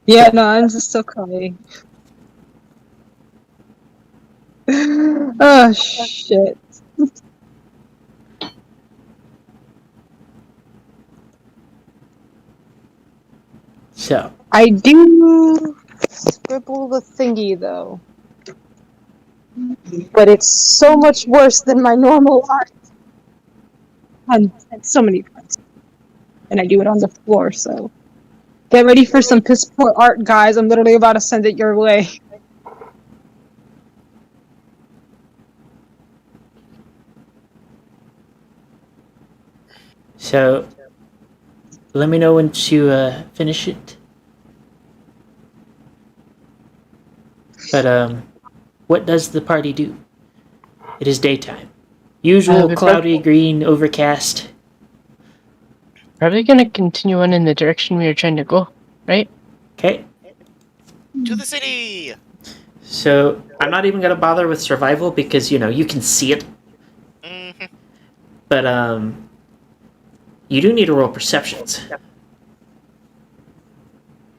Yeah, no, I'm just still crying. Oh shit. So, I do scribble the thingy though. But it's so much worse than my normal art. On so many fronts. And I do it on the floor, so get ready for some piss poor art, guys. I'm literally about to send it your way. so let me know once you finish it. But what does the party do? It is daytime. Usual we're cloudy, green, overcast. Probably gonna continue on in the direction we were trying to go, right? Okay. To the city! So I'm not even gonna bother with survival because you can see it. But you do need to roll perceptions.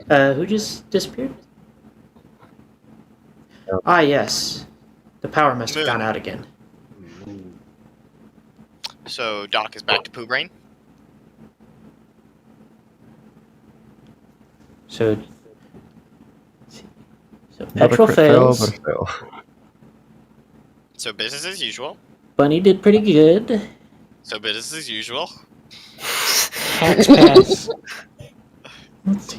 Who just disappeared? Ah, yes. The power must have gone out again. So Doc is back to Pooh Brain. So Not a petrol crit fail, fails. but a fail. So business as usual. Bunny did pretty good. So business as usual. Hacks pass.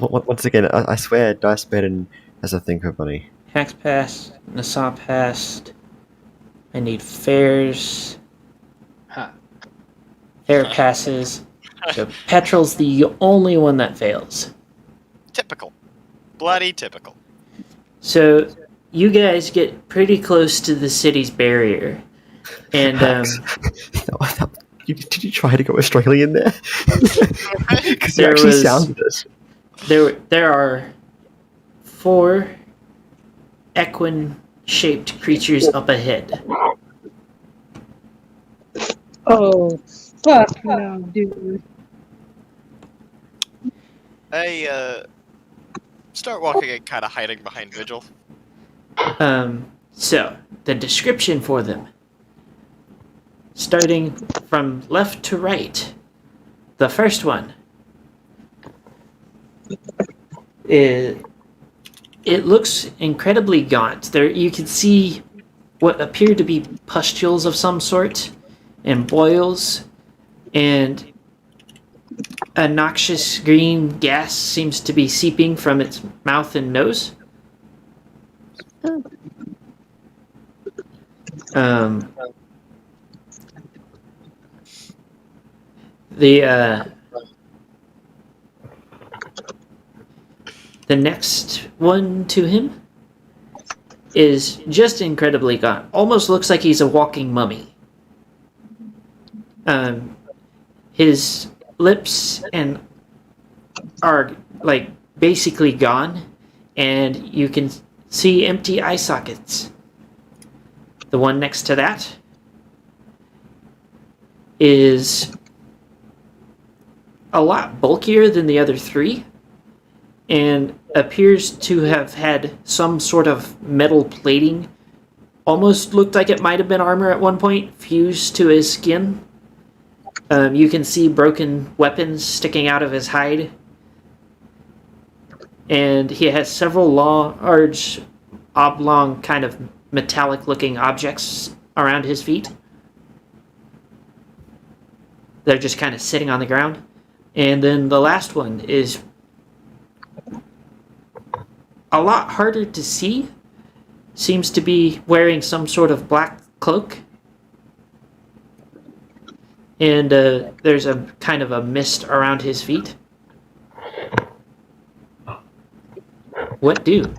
Once again, I swear dice betting has a thing for Bunny. Hacks passed. Nassau passed. I need Fairs. Ha. Fair passes. So Petrol's the only one that fails. Typical. Bloody typical. So you guys get pretty close to the city's barrier. And Did you try to go Australian there? Because you There actually was- sounded it. there are 4 equine-shaped creatures up ahead. Oh, fuck no, dude. I start walking and kind of hiding behind Vigil. So the description for them, starting from left to right. The first one is, it looks incredibly gaunt. There you can see what appear to be pustules of some sort and boils, and a noxious green gas seems to be seeping from its mouth and nose. The next one to him is just incredibly gaunt. Almost looks like he's a walking mummy. His lips and are like basically gone, and you can see empty eye sockets. The one next to that is a lot bulkier than the other 3 and appears to have had some sort of metal plating. Almost looked like it might have been armor at one point, fused to his skin. You can see broken weapons sticking out of his hide. And he has several large, oblong, kind of metallic-looking objects around his feet. They're just kind of sitting on the ground. And then the last one is a lot harder to see. Seems to be wearing some sort of black cloak. And there's a kind of a mist around his feet. What do?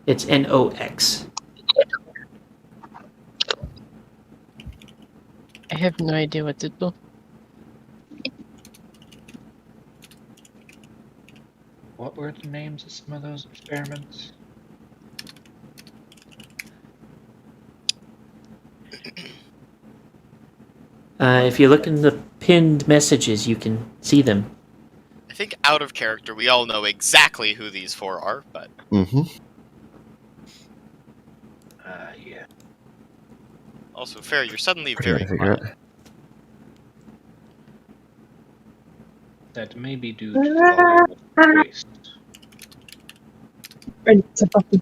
It's Nox. I have no idea what to do. What were the names of some of those experiments? If you look in the pinned messages, you can see them. I think out of character, we all know exactly who these 4 are, but Mm-hmm. Yeah. also fair. You're suddenly Pretty hard very to figure quiet. out. That may be due to the volume of waste. It's a fucking.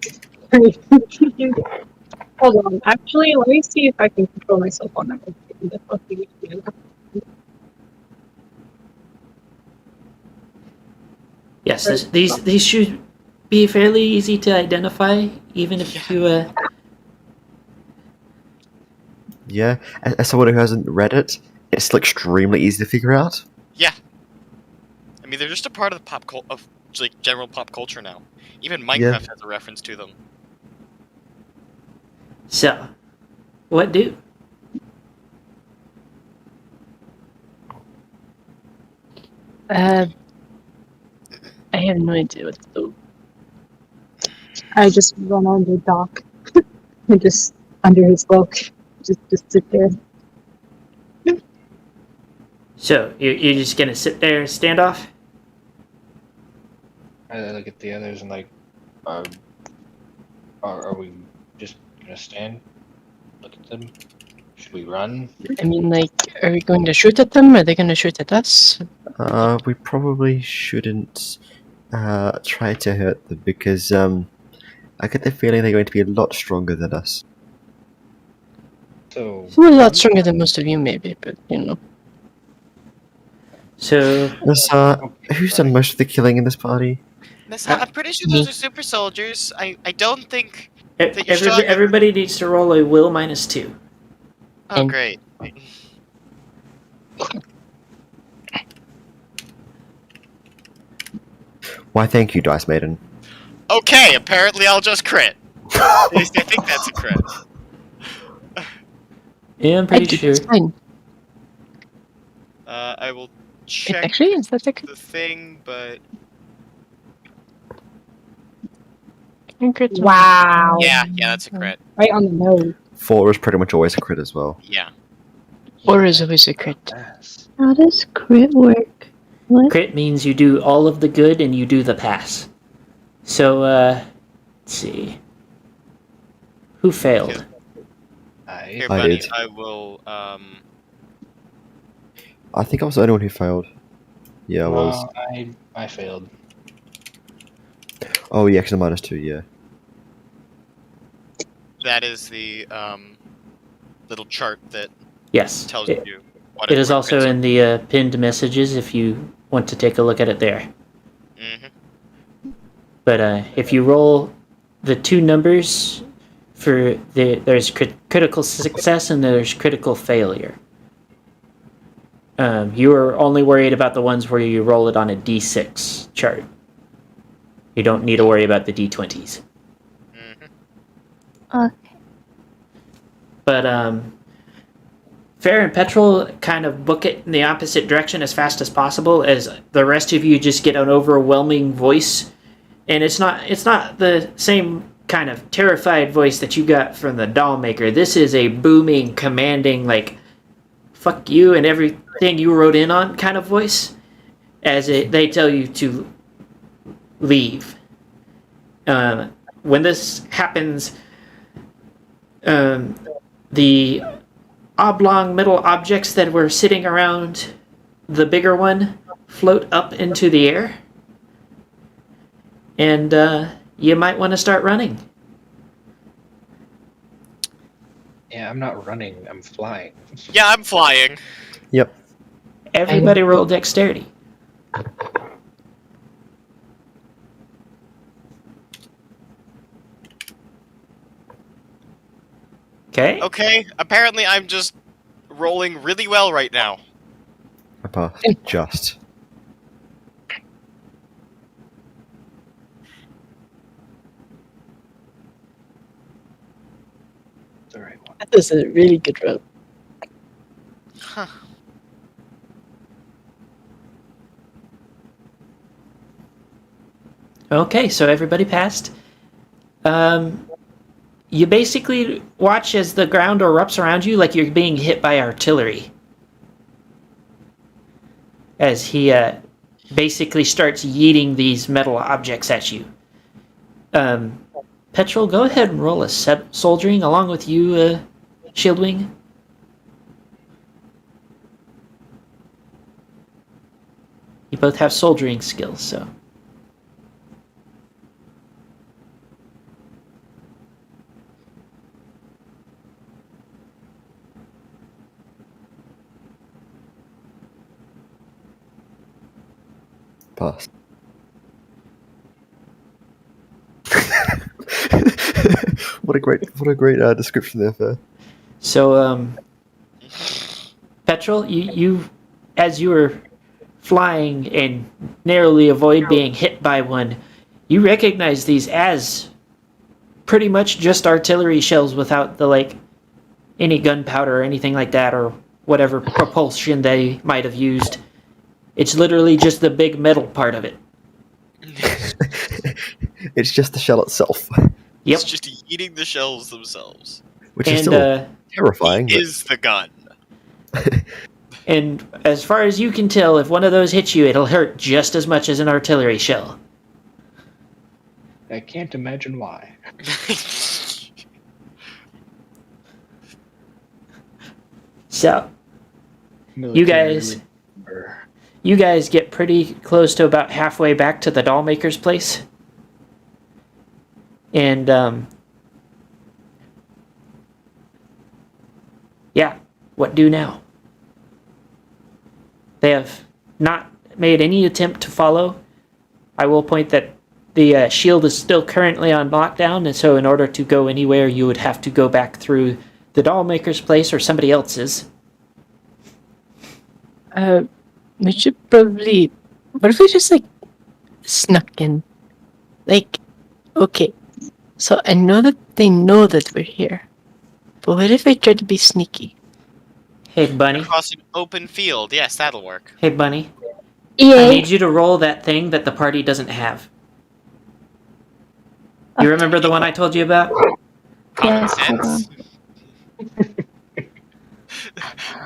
Hold on. Actually, let me see if I can control myself on that. The fucking- Yes, these should be fairly easy to identify, even if you Yeah, as someone who hasn't read it, it's still extremely easy to figure out. Yeah. I mean, they're just a part of the of like general pop culture now. Even Minecraft has a reference to them. So, what do? I have no idea what to do. I just run under Doc and just under his cloak, just sit there. So you're just gonna sit there, stand off? I look at the others and like, are we just gonna stand? Look at them. Should we run? I mean, like, are we going to shoot at them? Are they going to shoot at us? We probably shouldn't try to hurt them because I get the feeling they're going to be a lot stronger than us. So We're a lot stronger than most of you, maybe, but you know. So Who's done most of the killing in this party? I'm pretty sure those are super soldiers. I don't think that you're everybody needs to roll a will -2. Oh, great. Why, thank you, Dice Maiden. Okay, apparently I'll just crit. At least I think that's a crit. Yeah, I'm pretty sure. It's fine. I will check Actually, is that the thing, but... Wow. Yeah, that's a crit. Right on the nose. 4 is pretty much always a crit as well. Yeah. Or is always a crit. How does crit work? What? Crit means you do all of the good and you do the pass. So, let's see. Who failed? Here, I buddy, did. I will, I think I was the only one who failed. Yeah, I was. I failed. Oh, yeah, because I'm -2, yeah. That is the, little chart that Yes. tells It, you what it is what also crits are. in the pinned messages if you want to take a look at it there. But if you roll the 2 numbers for there's critical success and there's critical failure. You are only worried about the ones where you roll it on a D6 chart. You don't need to worry about the D20s. Okay. But Fair and Petrol kind of book it in the opposite direction as fast as possible, as the rest of you just get an overwhelming voice, and it's not the same kind of terrified voice that you got from the doll maker. This is a booming, commanding, like, fuck you and everything you wrote in on kind of voice, as they tell you to leave. When this happens, the oblong middle objects that were sitting around the bigger one float up into the air, and you might want to start running. Yeah, I'm not running. I'm flying. Yeah, I'm flying. Yep. Everybody roll dexterity. Okay. Okay, apparently I'm just rolling really well right now. I passed. Just. The right one. That is a really good roll. Huh. Okay, so everybody passed. You basically watch as the ground erupts around you like you're being hit by artillery. As he basically starts yeeting these metal objects at you. Petrol, go ahead and roll a soldiering along with you, Shieldwing. You both have soldiering skills, so. Passed. What a great description there, Fair. So, Petrol, you, as you were flying and narrowly avoid being hit by one, you recognize these as pretty much just artillery shells without the, any gunpowder or anything like that, or whatever propulsion they might have used. It's literally just the big metal part of it. It's just the shell itself, Yep. It's just eating the shells themselves. which is And still terrifying. He But is the gun. and as far as you can tell, if one of those hits you, it'll hurt just as much as an artillery shell. I can't imagine why. So, Military you guys get pretty close to about halfway back to the doll maker's place. And, yeah, what do now? They have not made any attempt to follow. I will point that the shield is still currently on lockdown, and so in order to go anywhere, you would have to go back through the doll maker's place or somebody else's. We should probably. What if we just like snuck in? Like, okay. So I know that they know that we're here, but what if I try to be sneaky? Hey, Bunny. Across an open field. Yes, that'll work. Hey, Bunny. Yeah. I need you to roll that thing that the party doesn't have. You remember the one I told you about? Common Yes, hold sense.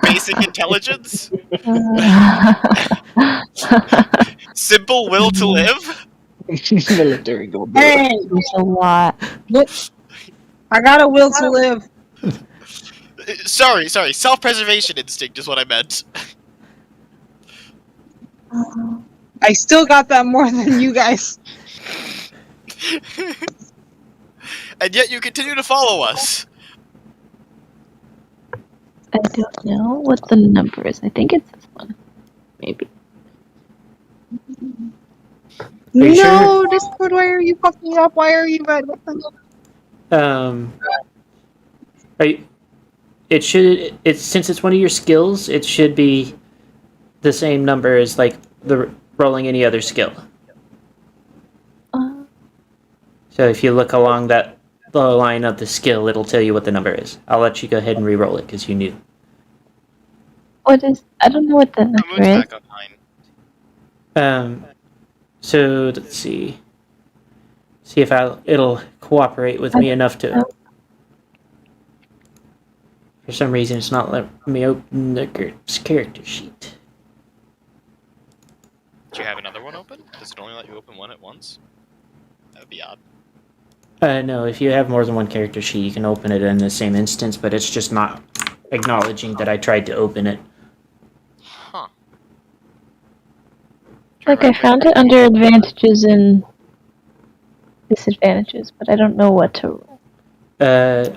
Basic intelligence. Simple will to live. military go. Hey, There's a lot. I got a will to live. Sorry. Self-preservation instinct is what I meant. I still got that more than you guys. And yet you continue to follow us. I don't know what the number is. I think it's this one. Maybe. you No, sure? Discord, why are you fucking up? Why are you red? What the hell? It should. It's since it's one of your skills. It should be the same number as like the rolling any other skill. So if you look along the line of the skill, it'll tell you what the number is. I'll let you go ahead and re-roll it because you knew. What is? I don't know what the Moon's number is. back online. So let's see. See if it'll cooperate with me enough to. For some reason, it's not letting me open the character sheet. Do you have another one open? Does it only let you open one at once? That would be odd. No, if you have more than one character sheet, you can open it in the same instance, but it's just not acknowledging that I tried to open it. Huh. Like I found it under advantages and disadvantages, but I don't know what to roll.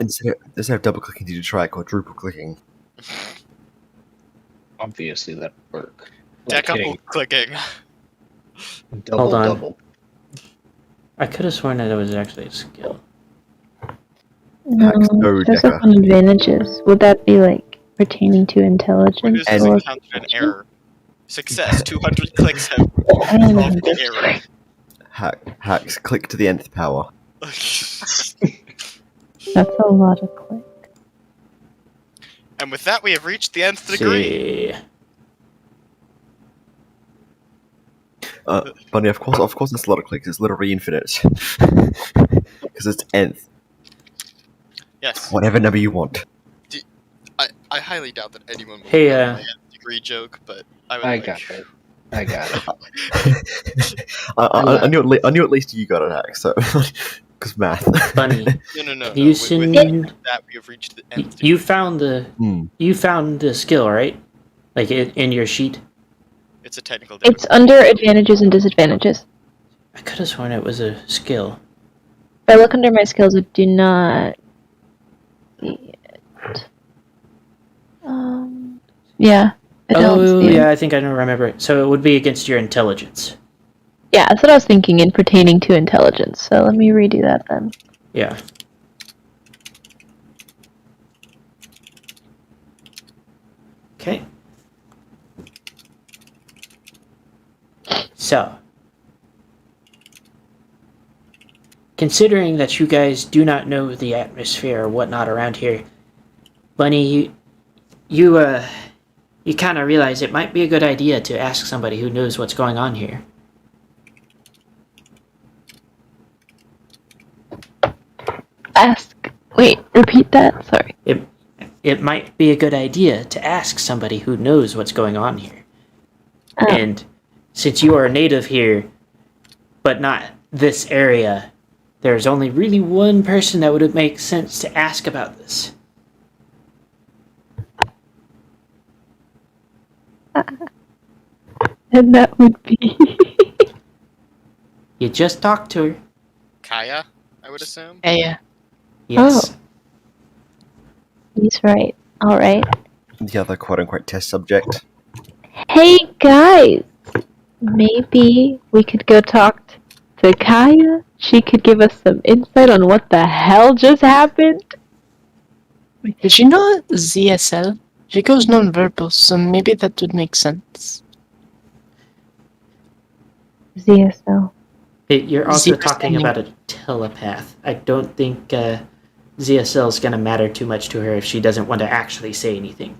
instead of double clicking, did you try quadruple clicking? Obviously, that would work. Like Decouple hitting clicking. double, Hold on. double. I could have sworn that it was actually a skill. No, no, there's Deca. some advantages. Would that be like pertaining to When intelligence does this or? encounter an error? Success. 200 clicks have solved the error. Hacks. Click to the nth power. That's a lot of click. And with that, we have reached the nth degree. See. Bunny, of course, that's a lot of clicks. It's literally infinite. Because it's nth. Yes. Whatever number you want. I highly doubt that anyone will Hey, get my nth degree joke, but I would I like... got it. I got it. I knew at least you got an hack, so because math. Bunny. No. You With send- that, we have reached the nth degree. You found the Hmm. skill, right? Like in your sheet. It's a technical It's difficulty. under advantages and disadvantages. I could have sworn it was a skill. If I look under my skills, I do not see it. Yeah. I don't see it. Yeah, I think I don't remember it. So it would be against your intelligence. Yeah, that's what I was thinking in pertaining to intelligence. So let me redo that then. Yeah. Okay. So, considering that you guys do not know the atmosphere or whatnot around here, Bunny, you kind of realize it might be a good idea to ask somebody who knows what's going on here. Ask. Wait, repeat that? Sorry. It might be a good idea to ask somebody who knows what's going on here. Oh. And since you are a native here, but not this area, there's only really one person that would make sense to ask about this. And that would be. You just talk to her. Kaya, I would assume. Yeah. Yes. He's right. Alright. The other quote-unquote test subject. Hey guys! Maybe we could go talk to Kaya? She could give us some insight on what the hell just happened? Wait, did you know ZSL? She goes non-verbal, so maybe that would make sense. ZSL. You're also Zero talking standing. about a telepath. I don't think ZSL is going to matter too much to her if she doesn't want to actually say anything.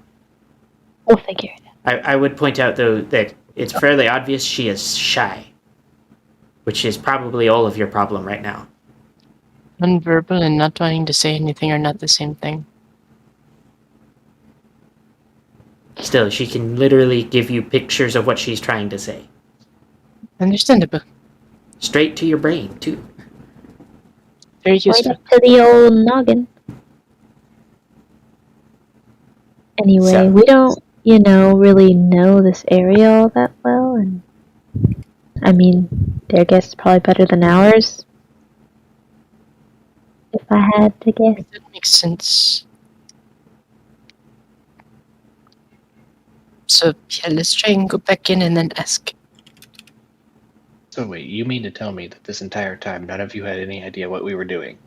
We'll figure it out. I would point out, though, that it's fairly obvious she is shy, which is probably all of your problem right now. Non-verbal and not wanting to say anything are not the same thing. Still, she can literally give you pictures of what she's trying to say. Understandable. Straight to your brain, too. Very Right useful. up to the old noggin. Anyway, So- we don't, really know this area all that well, and I mean, their guess is probably better than ours. If I had to guess. That makes sense. So, yeah, let's try and go back in and then ask. So wait, you mean to tell me that this entire time none of you had any idea what we were doing?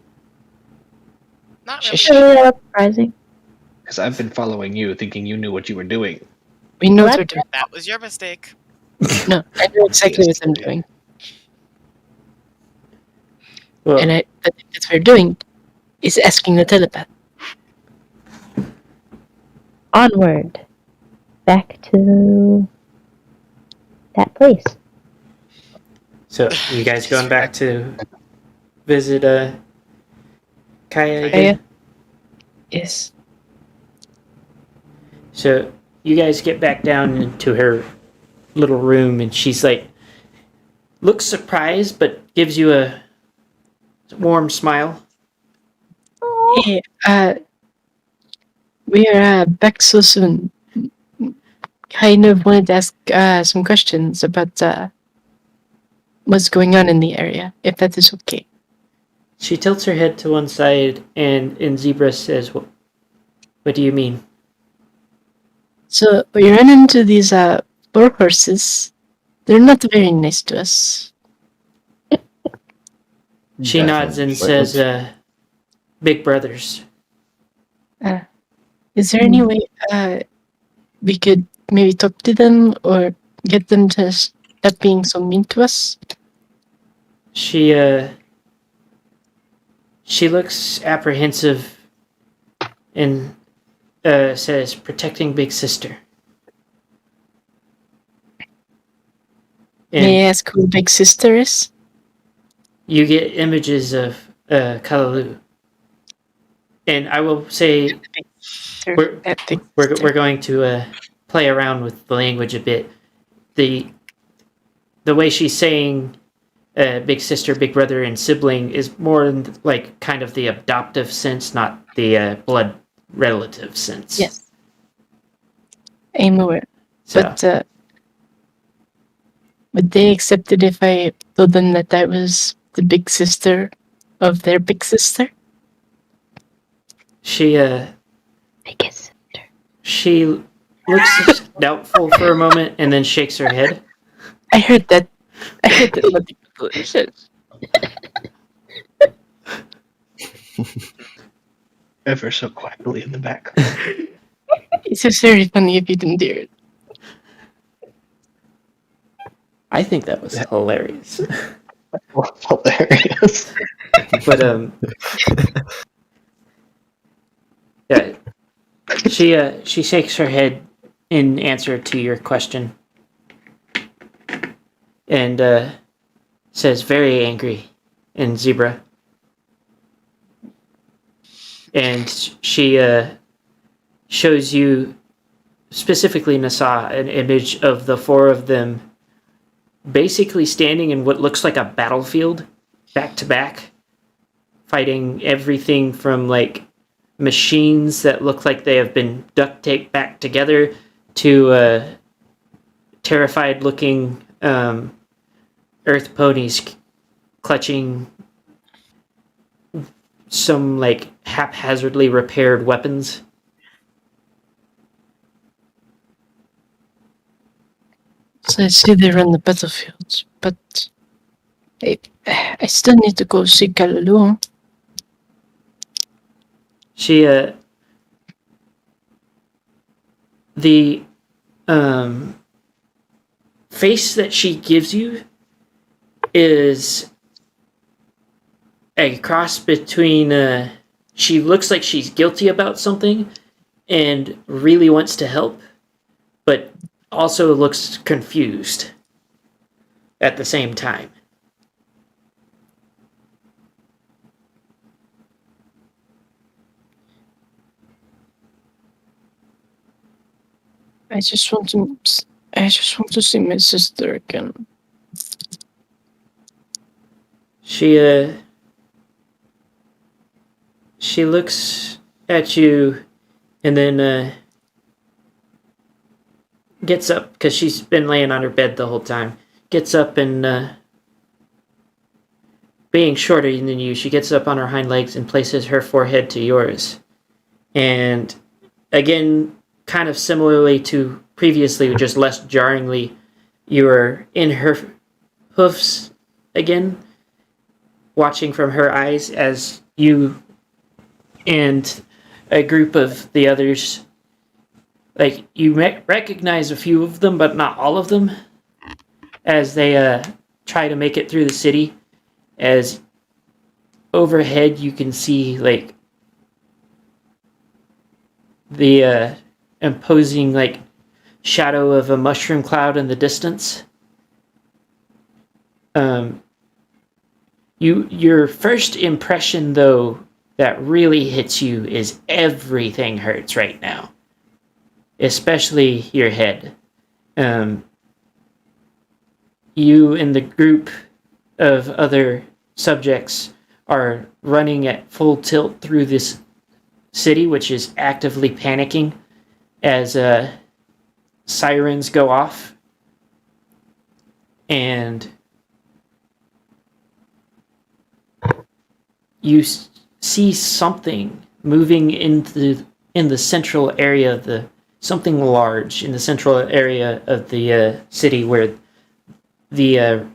Not Shush. really. Really that surprising. Because I've been following you, thinking you knew what you were doing. We know what What? we're doing. That was your mistake. No, I know exactly what I'm doing. Well, And the thing that we're doing is asking the telepath. Onward. Back to that place. so you guys going back to visit Kaya again? Kaya? Yes. So you guys get back down into her little room, and she's like, looks surprised, but gives you a warm smile. Hey, we are back so soon. Kind of wanted to ask some questions about what's going on in the area, if that is okay. She tilts her head to one side, and in Zebra says, what do you mean? So we ran into these poor horses. They're not very nice to us. She nods and says, big brothers. Is there any way we could maybe talk to them or get them to stop being so mean to us? She looks apprehensive and says, protecting big sister. And May I ask who Big Sister is? you get images of Kalalu. And I will say we're going to play around with the language a bit. The way she's saying big sister, big brother, and sibling is more in like kind of the adoptive sense, not the blood relative sense. Yes. I'm aware. So, But would they accept it if I told them that I was the big sister of their big sister? she Biggest. she looks doubtful for a moment and then shakes her head. I heard that. I heard that multiple times. Ever so quietly in the background. It's just very funny if you didn't hear it. I think that was hilarious. Hilarious. But yeah, she shakes her head in answer to your question and says, very angry in Zebra. and she shows you, specifically Nasa, an image of the four of them basically standing in what looks like a battlefield, back to back, fighting everything from like machines that look like they have been duct taped back together to terrified looking earth ponies clutching some like haphazardly repaired weapons. So I see they're on the battlefields, but I still need to go see Kalulu. She the face that she gives you is a cross between she looks like she's guilty about something and really wants to help, but also looks confused at the same time. I just want to see my sister again. She looks at you and then gets up, because she's been laying on her bed the whole time. Gets up and being shorter than you, she gets up on her hind legs and places her forehead to yours. And again, kind of similarly to previously, just less jarringly, you are in her hoofs again, watching from her eyes as you and a group of the others, like, you recognize a few of them, but not all of them, as they try to make it through the city. As overhead you can see, like, the imposing, like, shadow of a mushroom cloud in the distance. Your first impression, though, that really hits you is everything hurts right now, especially your head. You and the group of other subjects are running at full tilt through this city, which is actively panicking as sirens go off. And you see something moving in the central area of something large in the central area of the city where the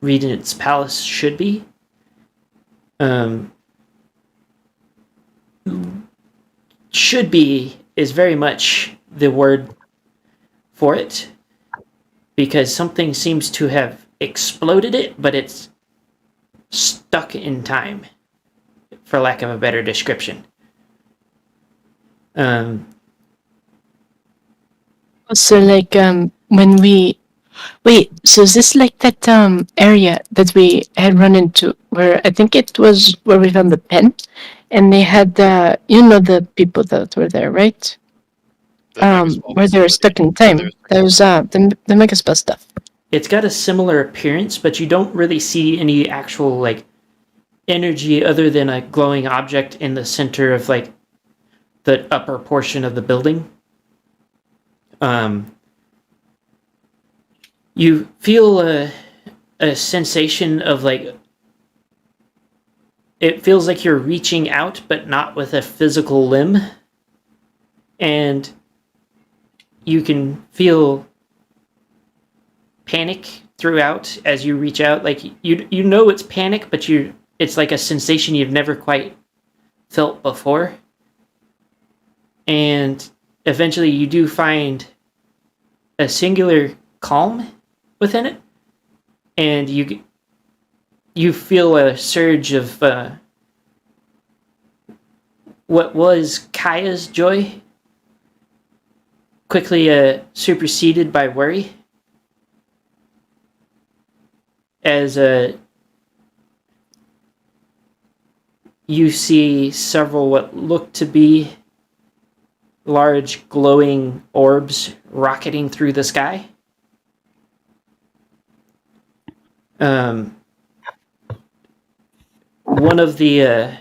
Regent's Palace should be. Should be is very much the word for it, because something seems to have exploded it, but it's stuck in time, for lack of a better description. So like when we wait, so is this like that area that we had run into where I think it was where we found the pen, and they had the people that were there, right? Where they were stuck in time. That was the Megaspell stuff. It's got a similar appearance, but you don't really see any actual, like, energy other than a glowing object in the center of, like, the upper portion of the building. You feel a sensation of, like, it feels like you're reaching out, but not with a physical limb. And you can feel panic throughout as you reach out. Like, you know it's panic, but it's like a sensation you've never quite felt before. And eventually you do find a singular calm within it, and you feel a surge of what was Kaya's joy quickly superseded by worry, as you see several what look to be large glowing orbs rocketing through the sky. One of the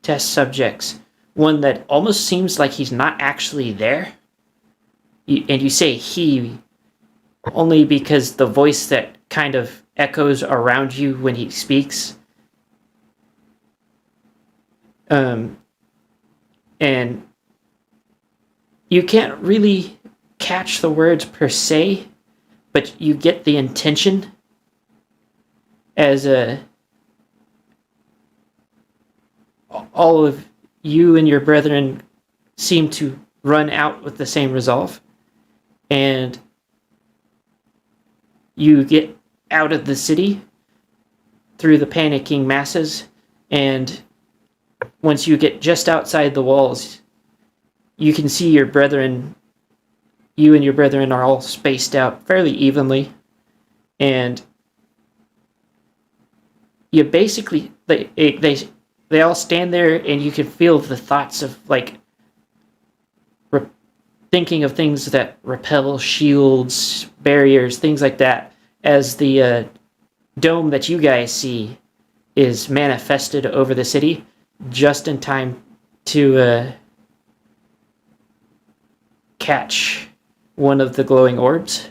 test subjects, one that almost seems like he's not actually there, and you say he only because the voice that kind of echoes around you when he speaks. And you can't really catch the words per se, but you get the intention as all of you and your brethren seem to run out with the same resolve, and you get out of the city through the panicking masses, and once you get just outside the walls, you can see your brethren. You and your brethren are all spaced out fairly evenly, and you basically they all stand there, and you can feel the thoughts of like thinking of things that repel shields, barriers, things like that, as the dome that you guys see is manifested over the city just in time to catch one of the glowing orbs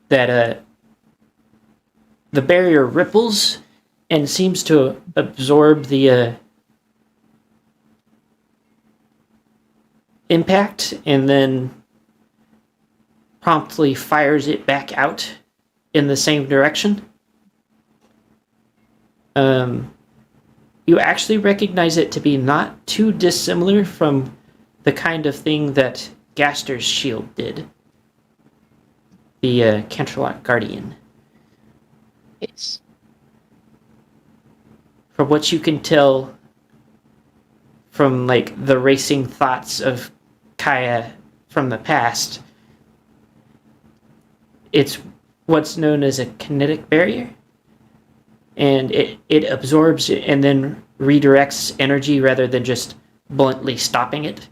that the barrier ripples and seems to absorb the impact, and then promptly fires it back out in the same direction. You actually recognize it to be not too dissimilar from the kind of thing that Gaster's shield did. The Canterlot Guardian. Yes. From what you can tell from like the racing thoughts of Kaya from the past, it's what's known as a kinetic barrier, and it absorbs and then redirects energy rather than just bluntly stopping it.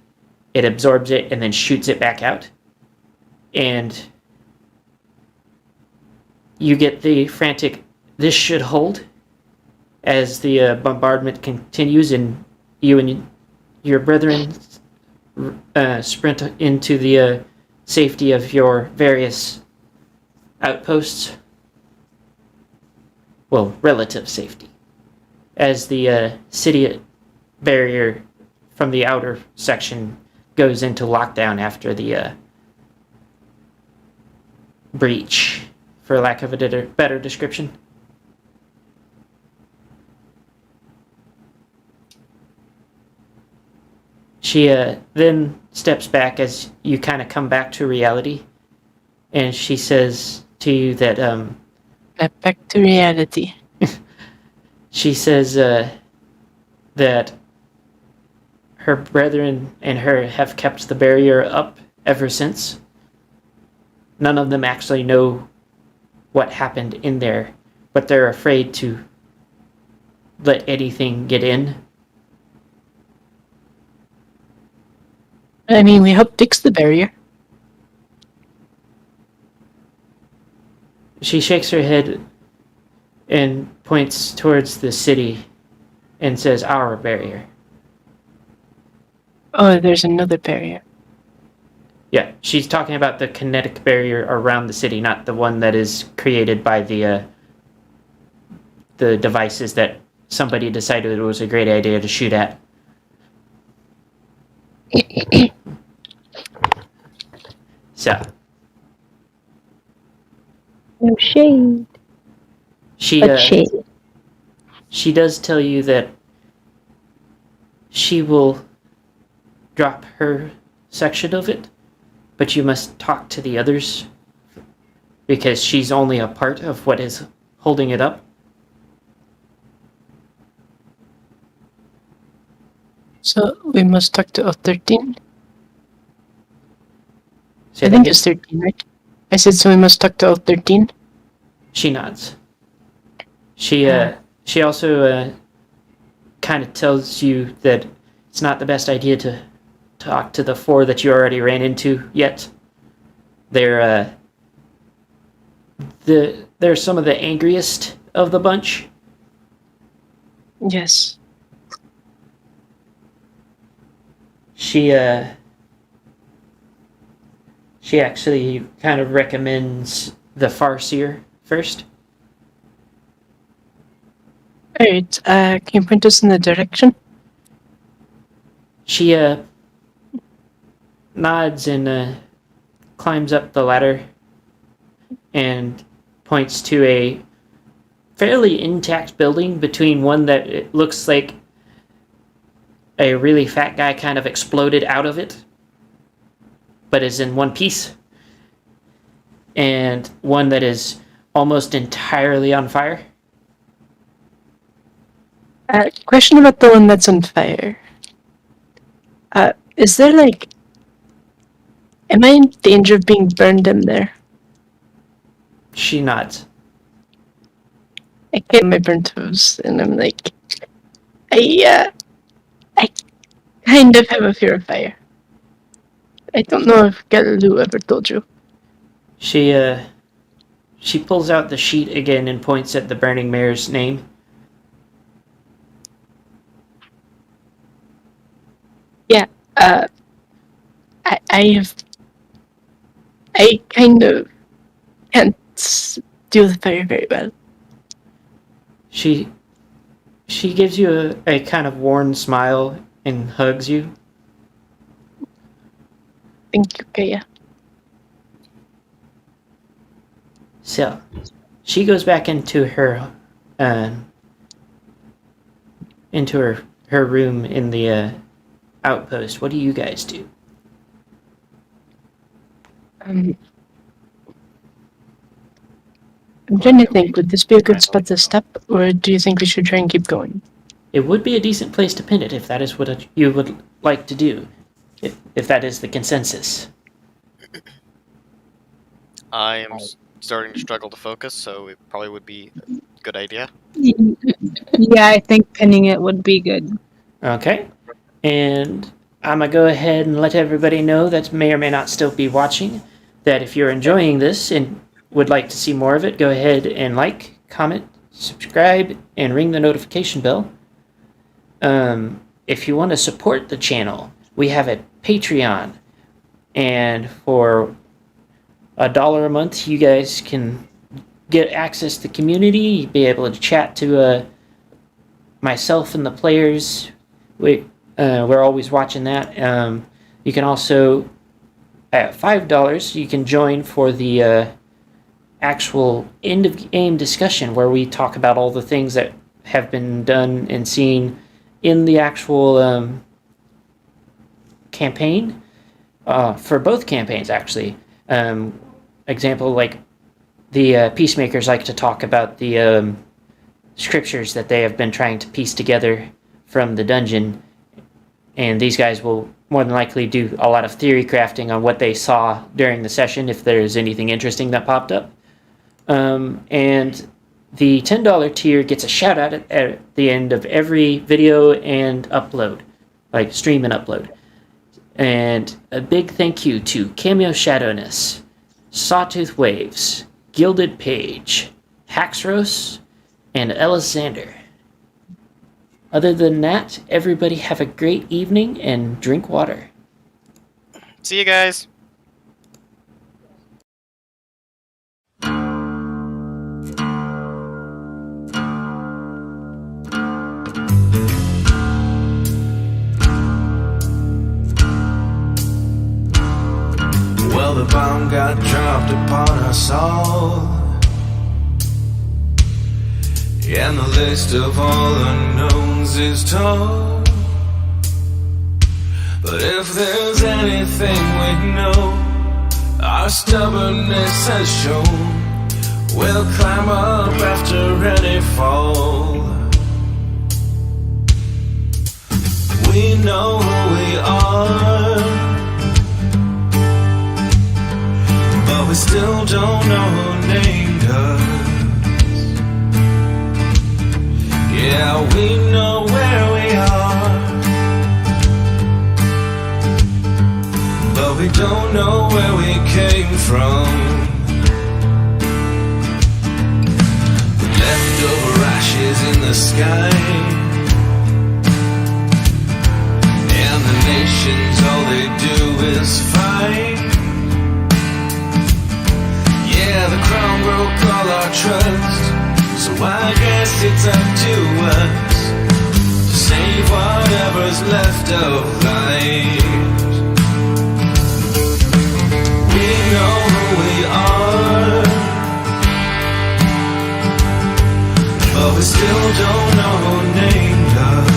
It absorbs it and then shoots it back out, and you get the frantic "this should hold" as the bombardment continues, and you and your brethren sprint into the safety of your various outposts. Well, relative safety, as the city barrier from the outer section goes into lockdown after the breach, for lack of a better description. She then steps back as you kind of come back to reality, and she says to you that Back to reality. she says that her brethren and her have kept the barrier up ever since. None of them actually know what happened in there, but they're afraid to let anything get in. I mean, we helped fix the barrier. She shakes her head and points towards the city and says, "Our barrier." Oh, there's another barrier. Yeah, she's talking about the kinetic barrier around the city, not the one that is created by the devices that somebody decided it was a great idea to shoot at. So No shade. she But shade. she does tell you that she will drop her section of it, but you must talk to the others because she's only a part of what is holding it up. So we must talk to O13. Say I that think again? it's 13, right? I said, so we must talk to O13. She nods. She also kind of tells you that it's not the best idea to talk to the 4 that you already ran into yet. They're some of the angriest of the bunch. Yes. She actually kind of recommends the Farseer first. Alright, can you point us in the direction? She nods and climbs up the ladder and points to a fairly intact building between one that it looks like a really fat guy kind of exploded out of it, but is in one piece, and one that is almost entirely on fire. Question about the one that's on fire. Is there am I in danger of being burned in there? She nods. I get my burnt toes, and I'm like, I kind of have a fear of fire. I don't know if Galileo ever told you. She pulls out the sheet again and points at the burning mare's name. Yeah, I kind of can't deal with fire very well. She gives you a kind of worn smile and hugs you. Thank you, Kaya. So, she goes back into her room in the outpost. What do you guys do? I'm trying to think, would this be a good spot to stop, or do you think we should try and keep going? It would be a decent place to pin it if that is what you would like to do, if that is the consensus. I am starting to struggle to focus, so it probably would be a good idea. Yeah, I think pinning it would be good. Okay, and I'm gonna go ahead and let everybody know that may or may not still be watching, that if you're enjoying this and would like to see more of it, go ahead and like, comment, subscribe, and ring the notification bell. If you want to support the channel, we have a Patreon, and for $1 a month, you guys can get access to the community, be able to chat to myself and the players. We're always watching that. You can also, at $5, you can join for the actual end-of-game discussion, where we talk about all the things that have been done and seen in the actual campaign, for both campaigns, actually. Example, like the Peacemakers like to talk about the scriptures that they have been trying to piece together from the dungeon, and these guys will more than likely do a lot of theory crafting on what they saw during the session, if there's anything interesting that popped up. And the $10 tier gets a shout out at the end of every video and upload, like stream and upload. And a big thank you to Cameo Shadowness, Sawtooth Waves, Gilded Page, Haxros, and Elisander. Other than that, everybody have a great evening and drink water. See you guys. Well, the bomb got dropped upon us all, and the list of all unknowns is tall. But if there's anything we know, our stubbornness has shown. We'll climb up after any fall. We know who we are, but we still don't know who named us. Yeah, we know where we are, but we don't know where we came from. The leftover ashes in the sky, and the nations, all they do is fight. Yeah, the crown broke all our trust, so I guess it's up to us to save whatever's left of life. We know who we are, but we still don't know who named us.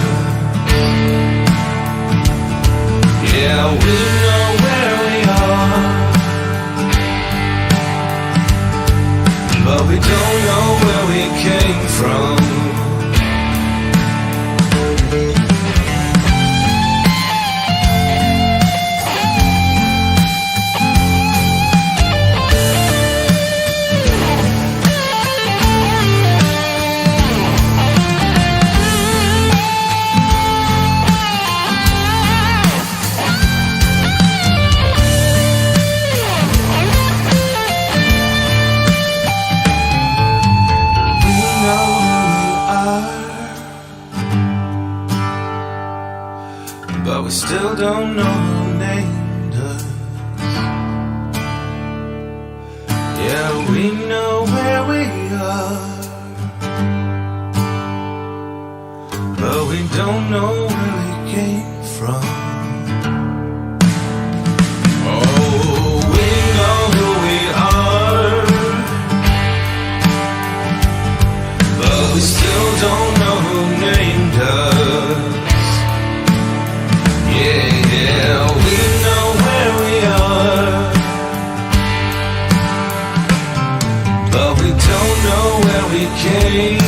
Yeah, we know where we are, but we don't know where we came from. But we still don't know who named us. Yeah, we know where we are, but we don't know where we came from. Oh, we know who we are, but we still don't know who named us. Yeah, we know where we are, but we don't know where we came